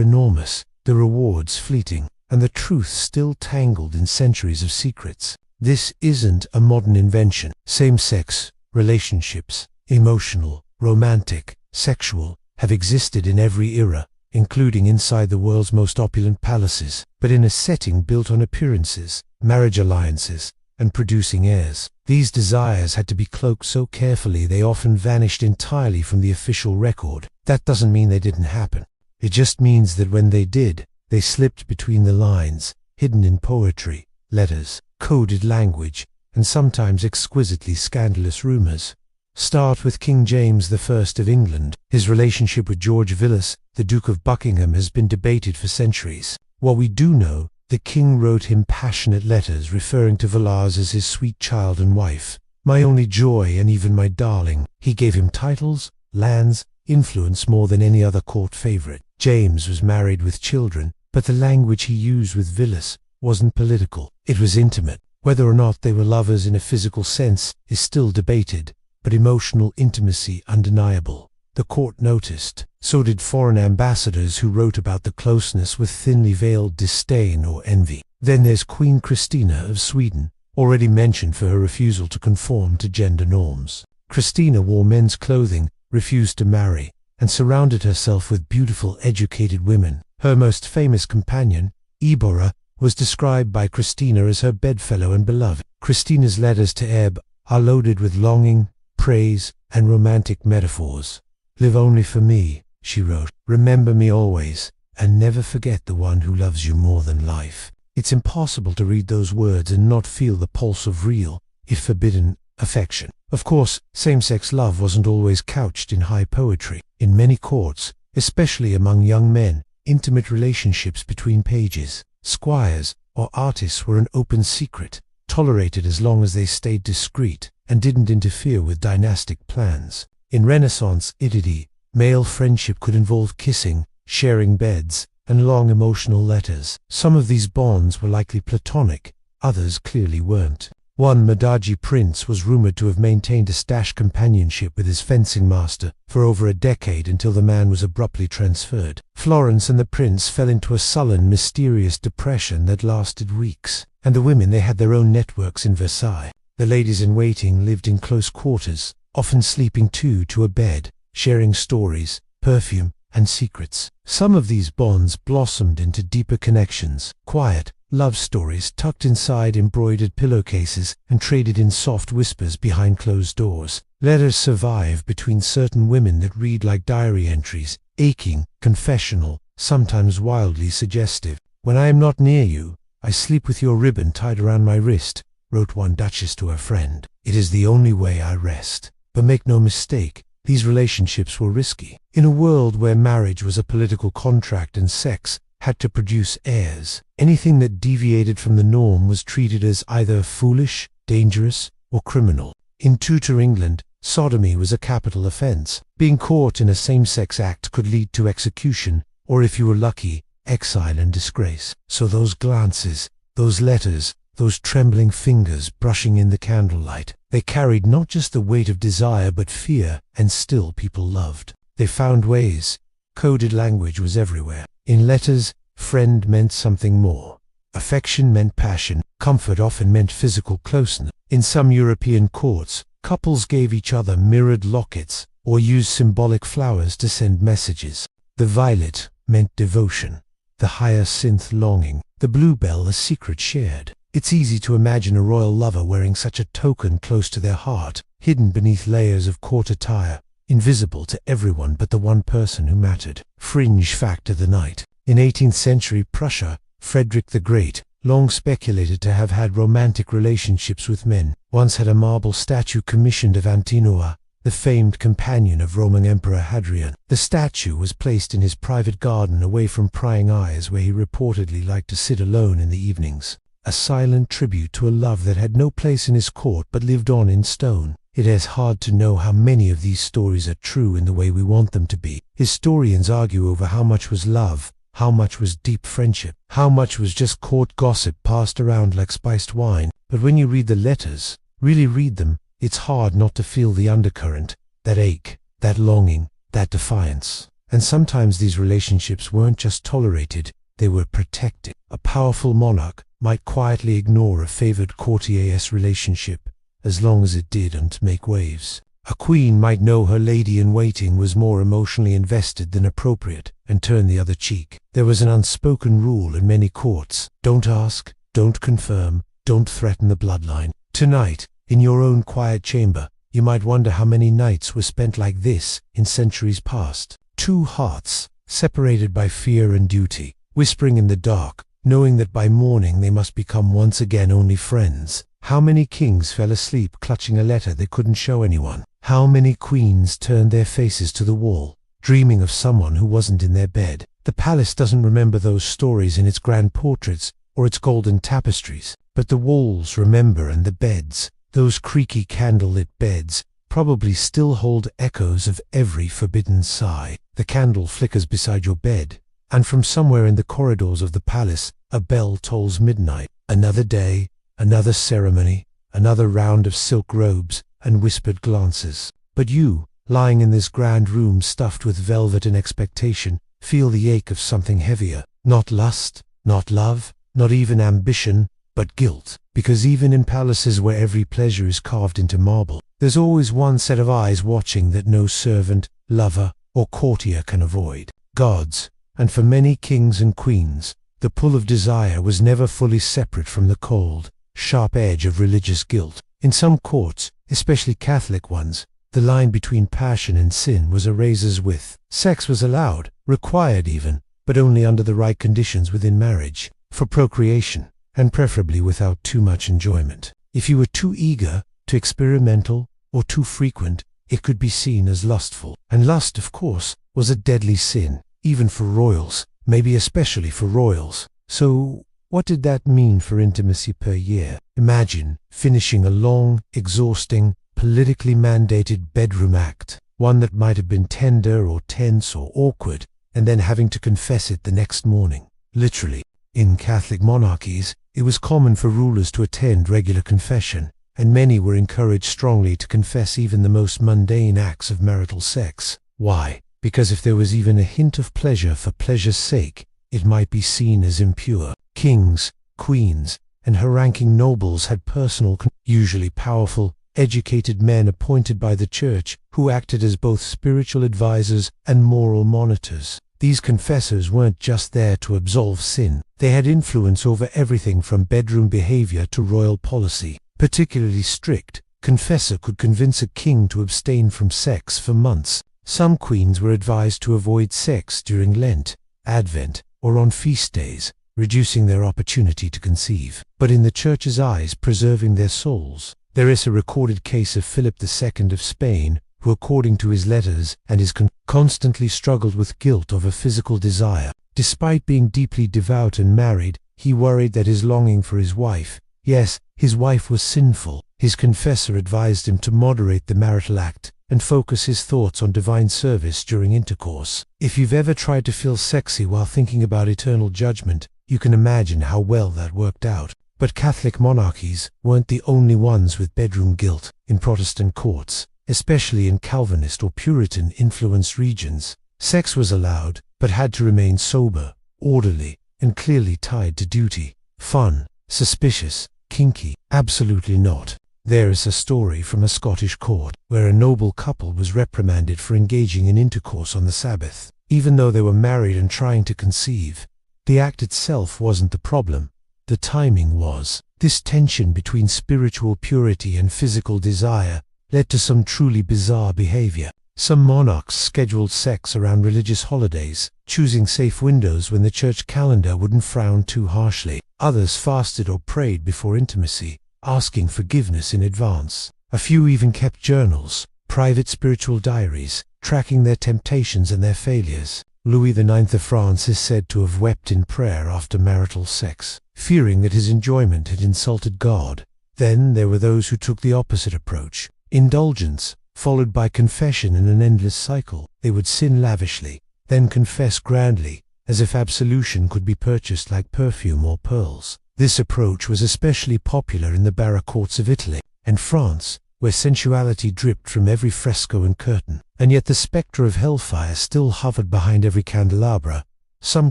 enormous, the rewards fleeting, and the truth still tangled in centuries of secrets. This isn't a modern invention. Same-sex relationships, emotional, romantic, sexual, have existed in every era, including inside the world's most opulent palaces, but in a setting built on appearances, marriage alliances, and producing heirs. These desires had to be cloaked so carefully they often vanished entirely from the official record. That doesn't mean they didn't happen. It just means that when they did, they slipped between the lines, hidden in poetry, letters, coded language, and sometimes exquisitely scandalous rumors. Start with King James I of England. His relationship with George Villiers, the Duke of Buckingham, has been debated for centuries. What we do know, the king wrote him passionate letters referring to Villiers as his sweet child and wife, my only joy and even my darling. He gave him titles, lands, influence more than any other court favorite. James was married with children, but the language he used with Villiers wasn't political. It was intimate. Whether or not they were lovers in a physical sense is still debated, but emotional intimacy undeniable. The court noticed. So did foreign ambassadors who wrote about the closeness with thinly veiled disdain or envy. Then there's Queen Christina of Sweden, already mentioned for her refusal to conform to gender norms. Christina wore men's clothing, refused to marry, and surrounded herself with beautiful, educated women. Her most famous companion, Ibora, was described by Christina as her bedfellow and beloved. Christina's letters to Ebb are loaded with longing, praise, and romantic metaphors. "Live only for me," she wrote. "Remember me always, and never forget the one who loves you more than life." It's impossible to read those words and not feel the pulse of real, if forbidden, affection. Of course, same-sex love wasn't always couched in high poetry. In many courts, especially among young men, intimate relationships between pages, squires, or artists were an open secret, tolerated as long as they stayed discreet and didn't interfere with dynastic plans. In Renaissance Italy, male friendship could involve kissing, sharing beds, and long emotional letters. Some of these bonds were likely platonic, others clearly weren't. One Madagi prince was rumored to have maintained a stash companionship with his fencing master for over a decade until the man was abruptly transferred. Florence and the prince fell into a sullen, mysterious depression that lasted weeks, and the women, they had their own networks in Versailles. The ladies-in-waiting lived in close quarters, often sleeping two to a bed, sharing stories, perfume, and secrets. Some of these bonds blossomed into deeper connections, quiet love stories tucked inside embroidered pillowcases and traded in soft whispers behind closed doors. Letters survive between certain women that read like diary entries, aching, confessional, sometimes wildly suggestive. "When I am not near you, I sleep with your ribbon tied around my wrist," wrote one duchess to her friend. "It is the only way I rest." But make no mistake, these relationships were risky. In a world where marriage was a political contract and sex had to produce heirs, anything that deviated from the norm was treated as either foolish, dangerous, or criminal. In Tudor England, sodomy was a capital offense. Being caught in a same-sex act could lead to execution, or if you were lucky, exile and disgrace. So those glances, those letters, those trembling fingers brushing in the candlelight, they carried not just the weight of desire but fear, and still people loved. They found ways. Coded language was everywhere. In letters, friend meant something more. Affection meant passion. Comfort often meant physical closeness. In some European courts, couples gave each other mirrored lockets or used symbolic flowers to send messages. The violet meant devotion, the hyacinth longing, the bluebell a secret shared. It's easy to imagine a royal lover wearing such a token close to their heart, hidden beneath layers of court attire, invisible to everyone but the one person who mattered. Fringe fact of the night. In 18th century Prussia, Frederick the Great, long speculated to have had romantic relationships with men, once had a marble statue commissioned of Antinous, the famed companion of Roman Emperor Hadrian. The statue was placed in his private garden away from prying eyes, where he reportedly liked to sit alone in the evenings. A silent tribute to a love that had no place in his court but lived on in stone. It is hard to know how many of these stories are true in the way we want them to be. Historians argue over how much was love, how much was deep friendship, how much was just court gossip passed around like spiced wine. But when you read the letters, really read them, it's hard not to feel the undercurrent, that ache, that longing, that defiance. And sometimes these relationships weren't just tolerated, they were protected. A powerful monarch might quietly ignore a favored courtier's relationship, as long as it didn't make waves. A queen might know her lady-in-waiting was more emotionally invested than appropriate, and turn the other cheek. There was an unspoken rule in many courts: don't ask, don't confirm, don't threaten the bloodline. Tonight, in your own quiet chamber, you might wonder how many nights were spent like this in centuries past. Two hearts, separated by fear and duty, whispering in the dark, knowing that by morning they must become once again only friends. How many kings fell asleep clutching a letter they couldn't show anyone? How many queens turned their faces to the wall, dreaming of someone who wasn't in their bed? The palace doesn't remember those stories in its grand portraits or its golden tapestries, but the walls remember, and the beds, those creaky candlelit beds, probably still hold echoes of every forbidden sigh. The candle flickers beside your bed, and from somewhere in the corridors of the palace, a bell tolls midnight. Another day, another ceremony, another round of silk robes and whispered glances. But you, lying in this grand room stuffed with velvet and expectation, feel the ache of something heavier. Not lust, not love, not even ambition, but guilt. Because even in palaces where every pleasure is carved into marble, there's always one set of eyes watching that no servant, lover, or courtier can avoid. Gods. And for many kings and queens, the pull of desire was never fully separate from the cold, sharp edge of religious guilt. In some courts, especially Catholic ones, the line between passion and sin was a razor's width. Sex was allowed, required even, but only under the right conditions within marriage, for procreation, and preferably without too much enjoyment. If you were too eager, too experimental, or too frequent, it could be seen as lustful. And lust, of course, was a deadly sin, even for royals, maybe especially for royals. So, what did that mean for intimacy per year? Imagine finishing a long, exhausting, politically mandated bedroom act, one that might have been tender or tense or awkward, and then having to confess it the next morning. Literally. In Catholic monarchies, it was common for rulers to attend regular confession, and many were encouraged strongly to confess even the most mundane acts of marital sex. Why? Because if there was even a hint of pleasure for pleasure's sake, it might be seen as impure. Kings, queens, and high-ranking nobles had personal, usually powerful, educated men appointed by the church who acted as both spiritual advisors and moral monitors. These confessors weren't just there to absolve sin. They had influence over everything from bedroom behavior to royal policy. Particularly strict, confessor could convince a king to abstain from sex for months. Some queens were advised to avoid sex during Lent, Advent, or on feast days, reducing their opportunity to conceive, but in the church's eyes preserving their souls. There is a recorded case of Philip II of Spain, who according to his letters and his constantly struggled with guilt over physical desire. Despite being deeply devout and married, he worried that his longing for his wife, yes, his wife, was sinful. His confessor advised him to moderate the marital act and focus his thoughts on divine service during intercourse. If you've ever tried to feel sexy while thinking about eternal judgment, you can imagine how well that worked out. But Catholic monarchies weren't the only ones with bedroom guilt. In Protestant courts, especially in Calvinist or Puritan-influenced regions, sex was allowed, but had to remain sober, orderly, and clearly tied to duty. Fun, suspicious, kinky? Absolutely not. There is a story from a Scottish court where a noble couple was reprimanded for engaging in intercourse on the Sabbath. Even though they were married and trying to conceive, the act itself wasn't the problem. The timing was. This tension between spiritual purity and physical desire led to some truly bizarre behavior. Some monarchs scheduled sex around religious holidays, choosing safe windows when the church calendar wouldn't frown too harshly. Others fasted or prayed before intimacy, asking forgiveness in advance. A few even kept journals, private spiritual diaries, tracking their temptations and their failures. Louis IX of France is said to have wept in prayer after marital sex, fearing that his enjoyment had insulted God. Then there were those who took the opposite approach. Indulgence, followed by confession in an endless cycle. They would sin lavishly, then confess grandly, as if absolution could be purchased like perfume or pearls. This approach was especially popular in the barrack courts of Italy and France, where sensuality dripped from every fresco and curtain. And yet the spectre of hellfire still hovered behind every candelabra. Some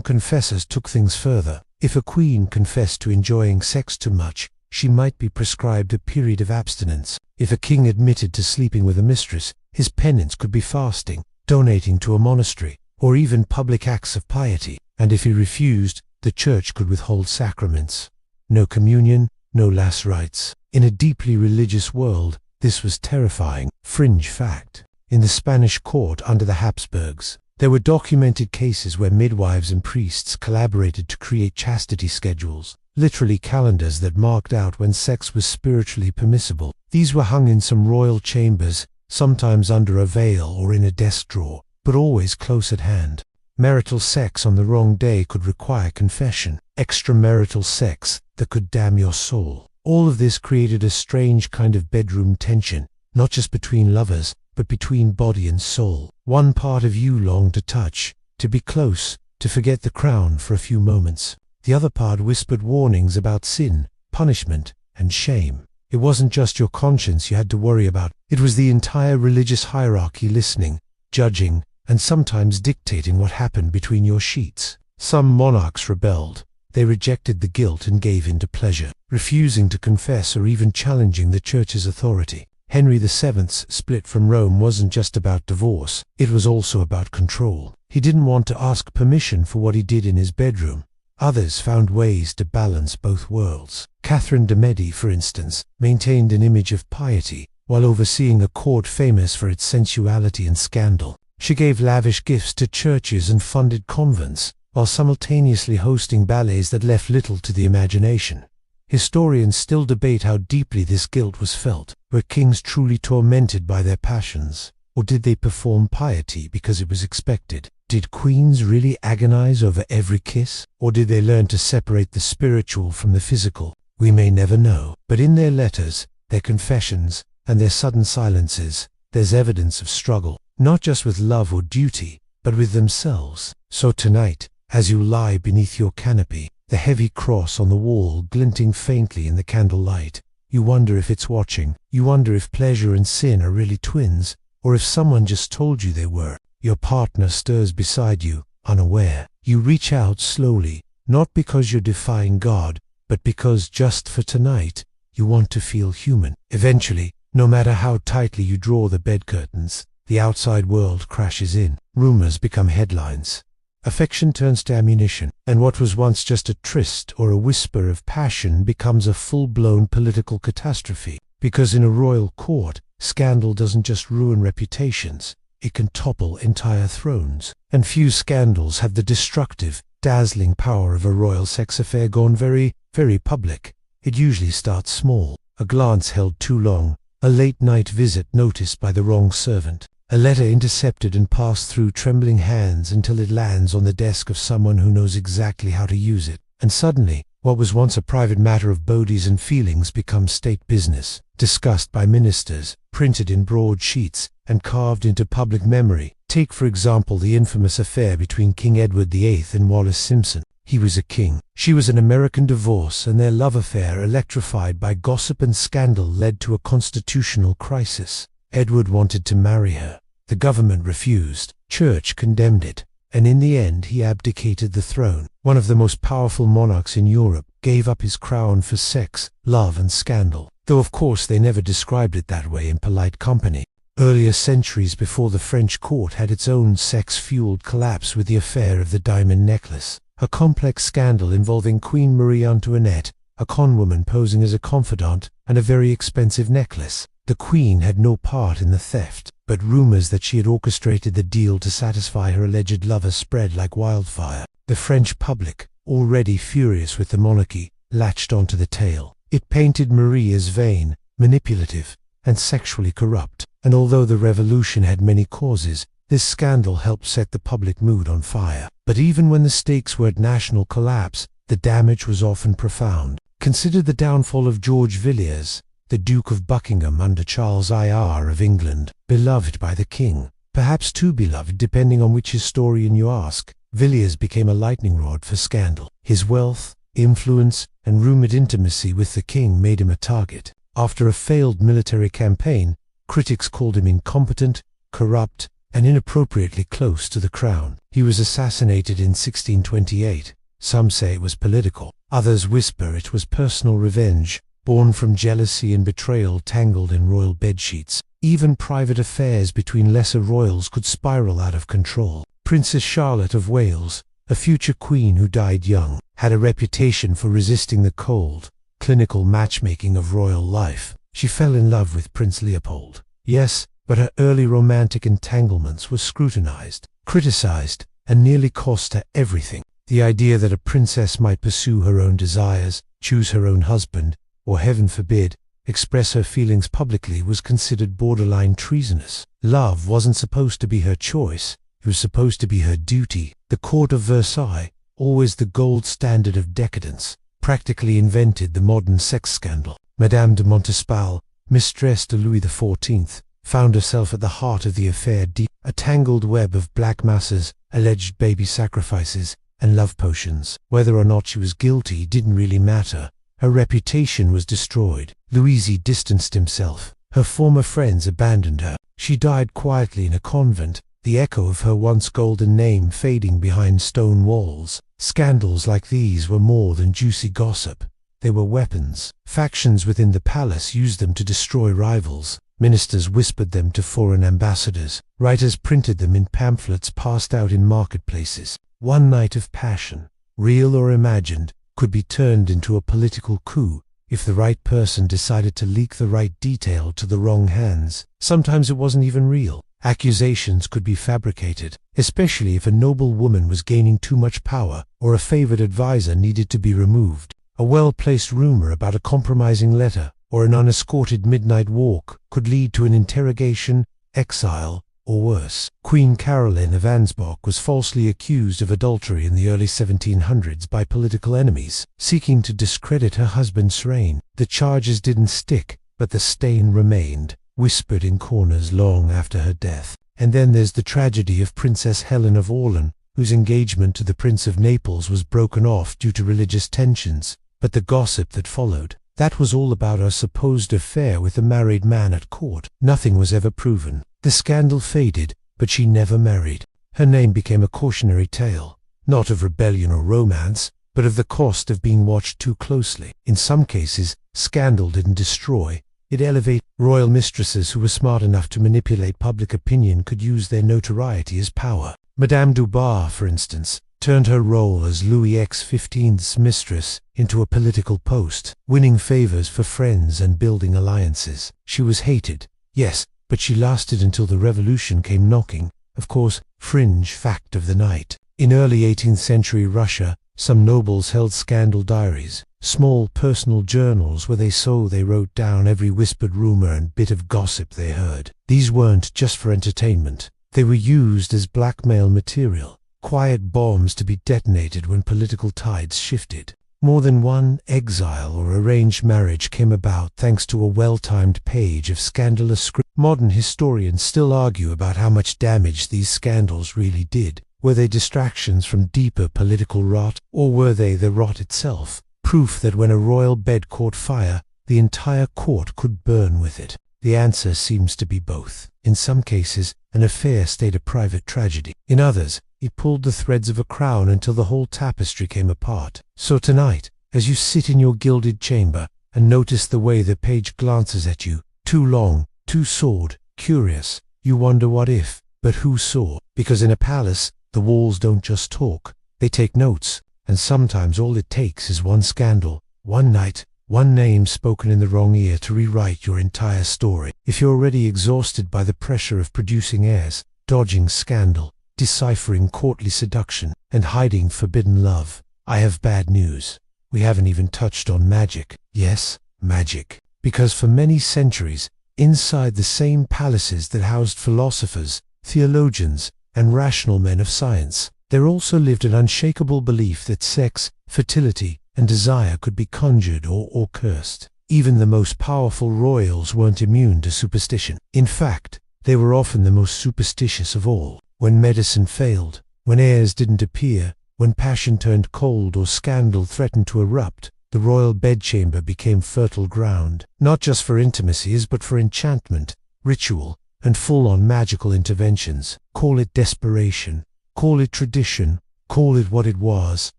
confessors took things further. If a queen confessed to enjoying sex too much, she might be prescribed a period of abstinence. If a king admitted to sleeping with a mistress, his penance could be fasting, donating to a monastery, or even public acts of piety. And if he refused, the church could withhold sacraments. No communion, no last rites. In a deeply religious world, this was terrifying. Fringe fact. In the Spanish court under the Habsburgs, there were documented cases where midwives and priests collaborated to create chastity schedules, literally calendars that marked out when sex was spiritually permissible. These were hung in some royal chambers, sometimes under a veil or in a desk drawer, but always close at hand. Marital sex on the wrong day could require confession. Extramarital sex that could damn your soul. All of this created a strange kind of bedroom tension, not just between lovers, but between body and soul. One part of you longed to touch, to be close, to forget the crown for a few moments. The other part whispered warnings about sin, punishment, and shame. It wasn't just your conscience you had to worry about. It was the entire religious hierarchy listening, judging, and sometimes dictating what happened between your sheets. Some monarchs rebelled. They rejected the guilt and gave in to pleasure, refusing to confess or even challenging the church's authority. Henry VII's split from Rome wasn't just about divorce, it was also about control. He didn't want to ask permission for what he did in his bedroom. Others found ways to balance both worlds. Catherine de' Medici, for instance, maintained an image of piety, while overseeing a court famous for its sensuality and scandal. She gave lavish gifts to churches and funded convents, while simultaneously hosting ballets that left little to the imagination. Historians still debate how deeply this guilt was felt. Were kings truly tormented by their passions? Or did they perform piety because it was expected? Did queens really agonize over every kiss? Or did they learn to separate the spiritual from the physical? We may never know. But in their letters, their confessions, and their sudden silences, there's evidence of struggle, not just with love or duty, but with themselves. So tonight, as you lie beneath your canopy, the heavy cross on the wall glinting faintly in the candlelight, you wonder if it's watching. You wonder if pleasure and sin are really twins, or if someone just told you they were. Your partner stirs beside you, unaware. You reach out slowly, not because you're defying God, but because just for tonight, you want to feel human. Eventually, no matter how tightly you draw the bed curtains, the outside world crashes in. Rumors become headlines. Affection turns to ammunition, and what was once just a tryst or a whisper of passion becomes a full-blown political catastrophe. Because in a royal court, scandal doesn't just ruin reputations, it can topple entire thrones. And few scandals have the destructive, dazzling power of a royal sex affair gone very, very public. It usually starts small. A glance held too long, a late-night visit noticed by the wrong servant, a letter intercepted and passed through trembling hands until it lands on the desk of someone who knows exactly how to use it. And suddenly, what was once a private matter of bodies and feelings becomes state business, discussed by ministers, printed in broadsheets, and carved into public memory. Take for example the infamous affair between King Edward VIII and Wallis Simpson. He was a king, she was an American divorce, and their love affair, electrified by gossip and scandal, led to a constitutional crisis. Edward wanted to marry her. The government refused, church condemned it, and in the end he abdicated the throne. One of the most powerful monarchs in Europe gave up his crown for sex, love and scandal, though of course they never described it that way in polite company. Earlier, centuries before, the French court had its own sex-fueled collapse with the affair of the diamond necklace, a complex scandal involving Queen Marie Antoinette, a conwoman posing as a confidant, and a very expensive necklace. The Queen had no part in the theft, but rumors that she had orchestrated the deal to satisfy her alleged lover spread like wildfire. The French public, already furious with the monarchy, latched onto the tale. It painted Marie as vain, manipulative, and sexually corrupt. And although the revolution had many causes, this scandal helped set the public mood on fire. But even when the stakes were at national collapse, the damage was often profound. Consider the downfall of George Villiers, the Duke of Buckingham under Charles IR of England, beloved by the king, perhaps too beloved depending on which historian you ask. Villiers became a lightning rod for scandal. His wealth, influence, and rumored intimacy with the king made him a target. After a failed military campaign, critics called him incompetent, corrupt, and inappropriately close to the crown. He was assassinated in 1628. Some say it was political. Others whisper it was personal revenge, born from jealousy and betrayal tangled in royal bedsheets. Even private affairs between lesser royals could spiral out of control. Princess Charlotte of Wales, a future queen who died young, had a reputation for resisting the cold, clinical matchmaking of royal life. She fell in love with Prince Leopold. Yes, but her early romantic entanglements were scrutinized, criticized, and nearly cost her everything. The idea that a princess might pursue her own desires, choose her own husband, or heaven forbid, express her feelings publicly was considered borderline treasonous. Love wasn't supposed to be her choice, it was supposed to be her duty. The court of Versailles, always the gold standard of decadence, practically invented the modern sex scandal. Madame de Montespan, mistress to Louis XIV, found herself at the heart of the affair, a tangled web of black masses, alleged baby sacrifices, and love potions. Whether or not she was guilty didn't really matter. Her reputation was destroyed. Louis distanced himself. Her former friends abandoned her. She died quietly in a convent, the echo of her once golden name fading behind stone walls. Scandals like these were more than juicy gossip. They were weapons. Factions within the palace used them to destroy rivals. Ministers whispered them to foreign ambassadors. Writers printed them in pamphlets passed out in marketplaces. One night of passion, real or imagined, could be turned into a political coup if the right person decided to leak the right detail to the wrong hands. Sometimes it wasn't even real. Accusations could be fabricated, especially if a noble woman was gaining too much power or a favored advisor needed to be removed. A well-placed rumor about a compromising letter or an unescorted midnight walk could lead to an interrogation, exile, or worse. Queen Caroline of Ansbach was falsely accused of adultery in the early 1700s by political enemies, seeking to discredit her husband's reign. The charges didn't stick, but the stain remained, whispered in corners long after her death. And then there's the tragedy of Princess Helen of Orleans, whose engagement to the Prince of Naples was broken off due to religious tensions. But the gossip that followed, that was all about her supposed affair with a married man at court. Nothing was ever proven. The scandal faded, but she never married. Her name became a cautionary tale, not of rebellion or romance, but of the cost of being watched too closely. In some cases, scandal didn't destroy, it elevated. Royal mistresses who were smart enough to manipulate public opinion could use their notoriety as power. Madame du Barre, for instance, turned her role as Louis XV's mistress into a political post, winning favors for friends and building alliances. She was hated, yes, but she lasted until the revolution came knocking. Of course, fringe fact of the night. In early 18th century Russia, some nobles held scandal diaries, small personal journals where they wrote down every whispered rumor and bit of gossip they heard. These weren't just for entertainment. They were used as blackmail material, quiet bombs to be detonated when political tides shifted. More than one exile or arranged marriage came about thanks to a well-timed page of scandalous script. Modern historians still argue about how much damage these scandals really did. Were they distractions from deeper political rot, or were they the rot itself? Proof that when a royal bed caught fire, the entire court could burn with it. The answer seems to be both. In some cases, an affair stayed a private tragedy. In others, it pulled the threads of a crown until the whole tapestry came apart. So tonight, as you sit in your gilded chamber and notice the way the page glances at you, too long, too sword, curious, you wonder what if, but who saw? Because in a palace, the walls don't just talk, they take notes, and sometimes all it takes is one scandal, one night, one name spoken in the wrong ear to rewrite your entire story. If you're already exhausted by the pressure of producing heirs, dodging scandal, deciphering courtly seduction, and hiding forbidden love, I have bad news. We haven't even touched on magic. Yes, magic. Because for many centuries, inside the same palaces that housed philosophers, theologians, and rational men of science, there also lived an unshakable belief that sex, fertility, and desire could be conjured or cursed. Even the most powerful royals weren't immune to superstition. In fact, they were often the most superstitious of all. When medicine failed, when heirs didn't appear, when passion turned cold or scandal threatened to erupt, the royal bedchamber became fertile ground, not just for intimacies but for enchantment, ritual, and full-on magical interventions. Call it desperation, call it tradition, call it what it was,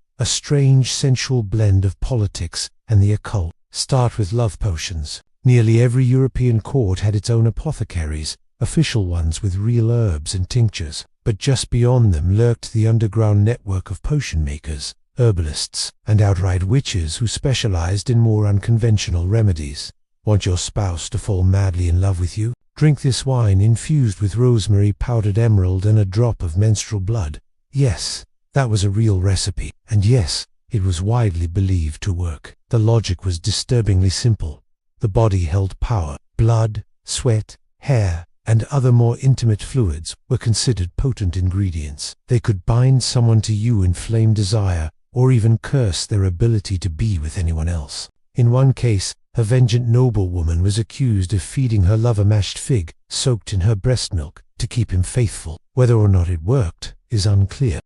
a strange sensual blend of politics and the occult. Start with love potions. Nearly every European court had its own apothecaries, official ones with real herbs and tinctures, but just beyond them lurked the underground network of potion makers, herbalists, and outright witches who specialized in more unconventional remedies. Want your spouse to fall madly in love with you? Drink this wine infused with rosemary, powdered emerald, and a drop of menstrual blood. Yes, that was a real recipe, and yes, it was widely believed to work. The logic was disturbingly simple. The body held power. Blood, sweat, hair, and other more intimate fluids were considered potent ingredients. They could bind someone to you, inflame desire, or even curse their ability to be with anyone else. In one case, a vengeant noblewoman was accused of feeding her lover mashed fig, soaked in her breast milk, to keep him faithful. Whether or not it worked is unclear.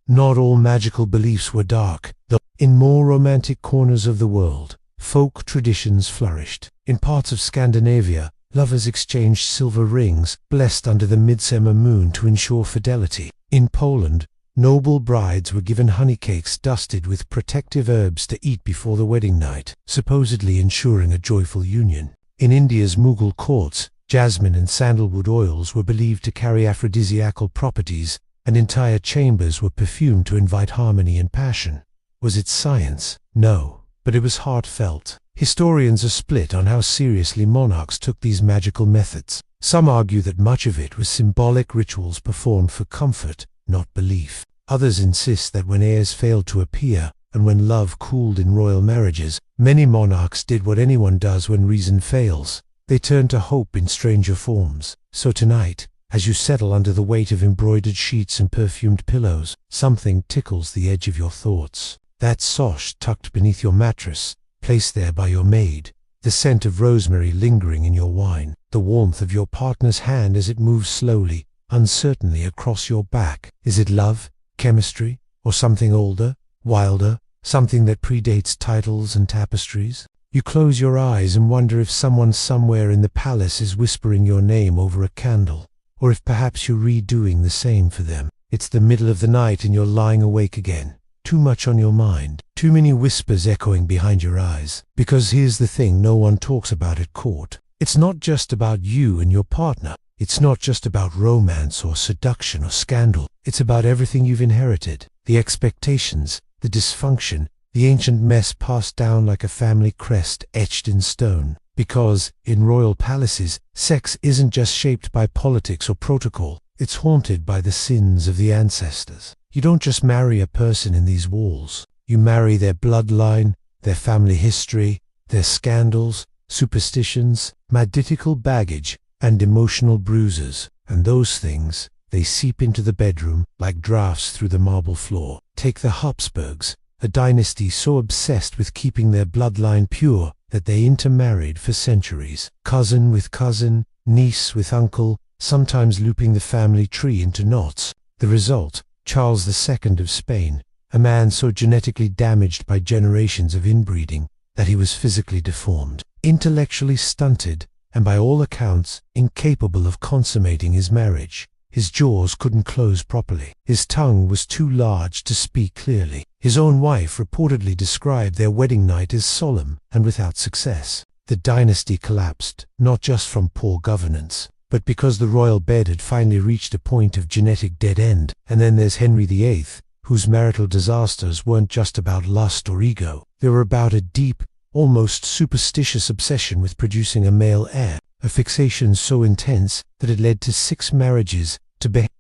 Not all magical beliefs were dark, though. In more romantic corners of the world, folk traditions flourished. In parts of Scandinavia, lovers exchanged silver rings, blessed under the midsummer moon to ensure fidelity. In Poland, noble brides were given honeycakes dusted with protective herbs to eat before the wedding night, supposedly ensuring a joyful union. In India's Mughal courts, jasmine and sandalwood oils were believed to carry aphrodisiacal properties, and entire chambers were perfumed to invite harmony and passion. Was it science? No, but it was heartfelt. Historians are split on how seriously monarchs took these magical methods. Some argue that much of it was symbolic rituals performed for comfort, not belief. Others insist that when heirs failed to appear, and when love cooled in royal marriages, many monarchs did what anyone does when reason fails. They turned to hope in stranger forms. So tonight, as you settle under the weight of embroidered sheets and perfumed pillows, something tickles the edge of your thoughts. That sosh tucked beneath your mattress, placed there by your maid, the scent of rosemary lingering in your wine, the warmth of your partner's hand as it moves slowly, uncertainly across your back. Is it love, chemistry, or something older, wilder, something that predates titles and tapestries? You close your eyes and wonder if someone somewhere in the palace is whispering your name over a candle, or if perhaps you're redoing the same for them. It's the middle of the night and you're lying awake again. Too much on your mind, too many whispers echoing behind your eyes. Because here's the thing no one talks about at court. It's not just about you and your partner. It's not just about romance or seduction or scandal. It's about everything you've inherited. The expectations, the dysfunction, the ancient mess passed down like a family crest etched in stone. Because, in royal palaces, sex isn't just shaped by politics or protocol. It's haunted by the sins of the ancestors. You don't just marry a person in these walls. You marry their bloodline, their family history, their scandals, superstitions, medical baggage, and emotional bruises. And those things, they seep into the bedroom like drafts through the marble floor. Take the Habsburgs, a dynasty so obsessed with keeping their bloodline pure that they intermarried for centuries. Cousin with cousin, niece with uncle, sometimes looping the family tree into knots. The result, Charles II of Spain, a man so genetically damaged by generations of inbreeding that he was physically deformed, intellectually stunted, and by all accounts, incapable of consummating his marriage. His jaws couldn't close properly. His tongue was too large to speak clearly. His own wife reportedly described their wedding night as solemn and without success. The dynasty collapsed, not just from poor governance, but because the royal bed had finally reached a point of genetic dead end. And then there's Henry VIII, whose marital disasters weren't just about lust or ego. They were about a deep, almost superstitious obsession with producing a male heir, a fixation so intense that it led to 6 marriages,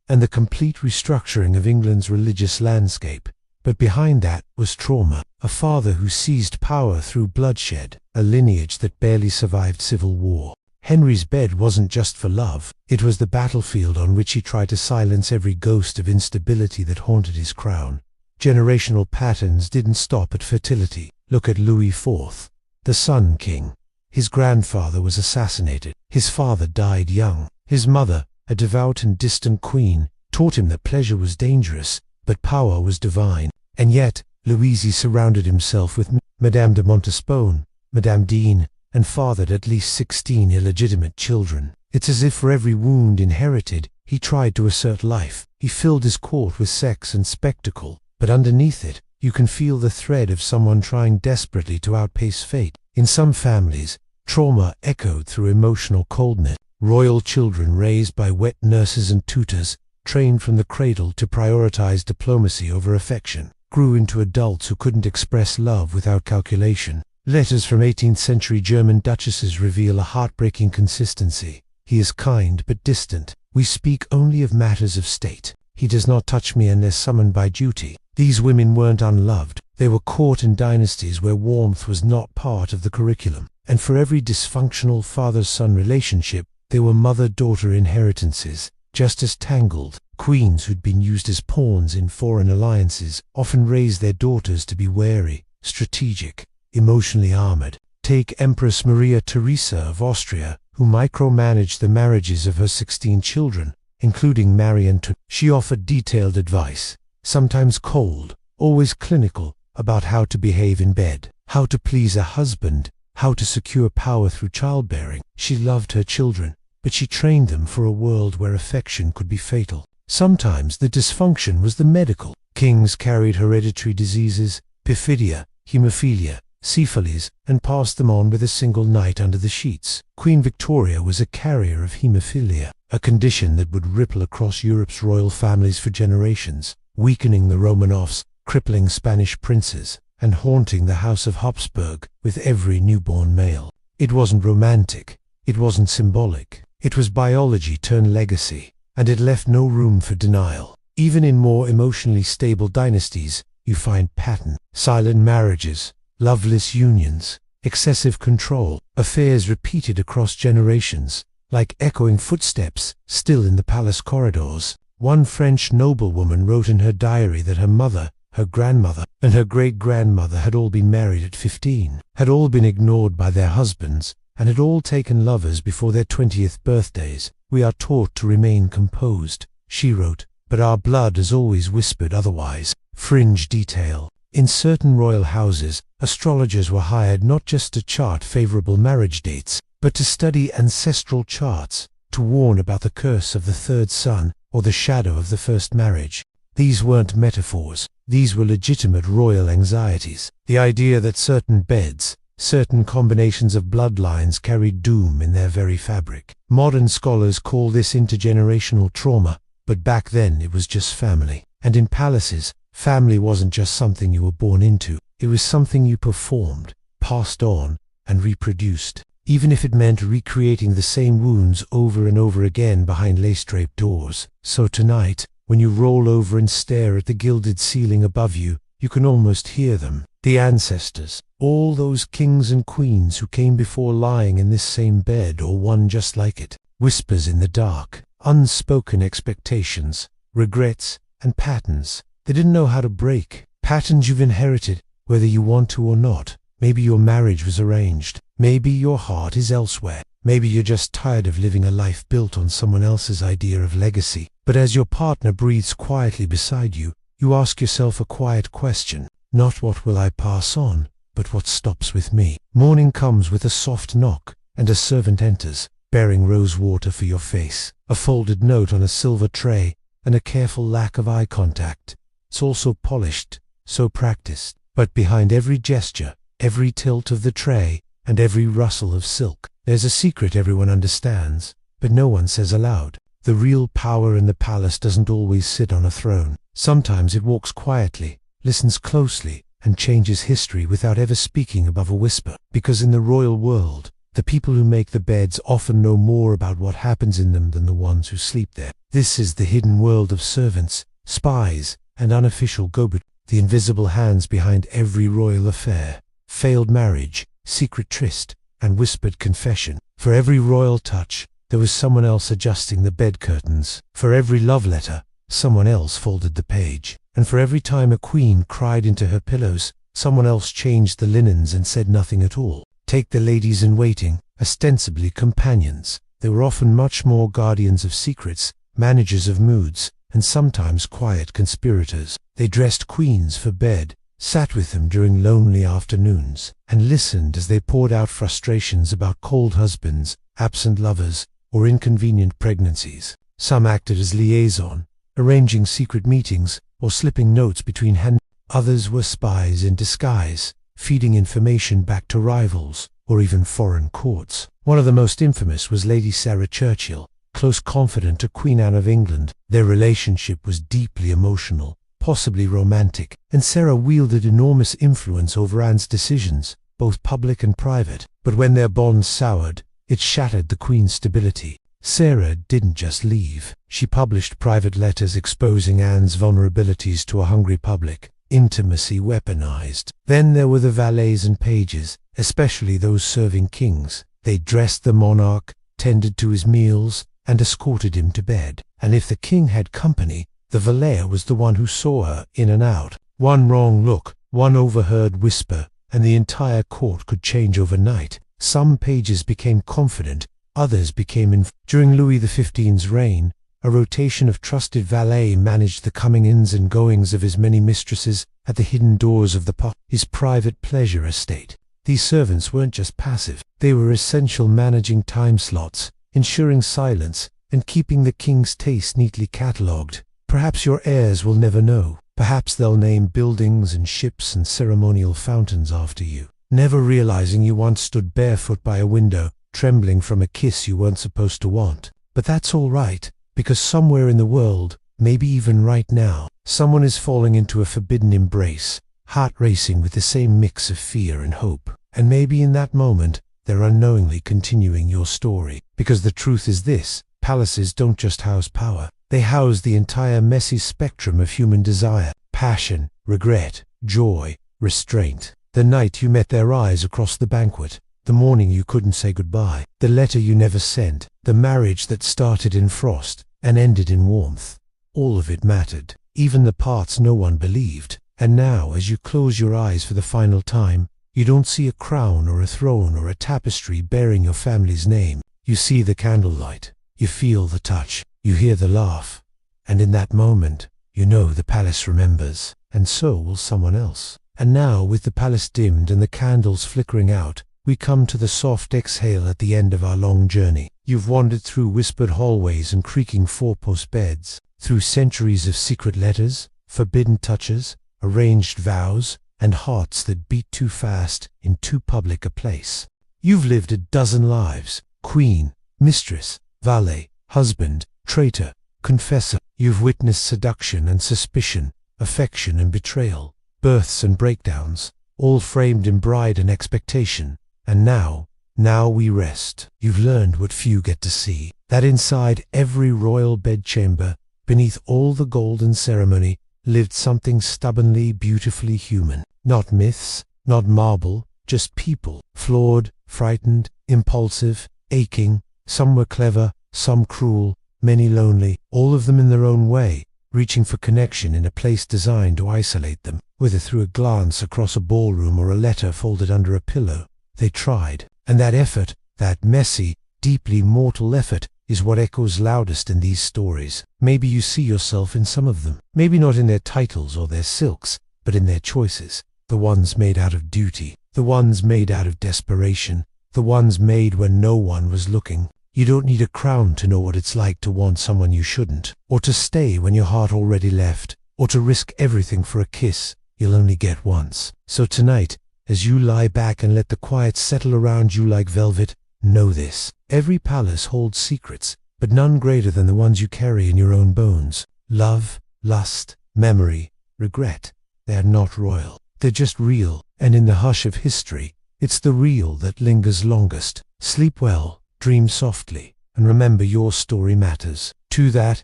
and the complete restructuring of England's religious landscape. But behind that was trauma, a father who seized power through bloodshed, a lineage that barely survived civil war. Henry's bed wasn't just for love, it was the battlefield on which he tried to silence every ghost of instability that haunted his crown. Generational patterns didn't stop at fertility. Look at Louis IV, the Sun King. His grandfather was assassinated. His father died young. His mother, a devout and distant queen, taught him that pleasure was dangerous, but power was divine. And yet, Louis surrounded himself with Madame de Montespan, Madame Dean, and fathered at least 16 illegitimate children. It's as if for every wound inherited, he tried to assert life. He filled his court with sex and spectacle, but underneath it, you can feel the thread of someone trying desperately to outpace fate. In some families, trauma echoed through emotional coldness. Royal children raised by wet nurses and tutors, trained from the cradle to prioritize diplomacy over affection, grew into adults who couldn't express love without calculation. Letters from 18th century German duchesses reveal a heartbreaking consistency. He is kind but distant. We speak only of matters of state. He does not touch me unless summoned by duty. These women weren't unloved. They were caught in dynasties where warmth was not part of the curriculum. And for every dysfunctional father-son relationship, there were mother-daughter inheritances, just as tangled. Queens who'd been used as pawns in foreign alliances often raised their daughters to be wary, strategic, emotionally armored. Take Empress Maria Theresa of Austria, who micromanaged the marriages of her 16 children, including Marie Antoinette. She offered detailed advice, sometimes cold, always clinical, about how to behave in bed, how to please a husband, how to secure power through childbearing. She loved her children, but she trained them for a world where affection could be fatal. Sometimes the dysfunction was the medical. Kings carried hereditary diseases, perfidia, hemophilia, syphilis, and passed them on with a single night under the sheets. Queen Victoria was a carrier of hemophilia, a condition that would ripple across Europe's royal families for generations, weakening the Romanovs, crippling Spanish princes, and haunting the House of Habsburg with every newborn male. It wasn't romantic, it wasn't symbolic, it was biology turned legacy, and it left no room for denial. Even in more emotionally stable dynasties, you find pattern, silent marriages, loveless unions, excessive control, affairs repeated across generations, like echoing footsteps still in the palace corridors. One French noblewoman wrote in her diary that her mother, her grandmother, and her great-grandmother had all been married at 15, had all been ignored by their husbands, and had all taken lovers before their 20th birthdays. "We are taught to remain composed," she wrote, "but our blood has always whispered otherwise." Fringe detail. In certain royal houses, astrologers were hired not just to chart favorable marriage dates, but to study ancestral charts, to warn about the curse of the third son or the shadow of the first marriage. These weren't metaphors. These were legitimate royal anxieties. The idea that certain beds, certain combinations of bloodlines carried doom in their very fabric. Modern scholars call this intergenerational trauma, but back then it was just family. And in palaces, family wasn't just something you were born into. It was something you performed, passed on, and reproduced, even if it meant recreating the same wounds over and over again behind lace-draped doors. So tonight, when you roll over and stare at the gilded ceiling above you, you can almost hear them. The ancestors, all those kings and queens who came before lying in this same bed or one just like it. Whispers in the dark, unspoken expectations, regrets, and patterns they didn't know how to break. Patterns you've inherited, whether you want to or not. Maybe your marriage was arranged. Maybe your heart is elsewhere. Maybe you're just tired of living a life built on someone else's idea of legacy. But as your partner breathes quietly beside you, you ask yourself a quiet question. Not what will I pass on, but what stops with me. Morning comes with a soft knock, and a servant enters, bearing rose water for your face, a folded note on a silver tray, and a careful lack of eye contact. It's all so polished, so practiced. But behind every gesture, every tilt of the tray, and every rustle of silk, there's a secret everyone understands, but no one says aloud. The real power in the palace doesn't always sit on a throne. Sometimes it walks quietly, listens closely, and changes history without ever speaking above a whisper. Because in the royal world, the people who make the beds often know more about what happens in them than the ones who sleep there. This is the hidden world of servants, spies, and unofficial go-betweens, the invisible hands behind every royal affair, failed marriage, secret tryst, and whispered confession. For every royal touch, there was someone else adjusting the bed curtains. For every love letter, someone else folded the page. And for every time a queen cried into her pillows, someone else changed the linens and said nothing at all. Take the ladies in waiting, ostensibly companions. They were often much more guardians of secrets, managers of moods, and sometimes quiet conspirators. They dressed queens for bed, sat with them during lonely afternoons, and listened as they poured out frustrations about cold husbands, absent lovers, or inconvenient pregnancies. Some acted as liaison, arranging secret meetings or slipping notes between hands. Others were spies in disguise, feeding information back to rivals or even foreign courts. One of the most infamous was Lady Sarah Churchill, close confidant to Queen Anne of England. Their relationship was deeply emotional, possibly romantic, and Sarah wielded enormous influence over Anne's decisions, both public and private. But when their bond soured, it shattered the Queen's stability. Sarah didn't just leave. She published private letters exposing Anne's vulnerabilities to a hungry public, intimacy weaponized. Then there were the valets and pages, especially those serving kings. They dressed the monarch, tended to his meals, and escorted him to bed. And if the king had company, the valet was the one who saw her in and out. One wrong look, one overheard whisper, and the entire court could change overnight. Some pages became confident, others became During Louis XV's reign, a rotation of trusted valets managed the coming-ins and goings of his many mistresses at the hidden doors of his private pleasure estate. These servants weren't just passive. They were essential, managing time slots, ensuring silence, and keeping the king's taste neatly catalogued. Perhaps your heirs will never know. Perhaps they'll name buildings and ships and ceremonial fountains after you, never realizing you once stood barefoot by a window, trembling from a kiss you weren't supposed to want. But that's all right, because somewhere in the world, maybe even right now, someone is falling into a forbidden embrace, heart racing with the same mix of fear and hope. And maybe in that moment, they're unknowingly continuing your story. Because the truth is this: palaces don't just house power. They house the entire messy spectrum of human desire, passion, regret, joy, restraint. The night you met their eyes across the banquet, the morning you couldn't say goodbye, the letter you never sent, the marriage that started in frost and ended in warmth. All of it mattered, even the parts no one believed. And now, as you close your eyes for the final time, you don't see a crown or a throne or a tapestry bearing your family's name. You see the candlelight, you feel the touch, you hear the laugh. And in that moment, you know the palace remembers, and so will someone else. And now, with the palace dimmed and the candles flickering out, we come to the soft exhale at the end of our long journey. You've wandered through whispered hallways and creaking four-post beds, through centuries of secret letters, forbidden touches, arranged vows, and hearts that beat too fast in too public a place. You've lived a dozen lives: queen, mistress, valet, husband, traitor, confessor. You've witnessed seduction and suspicion, affection and betrayal, births and breakdowns, all framed in bride and expectation. And now we rest. You've learned what few get to see, that inside every royal bedchamber, beneath all the golden ceremony, lived something stubbornly, beautifully human. Not myths, not marble, just people, flawed, frightened, impulsive, aching. Some were clever, some cruel, many lonely, all of them in their own way, reaching for connection in a place designed to isolate them, whether through a glance across a ballroom or a letter folded under a pillow. They tried, and that effort, that messy, deeply mortal effort, is what echoes loudest in these stories. Maybe you see yourself in some of them. Maybe not in their titles or their silks, but in their choices. The ones made out of duty, the ones made out of desperation, the ones made when no one was looking. You don't need a crown to know what it's like to want someone you shouldn't, or to stay when your heart already left, or to risk everything for a kiss you'll only get once. So tonight, as you lie back and let the quiet settle around you like velvet, know this: every palace holds secrets, but none greater than the ones you carry in your own bones. Love, lust, memory, regret. They are not royal. They're just real, and in the hush of history, it's the real that lingers longest. Sleep well, dream softly, and remember your story matters. To that,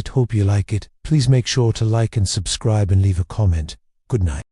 hope you like it. Please make sure to like and subscribe and leave a comment. Good night.